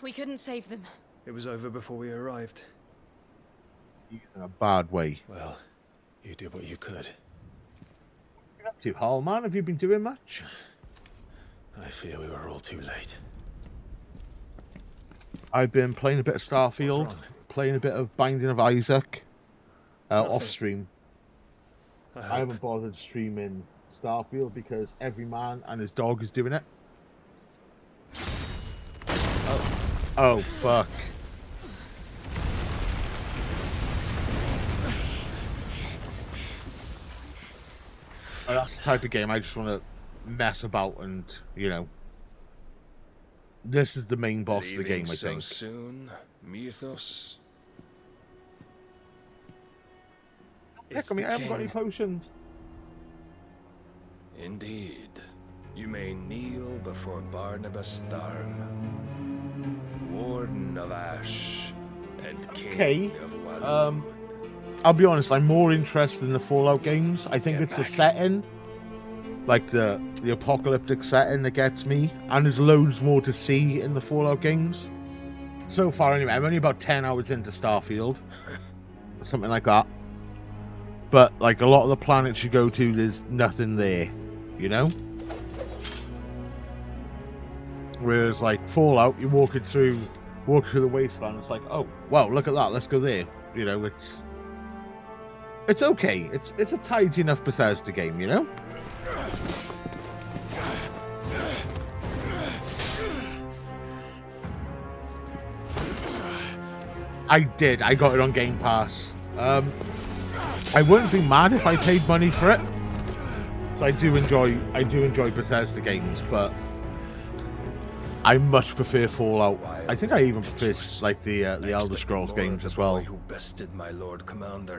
we couldn't save them. It was over before we arrived. In a bad way. Well, you did what you could. What are you up to, Hall man? Have you been doing much? I fear we were all too late. I've been playing a bit of Starfield, playing a bit of Binding of Isaac, off stream. I haven't bothered streaming Starfield because every man and his dog is doing it. Oh fuck. That's the type of game I just want to mess about and, you know. This is the main boss of the game, I think. So soon, Mythos. Heck, I mean, I haven't got any potions. Indeed. You may kneel before Barnabas Tharm, Warden of Ash and King of Walloon. I'll be honest, I'm more interested in the Fallout games. I think it's the setting, like the apocalyptic setting that gets me, and there's loads more to see in the Fallout games. So far, anyway, I'm only about 10 hours into Starfield, something like that. But like a lot of the planets you go to, there's nothing there, you know. Whereas like Fallout, you're walking through the wasteland. It's like, oh wow, look at that. Let's go there. You know, it's okay. It's a tidy enough Bethesda game, you know. I did. I got it on Game Pass. I wouldn't be mad if I paid money for it. So I do enjoy Bethesda games, but I much prefer Fallout. I think I even prefer like the Elder Scrolls games as well. I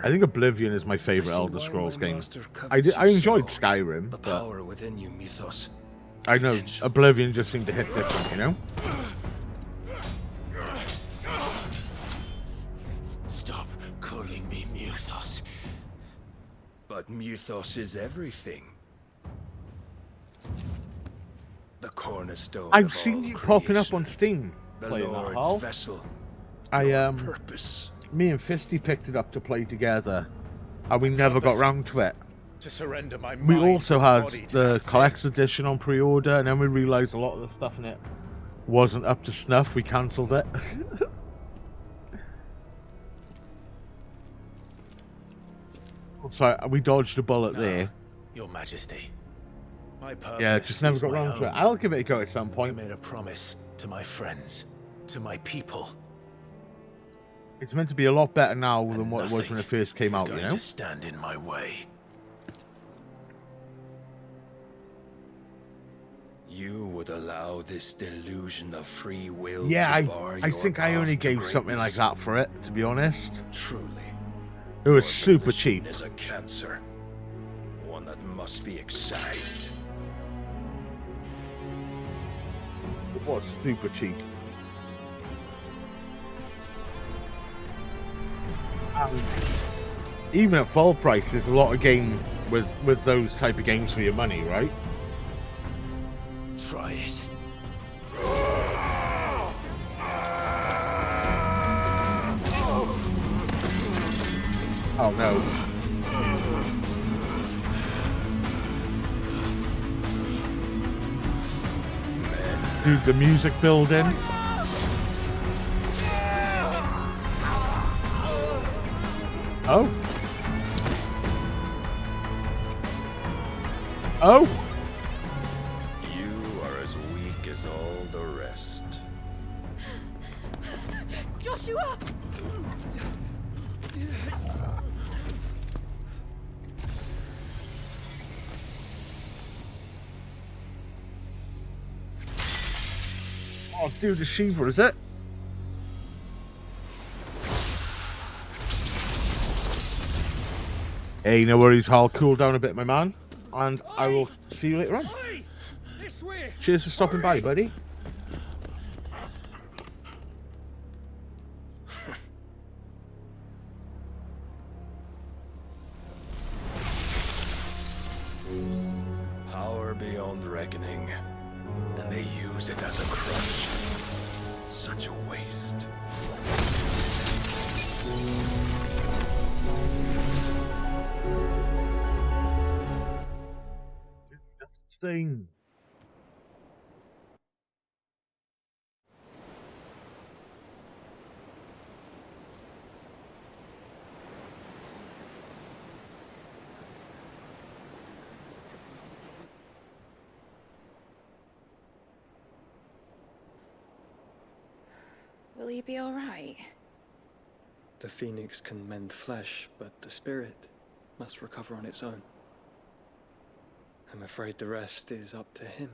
think Oblivion is my favorite Elder Scrolls game. I enjoyed Skyrim, but I know Oblivion just seemed to hit different, you know. Stop calling me Mythos. But Mythos is everything. The cornerstone. I've seen you popping up on Steam playing that, Hal. Me and Fisty picked it up to play together, and we never got round to it. To surrender my We mind also and had body to the collector's edition on pre-order, and then we realised a lot of the stuff in it wasn't up to snuff. We cancelled it. Sorry, we dodged a bullet there. Your Majesty. My Yeah, just never got round to it. I'll give it a go at some point. I made a promise to my friends, to my people. It's meant to be a lot better now than what it was when it first came out, you know? To stand in my way. You would allow this delusion of free will Yeah, to bar I think I only path to gave something like greatness? that for it, to be honest. Truly. It was super cheap. Is a cancer. One that must be excised. It was super cheap. And even at full price, there's a lot of game with those type of games for your money, right? Try it. Oh no. Dude, the music building. Oh. Oh. You are as weak as all the rest. Joshua! Oh, dude, the Shiva, is it? Hey, no worries, I'll cool down a bit, my man. And I will see you later on. Cheers for stopping by, buddy. Power beyond reckoning. And they use it as a crutch. Such a waste. Will he be alright? The phoenix can mend flesh, but the spirit must recover on its own. I'm afraid the rest is up to him.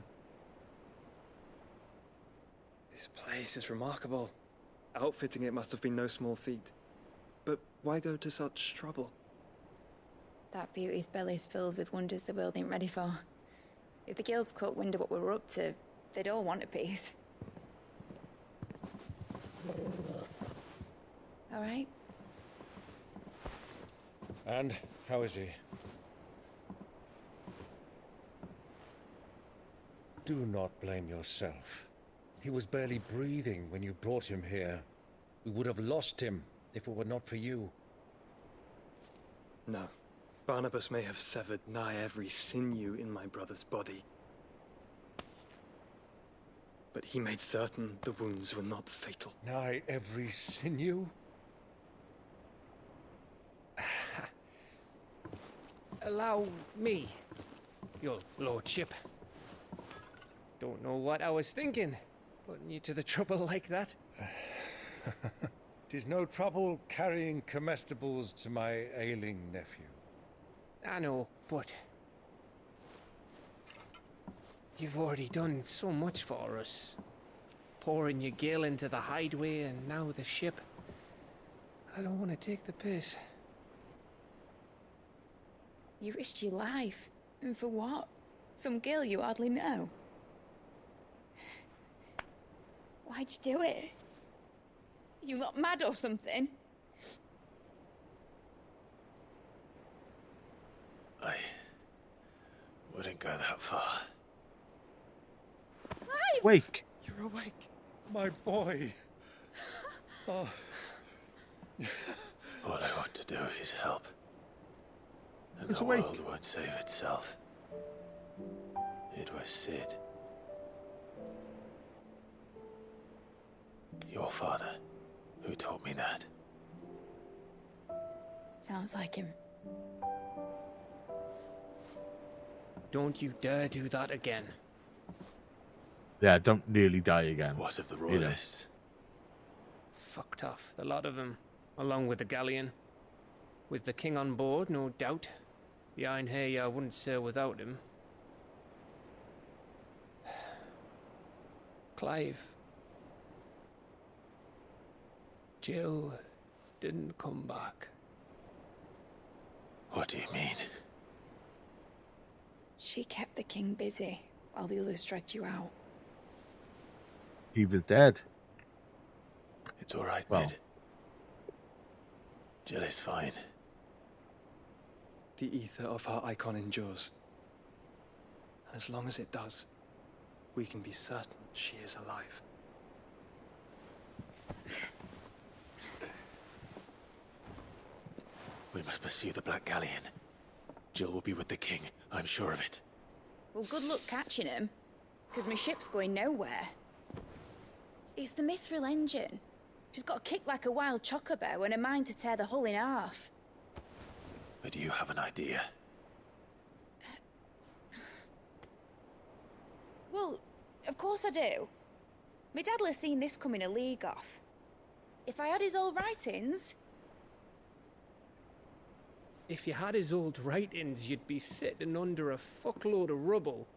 This place is remarkable. Outfitting it must have been no small feat. But why go to such trouble? That beauty's belly's filled with wonders the world ain't ready for. If the guilds caught wind of what we were up to, they'd all want a piece. All right? And how is he? Do not blame yourself. He was barely breathing when you brought him here. We would have lost him if it were not for you. No. Barnabas may have severed nigh every sinew in my brother's body. But he made certain the wounds were not fatal. Nigh every sinew? Allow me, your lordship. Don't know what I was thinking, putting you to the trouble like that. 'Tis no trouble carrying comestibles to my ailing nephew. I know, but you've already done so much for us. Pouring your gil into the hideaway and now the ship. I don't want to take the piss. You risked your life. And for what? Some girl you hardly know. Why'd you do it? You not mad or something? I wouldn't go that far. Clive! Wake! You're awake. My boy. Oh. All I want to do is help. And He's the awake. world won't save itself. It was Cid. Your father, who taught me that. Sounds like him. Don't you dare do that again. Yeah, don't nearly die again. What of the You know. royalists? Fucked off, the lot of them, along with the galleon. With the king on board, no doubt. Behind here, I wouldn't sail without him. Clive. Jill didn't come back. What do you mean? She kept the king busy while the others dragged you out. He was dead. It's all right, Well. Mid. Jill is fine. The ether of her icon endures. And as long as it does, we can be certain she is alive. We must pursue the Black Galleon. Jill will be with the king, I'm sure of it. Well, good luck catching him, because my ship's going nowhere. It's the Mithril engine. She's got a kick like a wild chocobo and a mind to tear the hull in half. But do you have an idea? Well, of course I do. My dad'll have seen this coming a league off. If I had his old writings... If you had his old writings, you'd be sitting under a fuckload of rubble.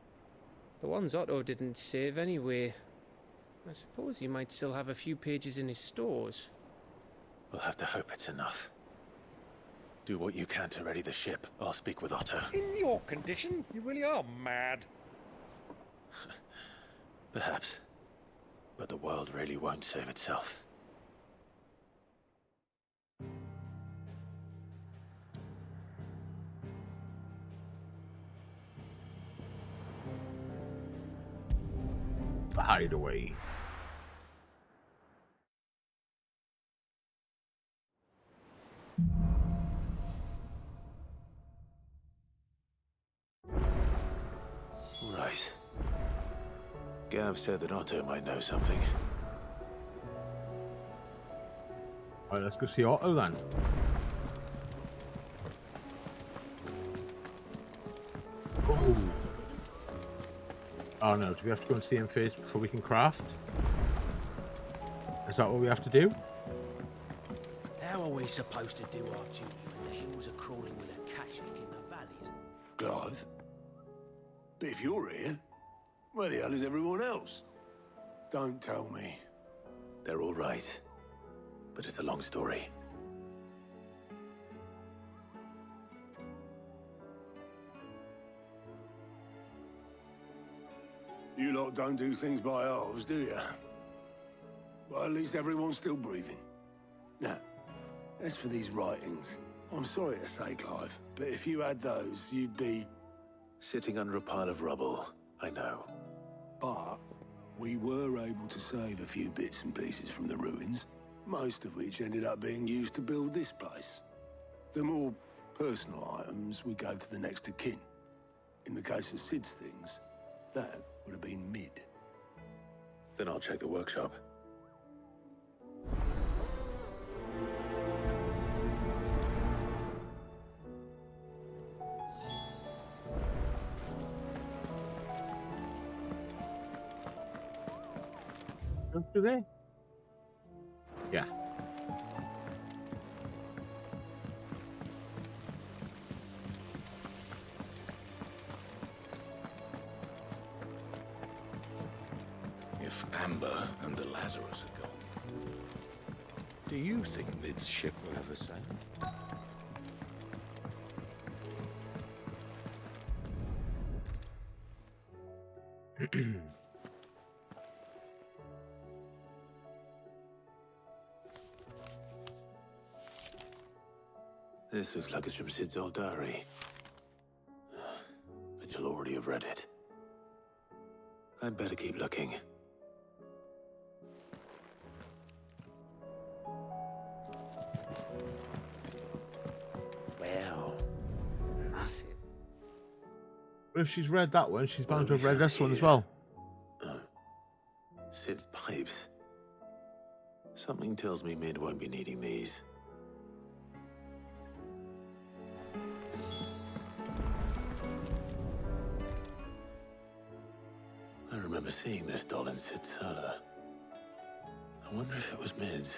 The ones Otto didn't save anyway. I suppose he might still have a few pages in his stores. We'll have to hope it's enough. Do what you can to ready the ship. I'll speak with Otto. In your condition, you really are mad. Perhaps. But the world really won't save itself. The hideaway. Right. Gav said that Otto might know something. Alright, let's go see Otto then. Oh. Oh no, do we have to go and see him first before we can craft? Is that what we have to do? How are we supposed to do our duty when the hills are crawling with a Kashik in the valleys? Clive? But if you're here, where the hell is everyone else? Don't tell me. They're all right. But it's a long story. You lot don't do things by halves, do you? Well, at least everyone's still breathing. Now, as for these writings, I'm sorry to say, Clive, but if you had those, you'd be... Sitting under a pile of rubble, I know. But we were able to save a few bits and pieces from the ruins, most of which ended up being used to build this place. The more personal items we gave to the next of kin. In the case of Cid's things, that would have been mid. Then I'll check the workshop. Go through there? Yeah. If Amber and the Lazarus are gone, do you think Mid's ship will ever sail? This looks like it's from Cid's old diary. But you'll already have read it. I'd better keep looking. Well, that's it. But if she's read that one, she's bound to have read this one as well. Cid's pipes. Something tells me Mid won't be needing these. I remember seeing this doll in Cid's cellar. I wonder if it was Mid's.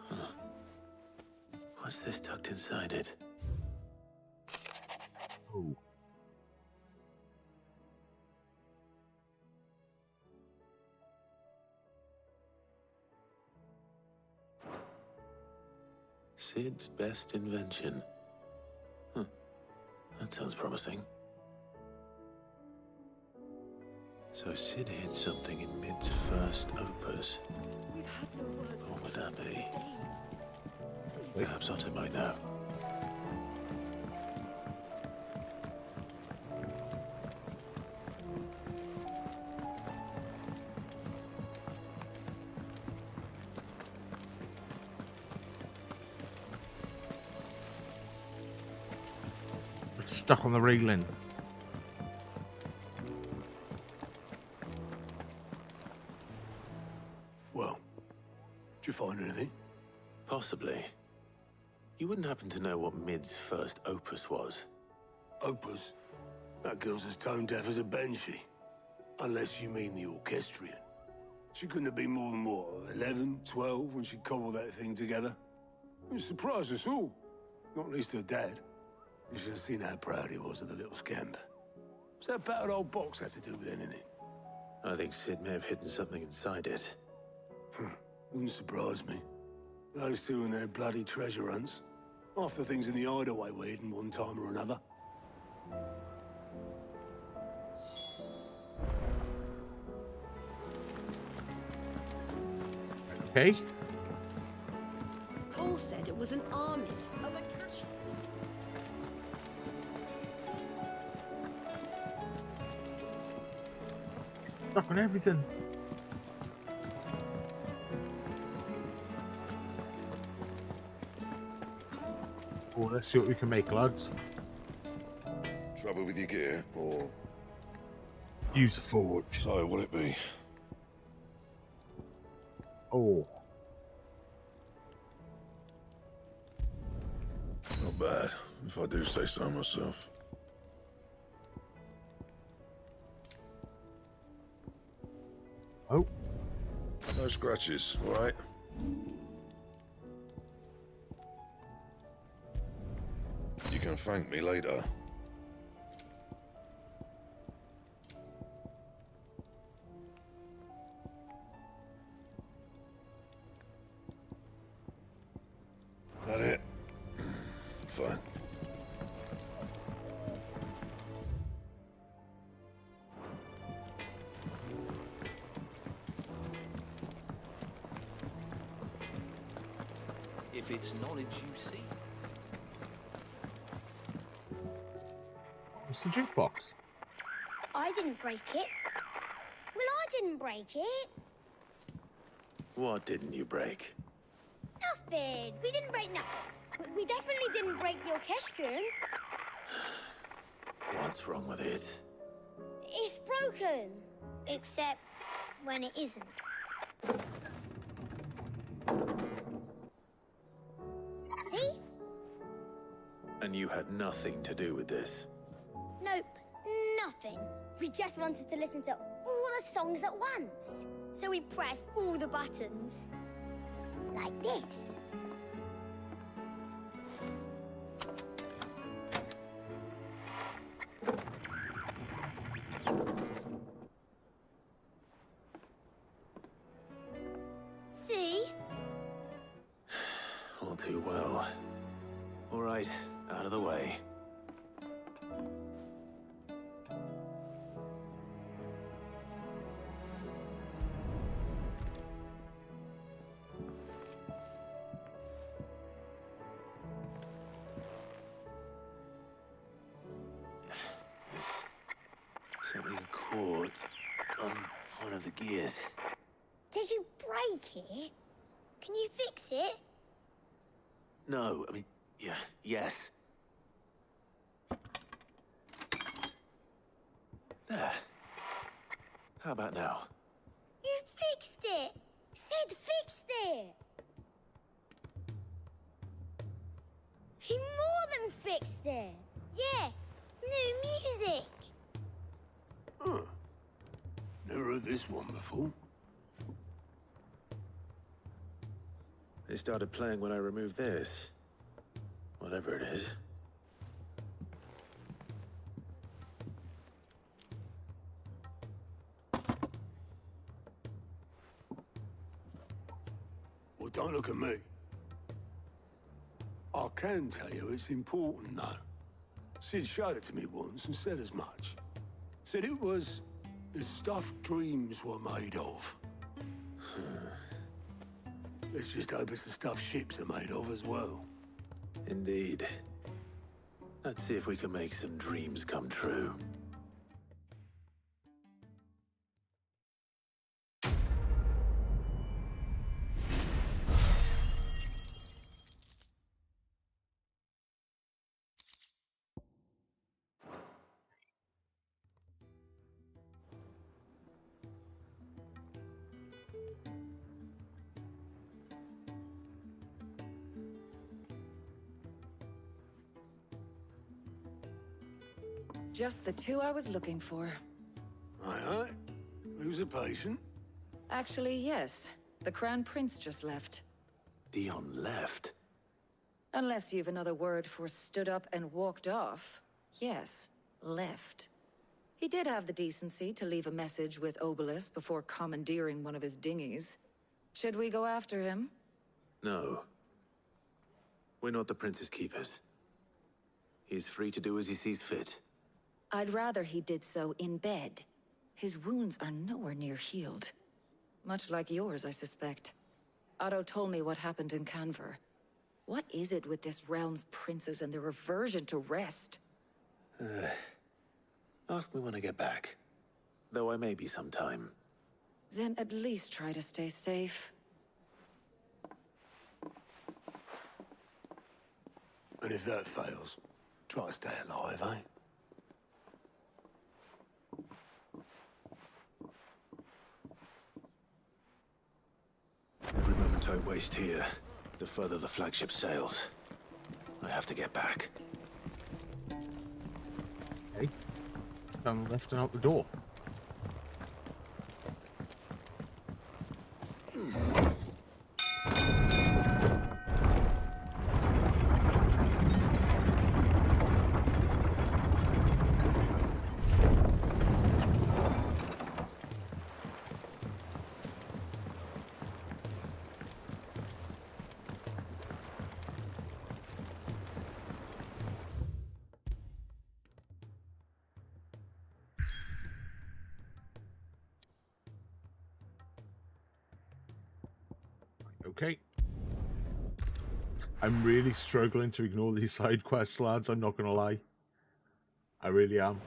Huh. What's this tucked inside it? Oh. Cid's best invention. Huh. That sounds promising. So Cid hid something in Mid's first opus. We've had no word. What would that be? Days. Perhaps Otto might know. It's stuck on the railing. Well, did you find anything? Possibly. You wouldn't happen to know what Mid's first opus was? Opus? That girl's as tone deaf as a banshee. Unless you mean the orchestrion. She couldn't have been more than, what, 11, 12 when she cobbled that thing together? It surprised us all. Not least her dad. You should have seen how proud he was of the little scamp. What's that battered old box have to do with anything? I think Cid may have hidden something inside it. Wouldn't surprise me. Those two and their bloody treasure hunts. Half the things in the hideaway were hidden one time or another. Okay. Cole said it was an army of Akashi. Stuck on everything. Oh, let's see what we can make, lads. Trouble with your gear, or use the forge? So, will it be? Oh. Not bad, if I do say so myself. scratches, all right? You can thank me later. That it? Fine. If it's knowledge you seek. It's the jukebox. I didn't break it. Well, I didn't break it. What didn't you break? Nothing. We didn't break nothing. We definitely didn't break the orchestrion. What's wrong with it? It's broken. Except when it isn't. See? And you had nothing to do with this? Nope. Nothing. We just wanted to listen to all the songs at once. So we pressed all the buttons. Like this. See? All too well. All right, out of the way. Something caught on one of the gears. Did you break it? Can you fix it? No, I mean, yeah, yes. There. How about now? You fixed it! Sid fixed it! He more than fixed it! Yeah, new music! Huh. Never heard this one before. They started playing when I removed this. Whatever it is. Well, don't look at me. I can tell you it's important, though. Sid showed it to me once and said as much. Said it was the stuff dreams were made of. Let's just hope it's the stuff ships are made of as well. Indeed. Let's see if we can make some dreams come true. Just the two I was looking for. Aye, aye. Who's a patient? Actually, yes. The Crown Prince just left. Dion left? Unless you've another word for stood up and walked off. Yes, left. He did have the decency to leave a message with Obelisk before commandeering one of his dinghies. Should we go after him? No. We're not the Prince's keepers. He's free to do as he sees fit. I'd rather he did so in bed. His wounds are nowhere near healed. Much like yours, I suspect. Otto told me what happened in Canver. What is it with this realm's princes and their aversion to rest? Ask me when I get back. Though I may be sometime. Then at least try to stay safe. And if that fails, try to stay alive, eh? Every moment I waste here, the further the flagship sails. I have to get back. Okay. Down the left and out the door. Okay. I'm really struggling to ignore these side quests, lads. I'm not going to lie. I really am.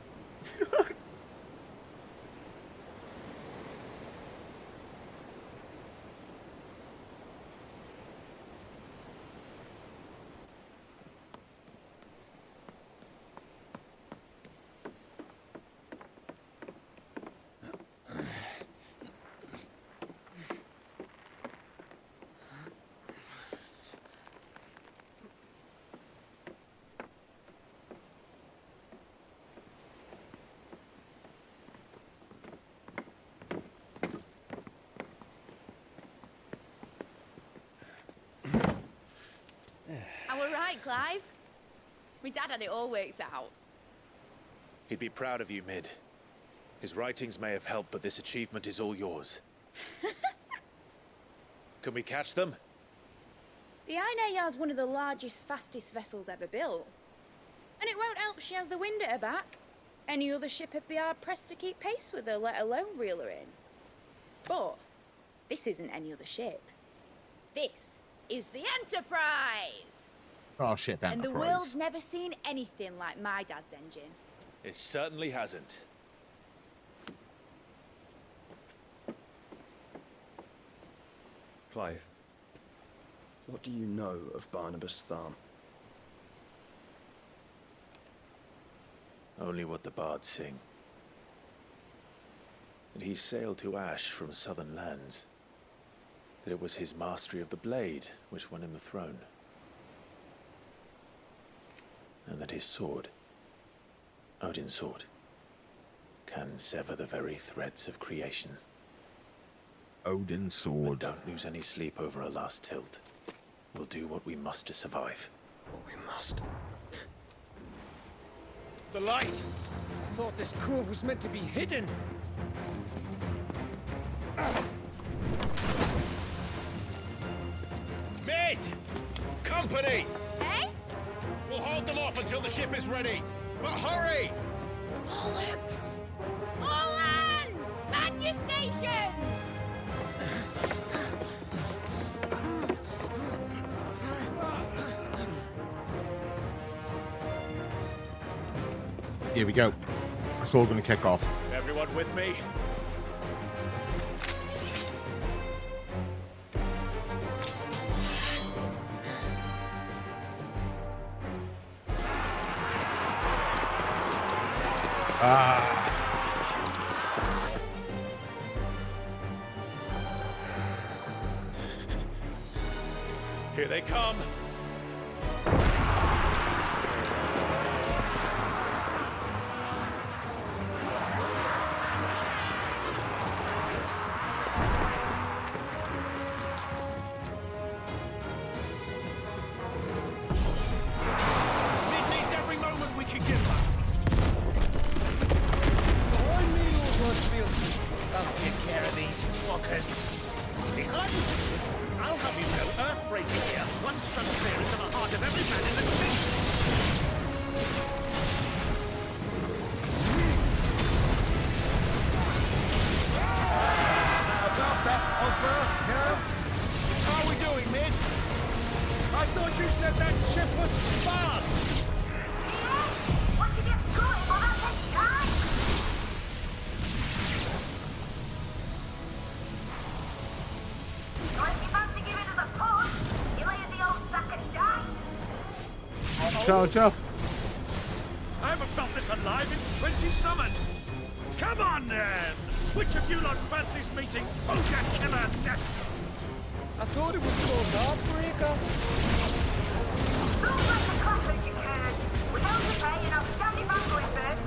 Clive? My dad had it all worked out. He'd be proud of you, Mid. His writings may have helped, but this achievement is all yours. Can we catch them? The Ainayar's one of the largest, fastest vessels ever built. And it won't help she has the wind at her back. Any other ship would be hard-pressed to keep pace with her, let alone reel her in. But this isn't any other ship. This is the Enterprise! Oh shit, Enterprise. And the world's never seen anything like my dad's engine. It certainly hasn't. Clive, what do you know of Barnabas Tharm? Only what the bards sing. That he sailed to Ash from southern lands. That it was his mastery of the blade which won him the throne. And that his sword, Odin's sword, can sever the very threads of creation. Odin's sword. But don't lose any sleep over a last tilt. We'll do what we must to survive. What we must. The light! I thought this cove was meant to be hidden. Mid! Company! Eh? We'll hold them off until the ship is ready. But hurry! Bollocks! All hands! Man your stations! Here we go. It's all going to kick off. Everyone with me? Here they come. Joe. I haven't felt this alive in 20 summers. Come on, then. Which of you lot fancies meeting Ogre Killer next? I thought it was called Heartbreaker. Don't let the comfort you can. Without the pay and outstanding banquet first.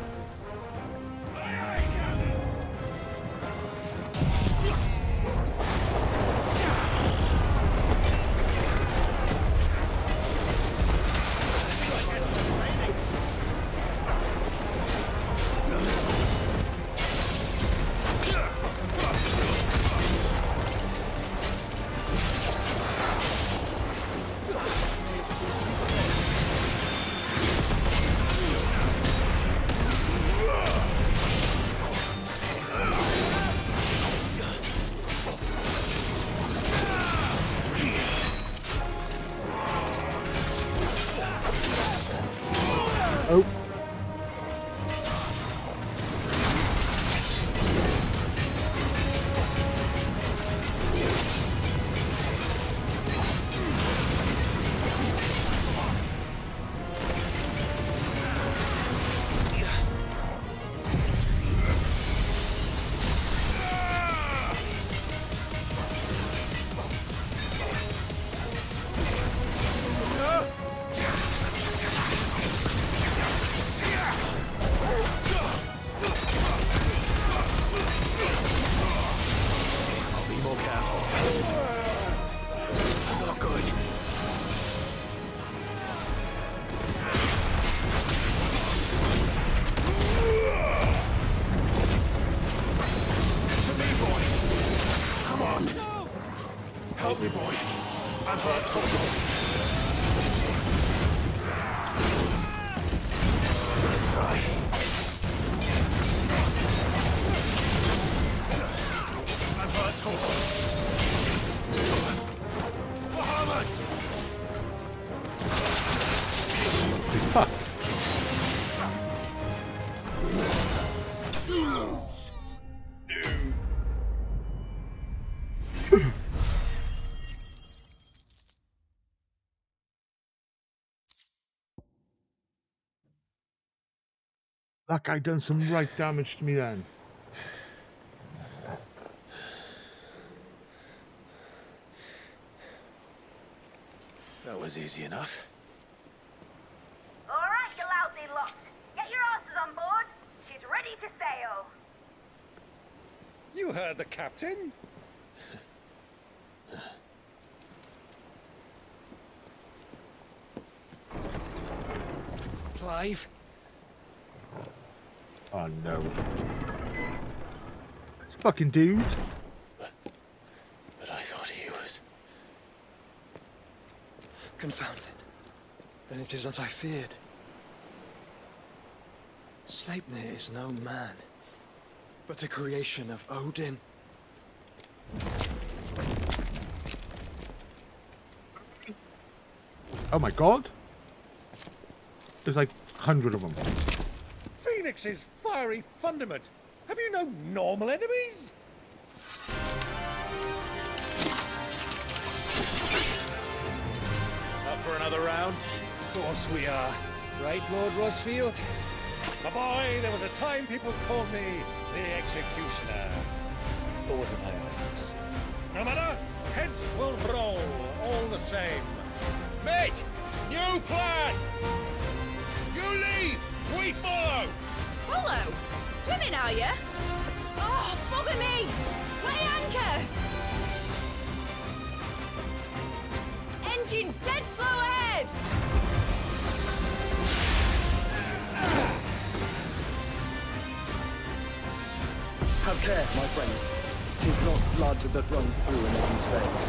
Oh. Help me, boy. I'm hurt. Fuck. That guy done some right damage to me then. That was easy enough. All right, you lousy lot. Get your asses on board. She's ready to sail. You heard the captain. Clive? Oh no. This fucking dude. But I thought he was... Confounded. Then it is as I feared. Sleipnir is no man, but a creation of Odin. Oh my god. There's like 100 of them. Phoenix's fiery fundament. Have you no normal enemies? Up for another round? Of course we are. Right, Lord Rosfield? My boy, there was a time people called me the Executioner. Those are my eyes. No matter, heads will roll all the same. Mate! New plan! You leave! We follow! Follow? Swimming, are you? Oh, bugger me! Weigh anchor! Engine's dead slow ahead! Have care, my friends. 'Tis not blood that runs through a man's veins.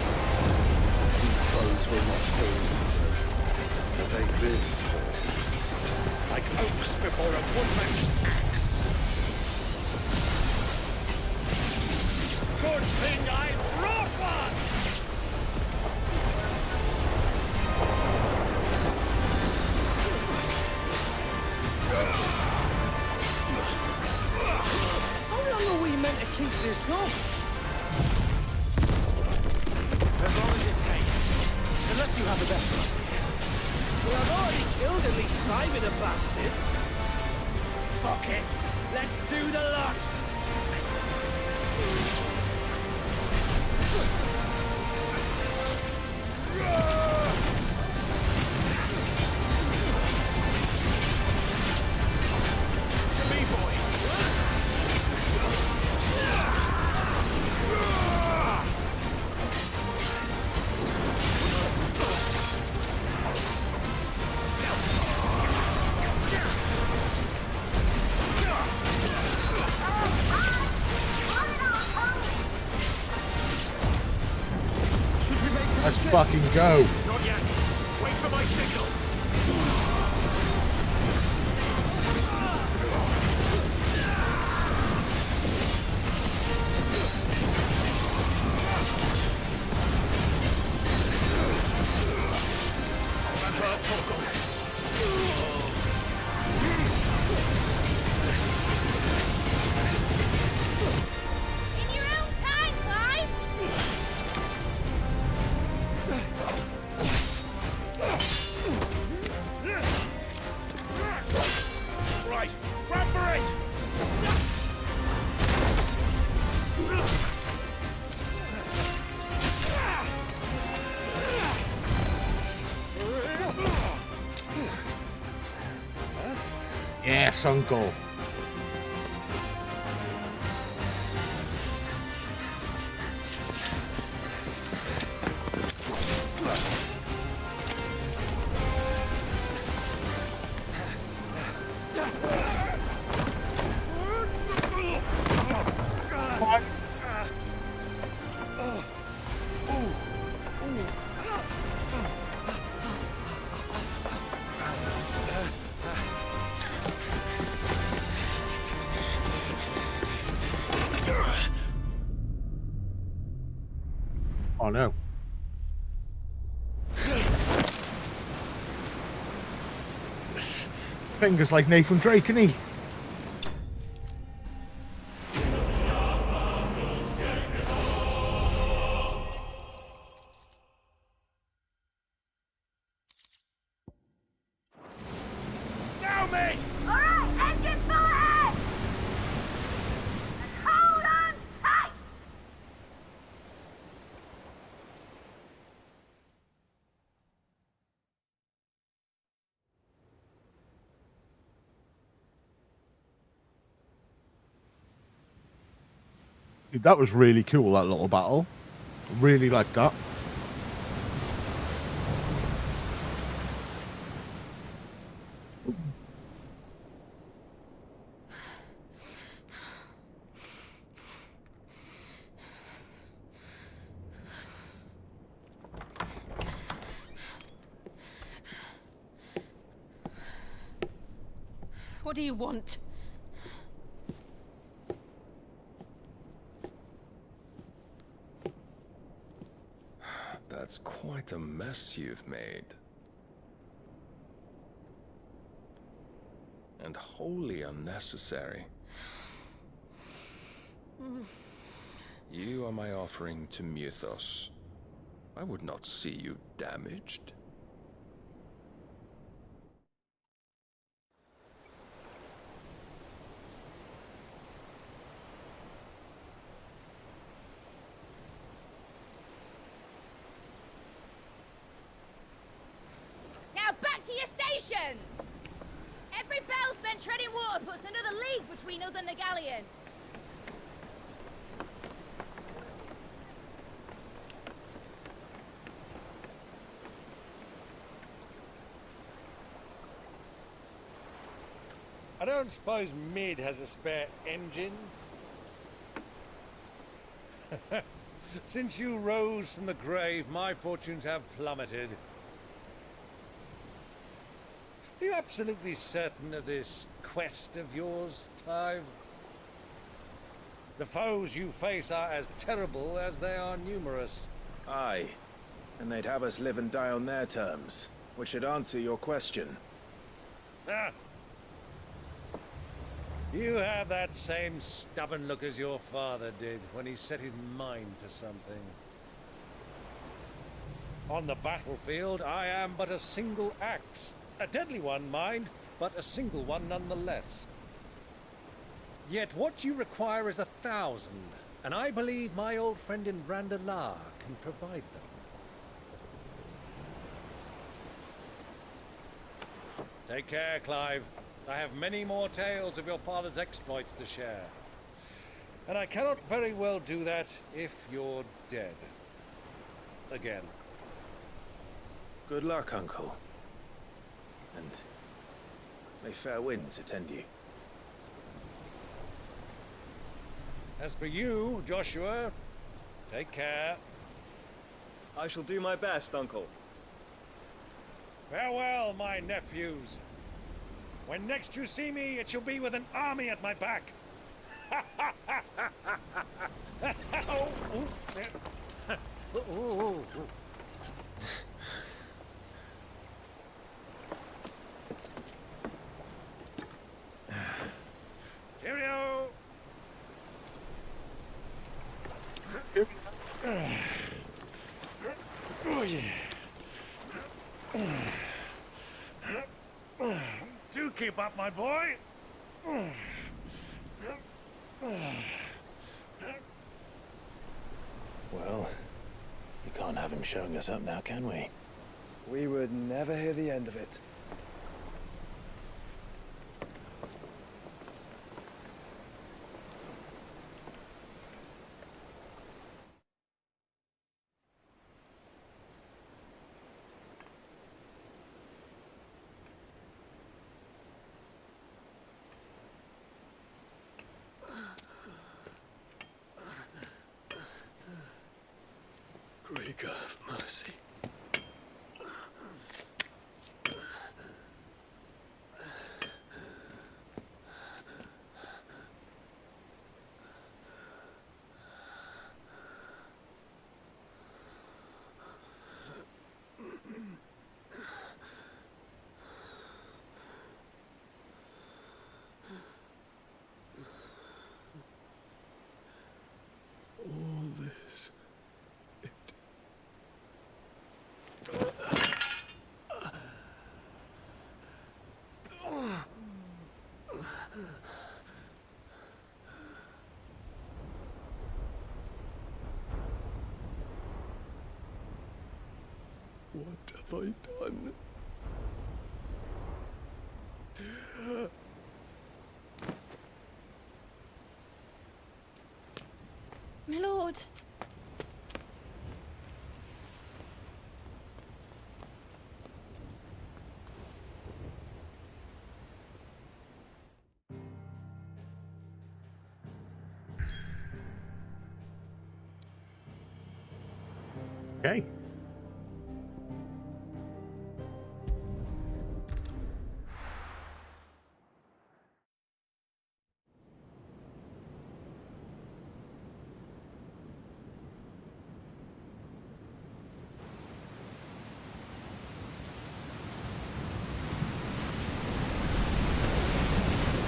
These foes will not fall easily. But they will fall. Like oaks before a woodman's axe. Good thing I brought one! How long are we meant to keep this up? As long as it takes. Unless you have a better idea. Well, I've already killed at least 5 of the bastards. Fuck it. Let's do the lot. To me, boy! Let's fucking go. Not yet. Wait for my signal. right! Grab for it! Yes, uncle. Oh no. Fingers like Nathan Drake, isn't he? Now, mate! Alright, engine full ahead! And hold on tight! Dude, that was really cool, that little battle. Really liked that. What do you want? That's quite a mess you've made. And wholly unnecessary. You are my offering to Mythos. I would not see you damaged. Now back to your stations! Every bell spent treading water puts another league between us and the galleon. I don't suppose Mid has a spare engine? Since you rose from the grave, my fortunes have plummeted. Are you absolutely certain of this quest of yours, Clive? The foes you face are as terrible as they are numerous. Aye, and they'd have us live and die on their terms, which should answer your question. Ah. You have that same stubborn look as your father did when he set his mind to something. On the battlefield, I am but a single axe. A deadly one, mind, but a single one nonetheless. Yet what you require is 1,000, and I believe my old friend in Randalar can provide them. Take care, Clive. I have many more tales of your father's exploits to share. And I cannot very well do that if you're dead. Again. Good luck, Uncle. And may fair winds attend you. As for you, Joshua, take care. I shall do my best, Uncle. Farewell, my nephews. When next you see me, it shall be with an army at my back. Oh, oh, there. Oh, oh, oh. Cheerio! Oh, yeah. Do keep up, my boy. Well, we can't have him showing us up now, can we? We would never hear the end of it. Greek of mercy. All this. What have I done? My lord. Okay.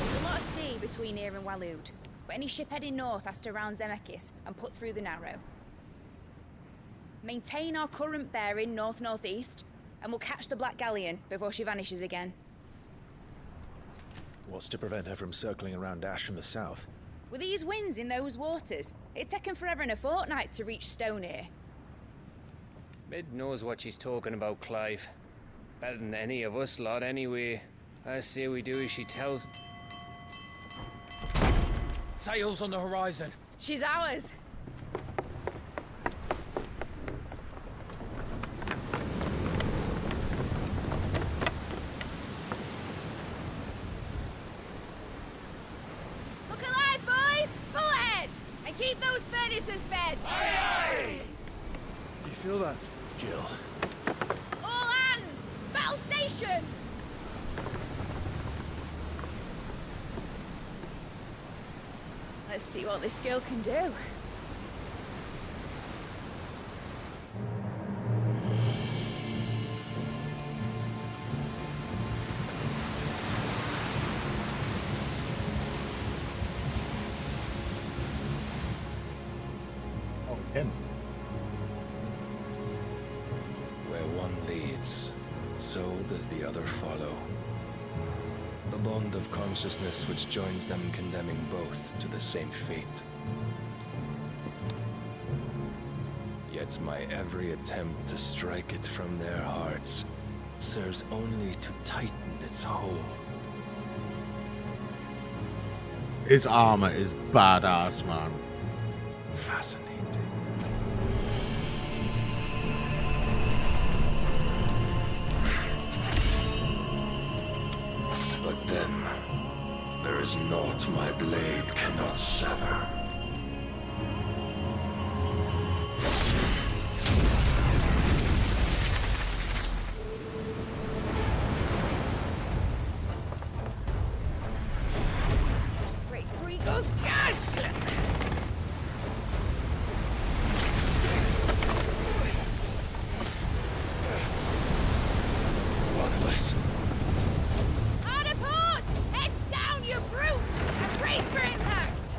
There's a lot of sea between here and Waloed, but any ship heading north has to round Zemeckis and put through the Narrow. Maintain our current bearing north-northeast, and we'll catch the Black Galleon before she vanishes again. What's to prevent her from circling around Ash from the south? With these winds in those waters, it'd taken forever and a fortnight to reach Stonehere. Mid knows what she's talking about, Clive. Better than any of us lot, anyway. I say we do as she tells. Sails on the horizon. She's ours. Look alive, boys! Full ahead! And keep those furnaces fed! Aye, aye! Do you feel that? Jill. All hands! Battle stations! Let's see what this girl can do. Oh, him. Where one leads, so does the other follow. The bond of consciousness which joins them condemning both to the same fate. Yet my every attempt to strike it from their hearts serves only to tighten its hold. His armor is badass, man. Fascinating. But then, there is naught my blade cannot sever. Great Grigos gas! One of us. Hard a port! Heads down, you brutes! And brace for impact!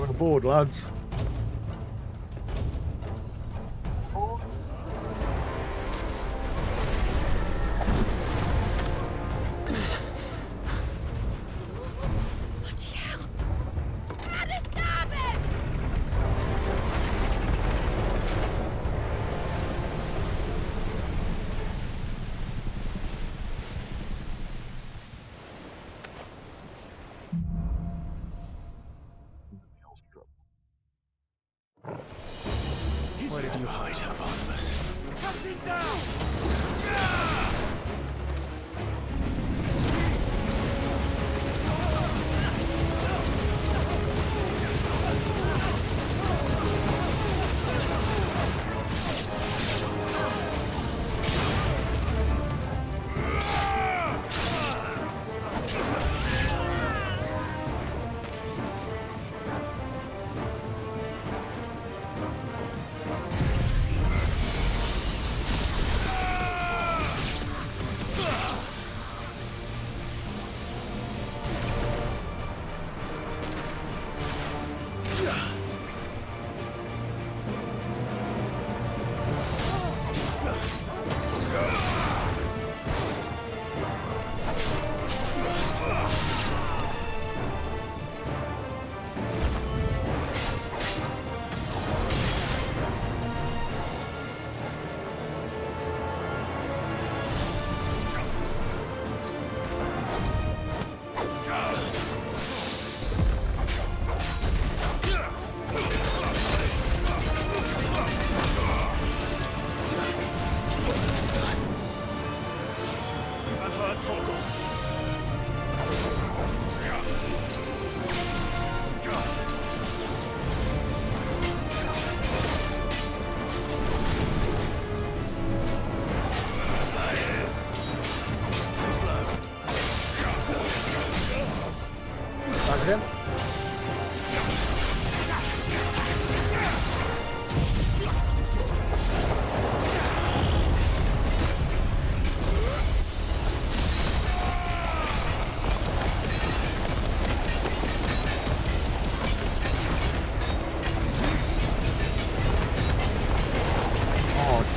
on board, lads. Where did you hide, Barnabas? Cut him down!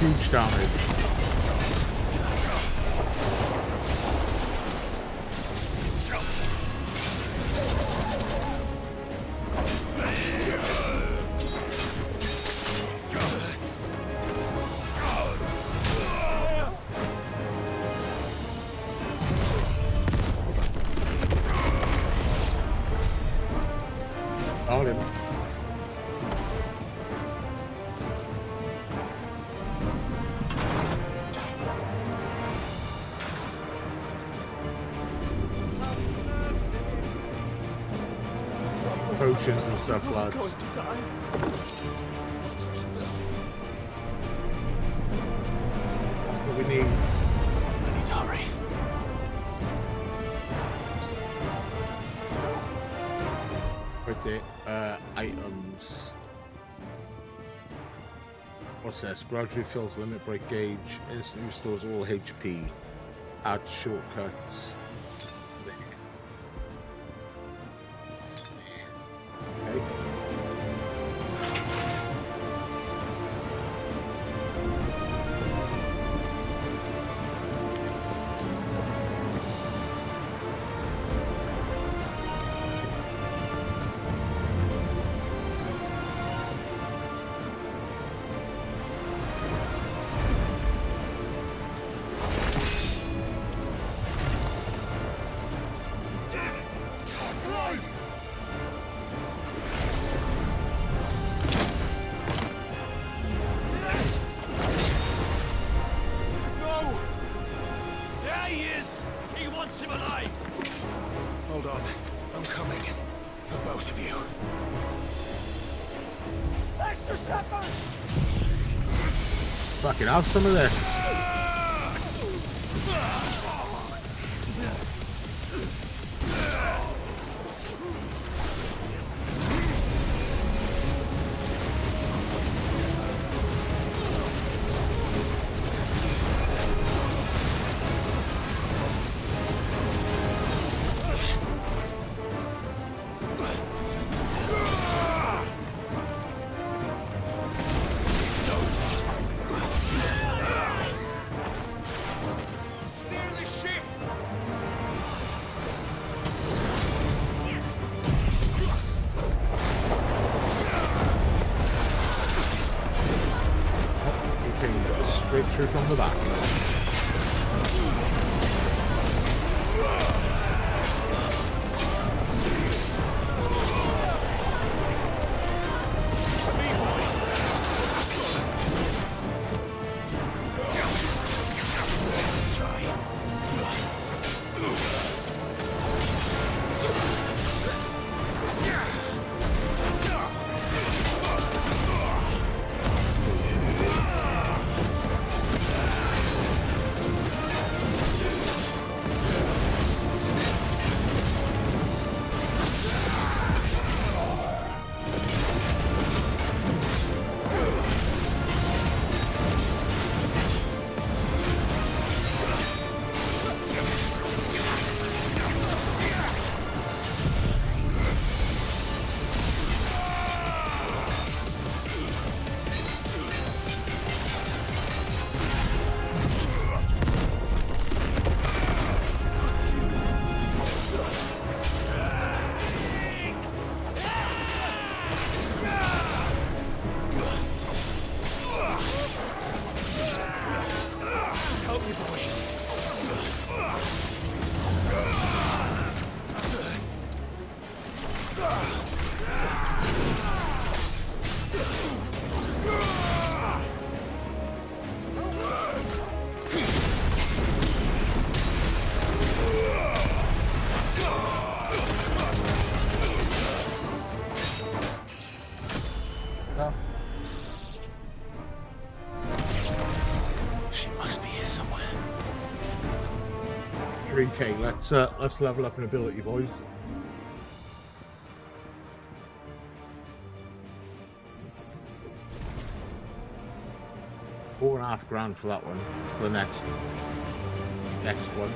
Huge damage. Got him. Potions and stuff, lads. What we need. I need to hurry. Right there. Items. What's this? Gradually fills limit break gauge. Instantly restores all HP. Add shortcuts. Fucking have some of this. the back. She must be here somewhere. 3k. Let's level up in ability, boys. $4.5 for that one. For the next one.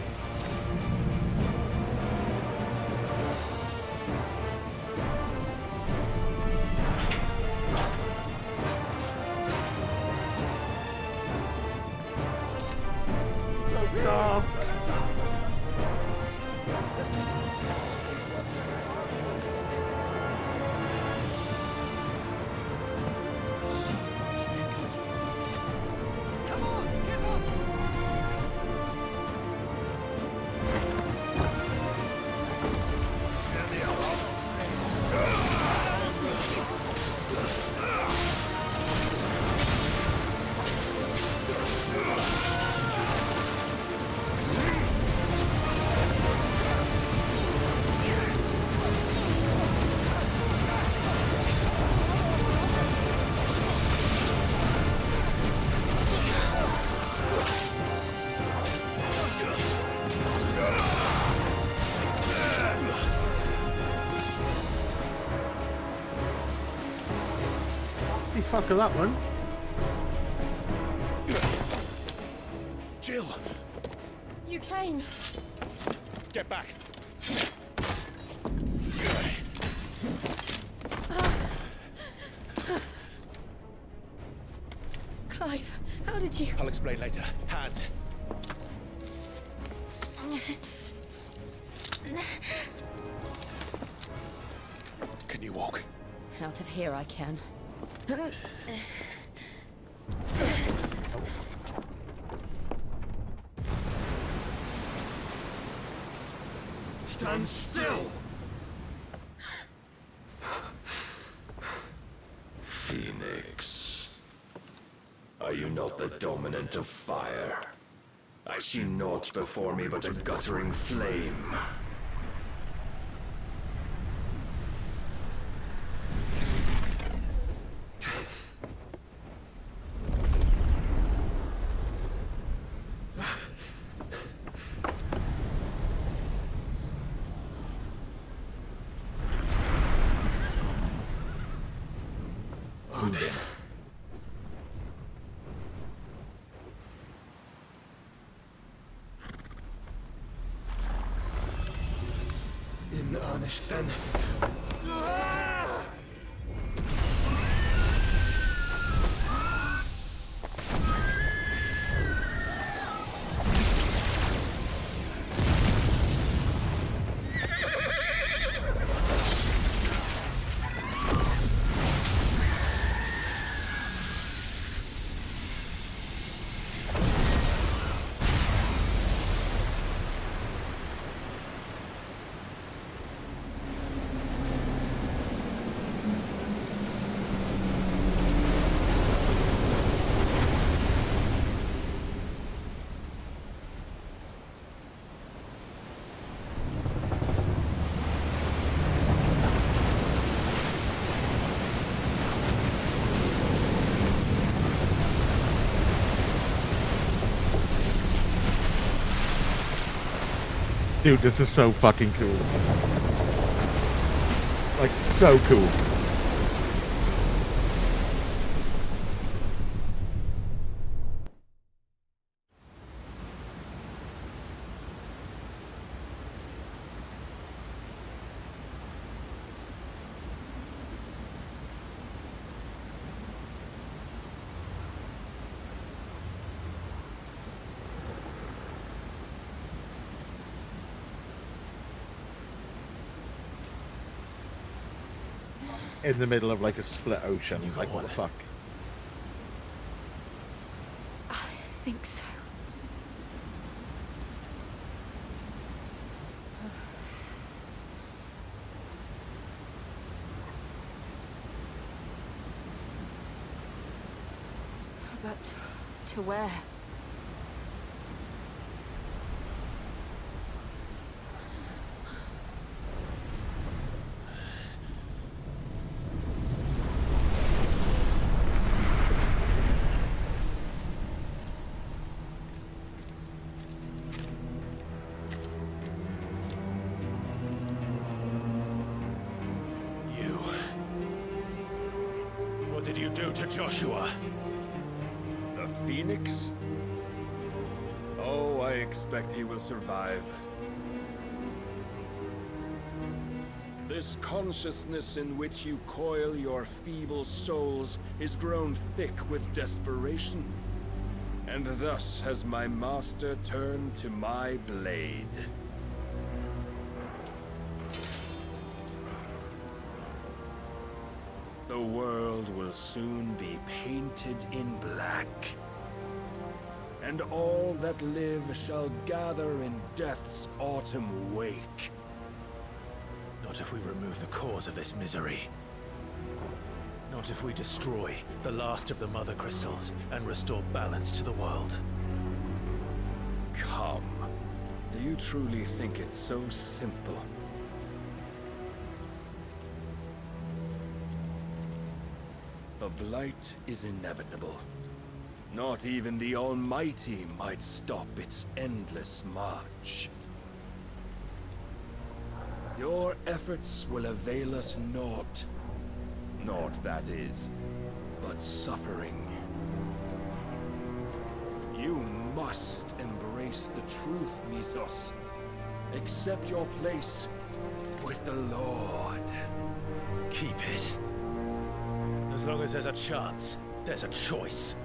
Fuck of that one. Jill! You came. Get back! Clive, how did you? I'll explain later. Hands. Can you walk? Out of here I can. Stand still! Phoenix, are you not the dominant of fire? I see naught before me but a guttering flame. In earnest, then. Dude, this is so fucking cool. Like, so cool. In the middle of like a split ocean. Like, what the fuck? I think so. But to where? What did you do to Joshua? The Phoenix? Oh, I expect he will survive. This consciousness in which you coil your feeble souls is grown thick with desperation. And thus has my master turned to my blade. The world will soon be painted in black. And all that live shall gather in death's autumn wake. Not if we remove the cause of this misery. Not if we destroy the last of the Mothercrystals and restore balance to the world. Come. Do you truly think it's so simple? The blight is inevitable. Not even the Almighty might stop its endless march. Your efforts will avail us naught. Naught, that is, but suffering. You must embrace the truth, Mythos. Accept your place with the Lord. Keep it. As long as there's a chance, there's a choice.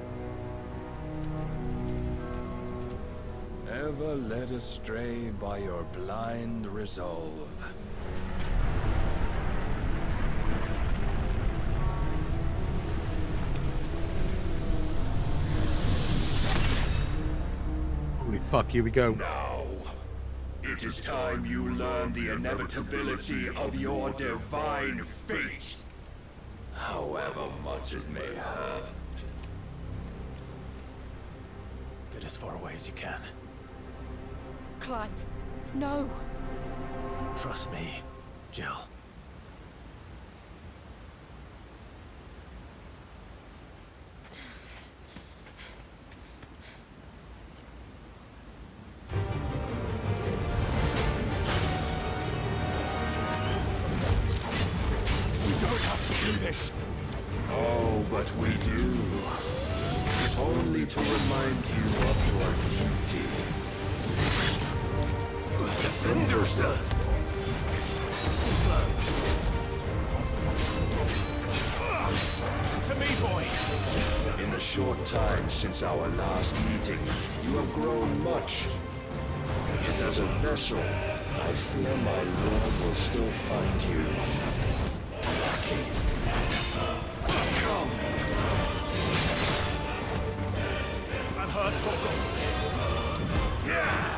Ever led astray by your blind resolve. Holy fuck, here we go. Now, it is time you learn the inevitability of your divine fate. However much it may hurt. Get as far away as you can. Clive, no. Trust me, Jill. We don't have to do this. Oh, but we do. If only to remind you of your duty. Defend yourself. Slow. To me, boy. In the short time since our last meeting, you have grown much. Yet as a vessel, I fear my lord will still find you lacking. Come. I've heard talk. Yeah.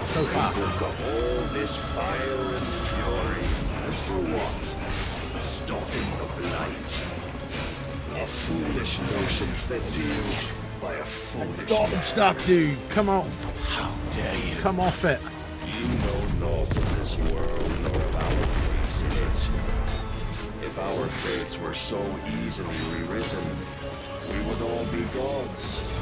So fast. All this fire and fury. And for what? Stopping the blight. A foolish notion fed to you by a foolish Stop man. stuff, dude. Come on. How dare you? Come off it. You know naught of this world nor of our place in it. If our fates were so easily rewritten, we would all be gods.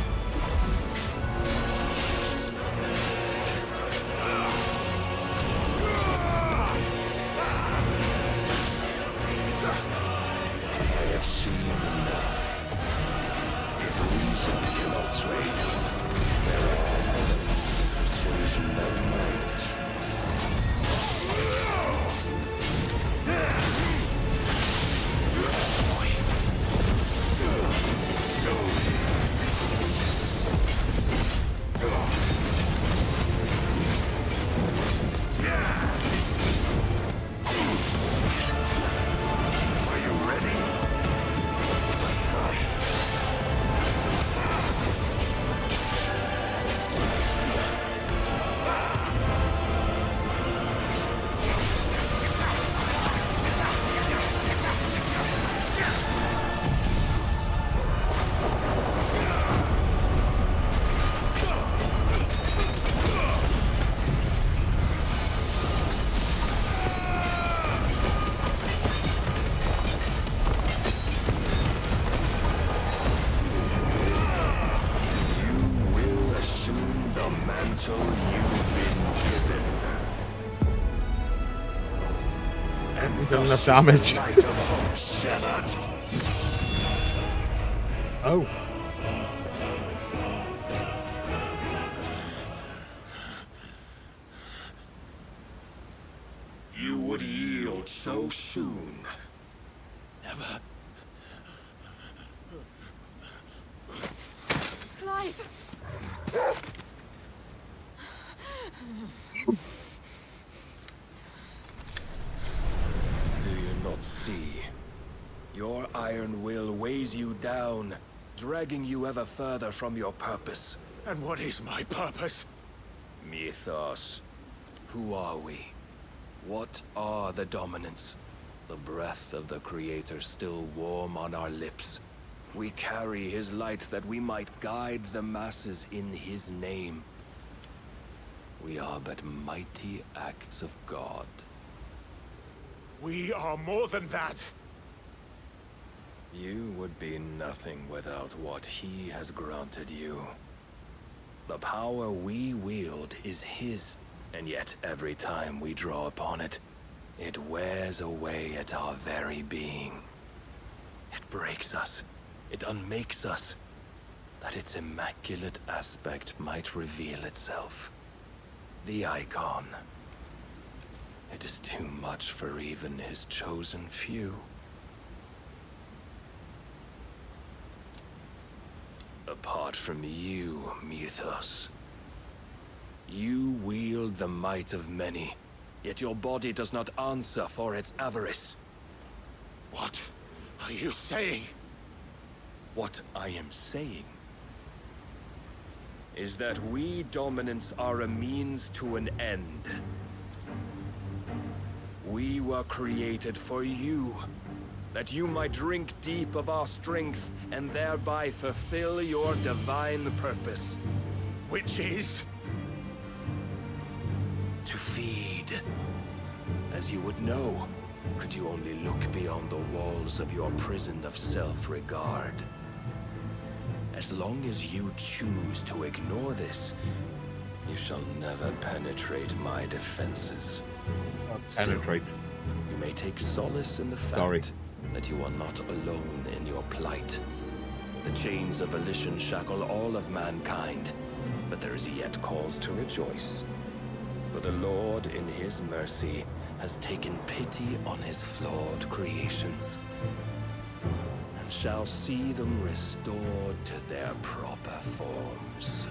So you've been given. And He's done thus enough damage. is the light of hope severed. Oh. You would yield so soon. Never. Clive! Do you not see? Your iron will weighs you down, dragging you ever further from your purpose. And what is my purpose? Mythos. Who are we? What are the dominants? The breath of the Creator still warm on our lips. We carry his light that we might guide the masses in his name. We are but mighty acts of God. We are more than that. You would be nothing without what he has granted you. The power we wield is his, and yet every time we draw upon it, it wears away at our very being. It breaks us. It unmakes us, that its immaculate aspect might reveal itself. The Eikon. It is too much for even his chosen few. Apart from you, Mythos, you wield the might of many, yet your body does not answer for its avarice. What are you saying? What I am saying is that we dominants are a means to an end. We were created for you, that you might drink deep of our strength and thereby fulfill your divine purpose. Which is? To feed. As you would know, could you only look beyond the walls of your prison of self-regard. As long as you choose to ignore this, you shall never penetrate my defenses. Penetrate. Still, you may take solace in the fact that you are not alone in your plight. The chains of volition shackle all of mankind, but there is yet cause to rejoice. For the Lord, in his mercy, has taken pity on his flawed creations, and shall see them restored to their proper forms.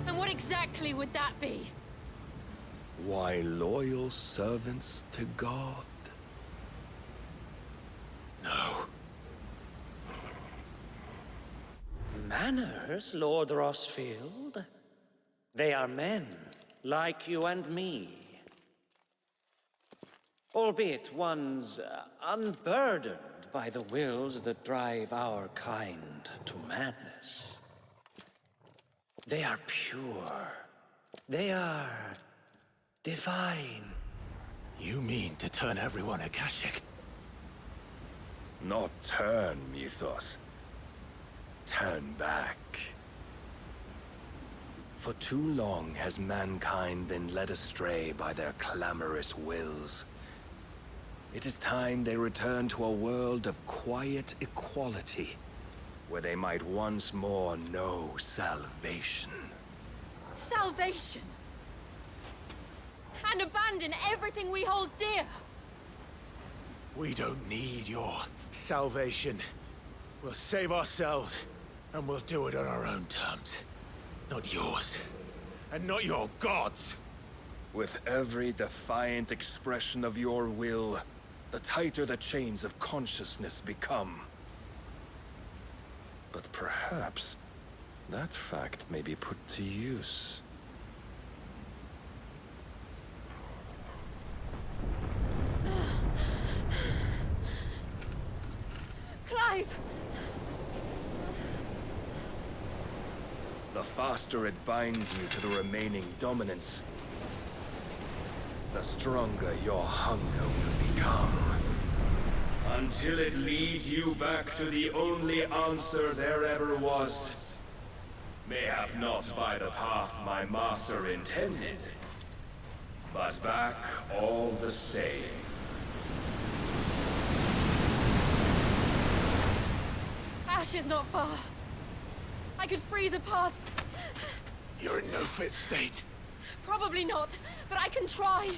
And what exactly would that be? Why, loyal servants to God. No. Manners, Lord Rosfield? They are men, like you and me. Albeit ones unburdened by the wills that drive our kind to madness. They are pure. They are divine. You mean to turn everyone Akashic? Not turn, Mythos. Turn back. For too long has mankind been led astray by their clamorous wills. It is time they return to a world of quiet equality, where they might once more know salvation. Salvation! And abandon everything we hold dear! We don't need your salvation. We'll save ourselves, and we'll do it on our own terms. Not yours, and not your gods. With every defiant expression of your will, the tighter the chains of consciousness become. But perhaps that fact may be put to use. Clive! The faster it binds you to the remaining dominance, the stronger your hunger will become. Until it leads you back to the only answer there ever was. Mayhap not by the path my master intended, but back all the same. Ash is not far. I could freeze a path. You're in no fit state. Probably not, but I can try.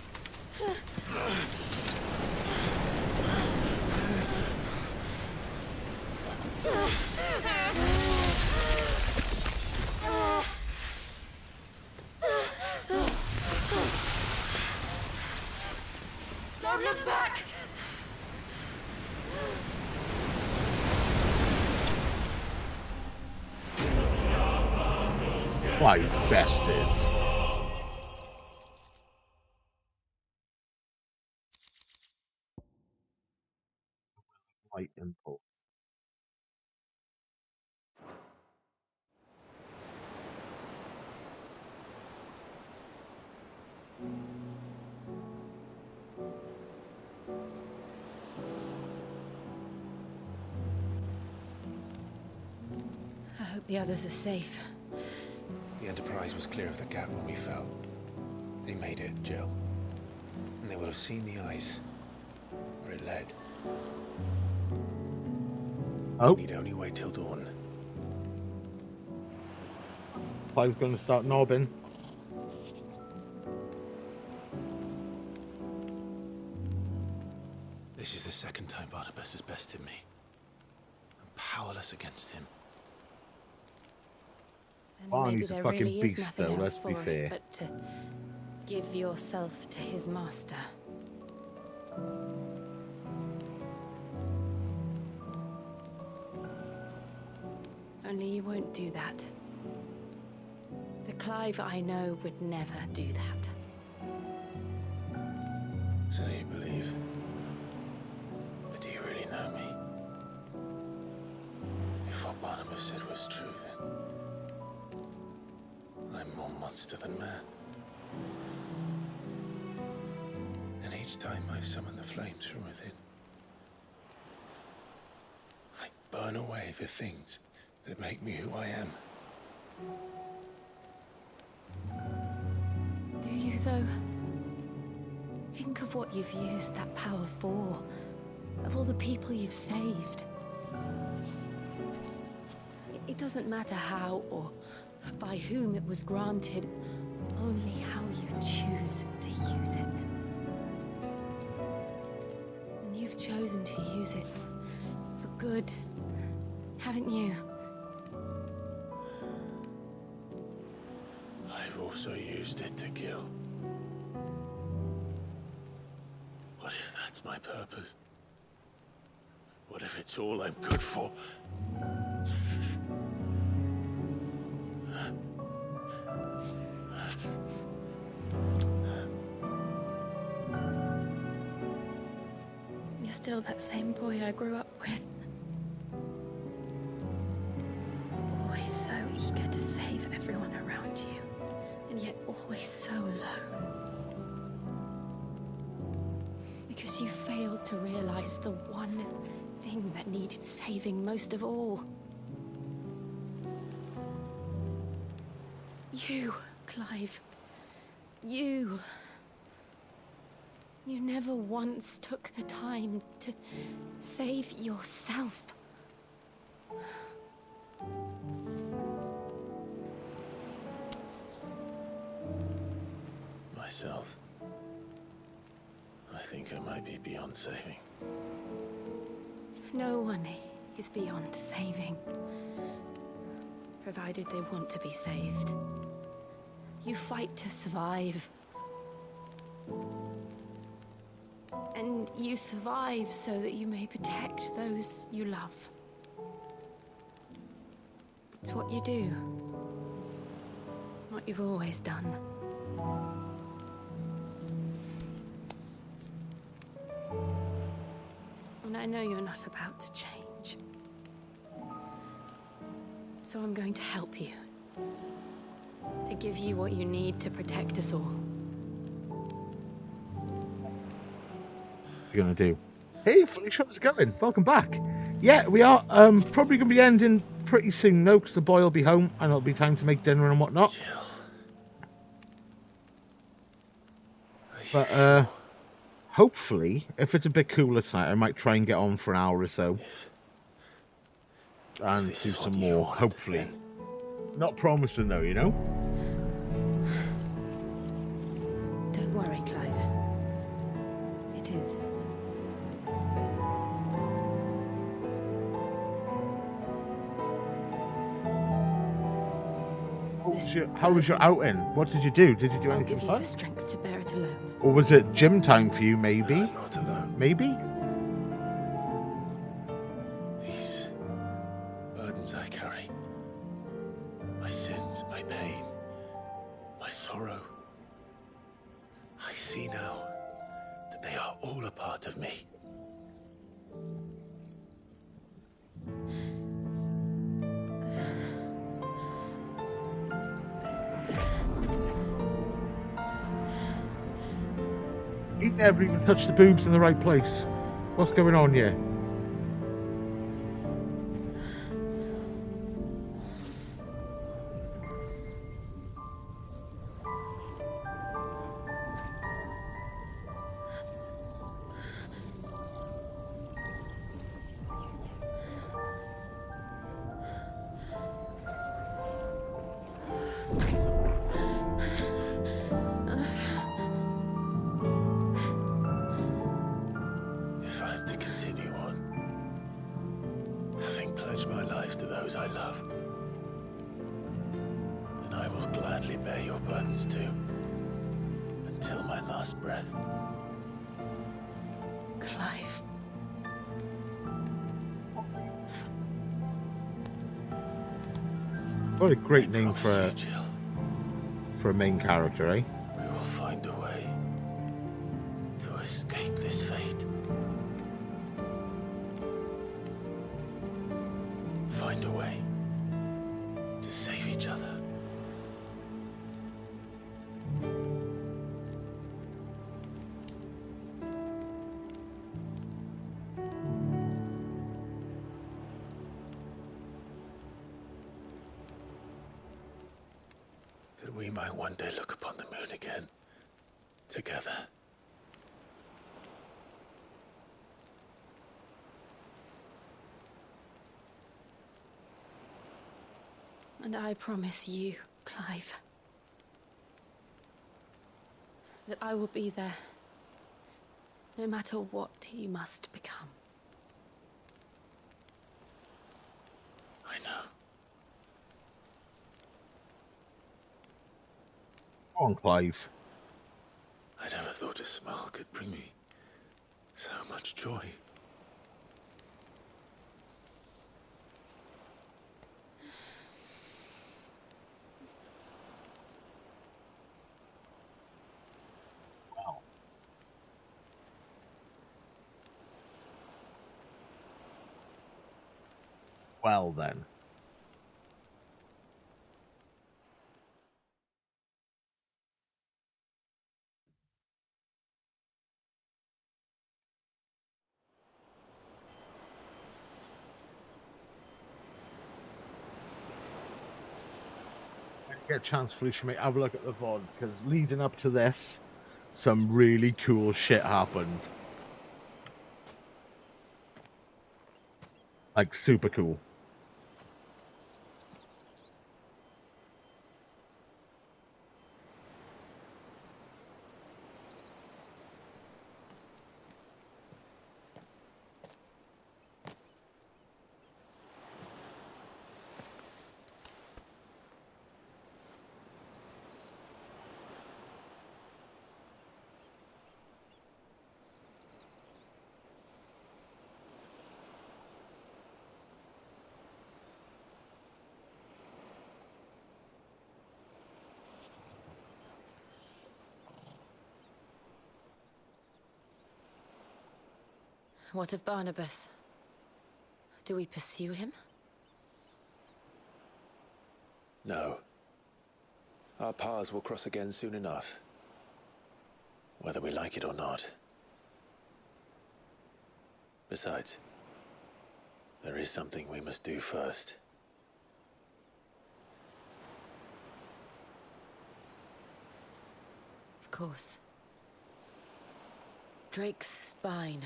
Don't look back! Why, bested. Light impulse. I hope the others are safe. The Enterprise was clear of the gap when we fell. They made it, Jill. And they will have seen the ice where it led. Oh. We need only wait till dawn. Clive's going to start knobbing. This is the second time Barnabas has bested me. I'm powerless against him. And Barney's maybe a there fucking really is beast, nothing though, else let's be for fair. it but to give yourself to his master. Only you won't do that. The Clive I know would never do that. So you believe? But do you really know me? If what Barnabas said was true, then I'm more monster than man. And each time I summon the flames from within, I burn away the things that make me who I am. Do you, though? Think of what you've used that power for. Of all the people you've saved. It doesn't matter how or by whom it was granted, only how you choose to use it. And you've chosen to use it for good, haven't you? I've also used it to kill. What if that's my purpose? What if it's all I'm good for? You're still that same boy I grew up with. Always so eager to save everyone around you, and yet always so alone. Because you failed to realize the one thing that needed saving most of all. You, Clive. You. You never once took the time to save yourself. Myself. I think I might be beyond saving. No one is beyond saving. Provided they want to be saved. You fight to survive. And you survive so that you may protect those you love. It's what you do. What you've always done. And I know you're not about to change. So I'm going to help you. To give you what you need to protect us all. What are you going to do? Hey, Felicia, how's it going? Welcome back. Yeah, we are probably going to be ending pretty soon, though, because the boy will be home and it'll be time to make dinner and whatnot. But, hopefully, if it's a bit cooler tonight, I might try and get on for an hour or so. And do some more, hopefully. Not promising, though, you know? Don't worry, Clive. It is. How was your outing? What did you do? Did you do I'll anything give you fun? the strength to bear it alone. Or was it gym time for you, maybe? Not alone. Maybe? These burdens I carry, my sins, my pain, my sorrow, I see now that they are all a part of me. He never even touched the boobs in the right place. What's going on here? If I'm to continue on, having pledged my life to those I love, then I will gladly bear your burdens too, until my last breath. Clive. What a great name for a main character, eh? We will find a way to escape this fate. Find a way to save each other. That we might one day look upon the moon again, together. And I promise you, Clive, that I will be there, no matter what you must become. I know. Go on, Clive. I never thought a smile could bring me so much joy. Well, then. Get a chance, Felicia, mate, have a look at the VOD, because leading up to this, some really cool shit happened. Like, super cool. What of Barnabas? Do we pursue him? No. Our paths will cross again soon enough. Whether we like it or not. Besides, there is something we must do first. Of course. Drake's spine.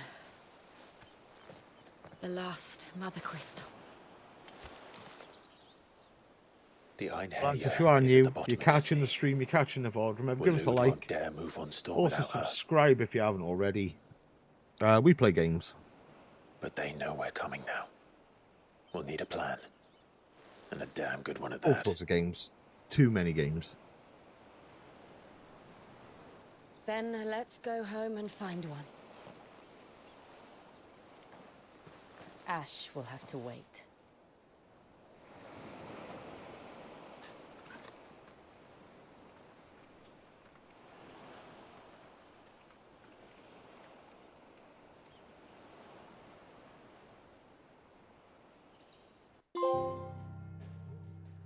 The last Mother Crystal. The Einherjar Lads, if you are is at new, the bottom you're of catching sea. the stream, you're catching the VOD. Remember, Well, give us a Lude like. won't dare move on Storm Also, without her. subscribe if you haven't already. We play games. But they know we're coming now. We'll need a plan. And a damn good one at All that. sorts of games. Too many games. Then let's go home and find one. Ash will have to wait.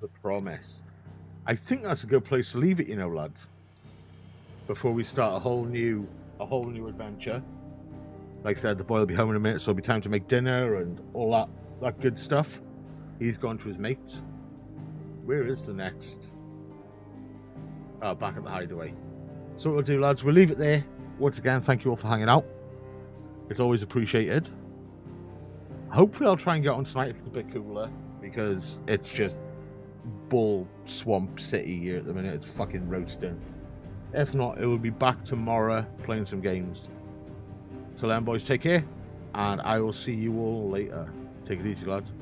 The Promise. I think that's a good place to leave it, you know, lads. Before we start a whole new adventure. Like I said, the boy will be home in a minute, so it'll be time to make dinner and all that good stuff. He's gone to his mates. Where is the next? Oh, back at the hideaway. So what we'll do, lads, we'll leave it there. Once again, thank you all for hanging out. It's always appreciated. Hopefully I'll try and get on tonight if it's a bit cooler, because it's just bull swamp city here at the minute. It's fucking roasting. If not, it will be back tomorrow playing some games. Till then, boys, take care, and I will see you all later. Take it easy, lads.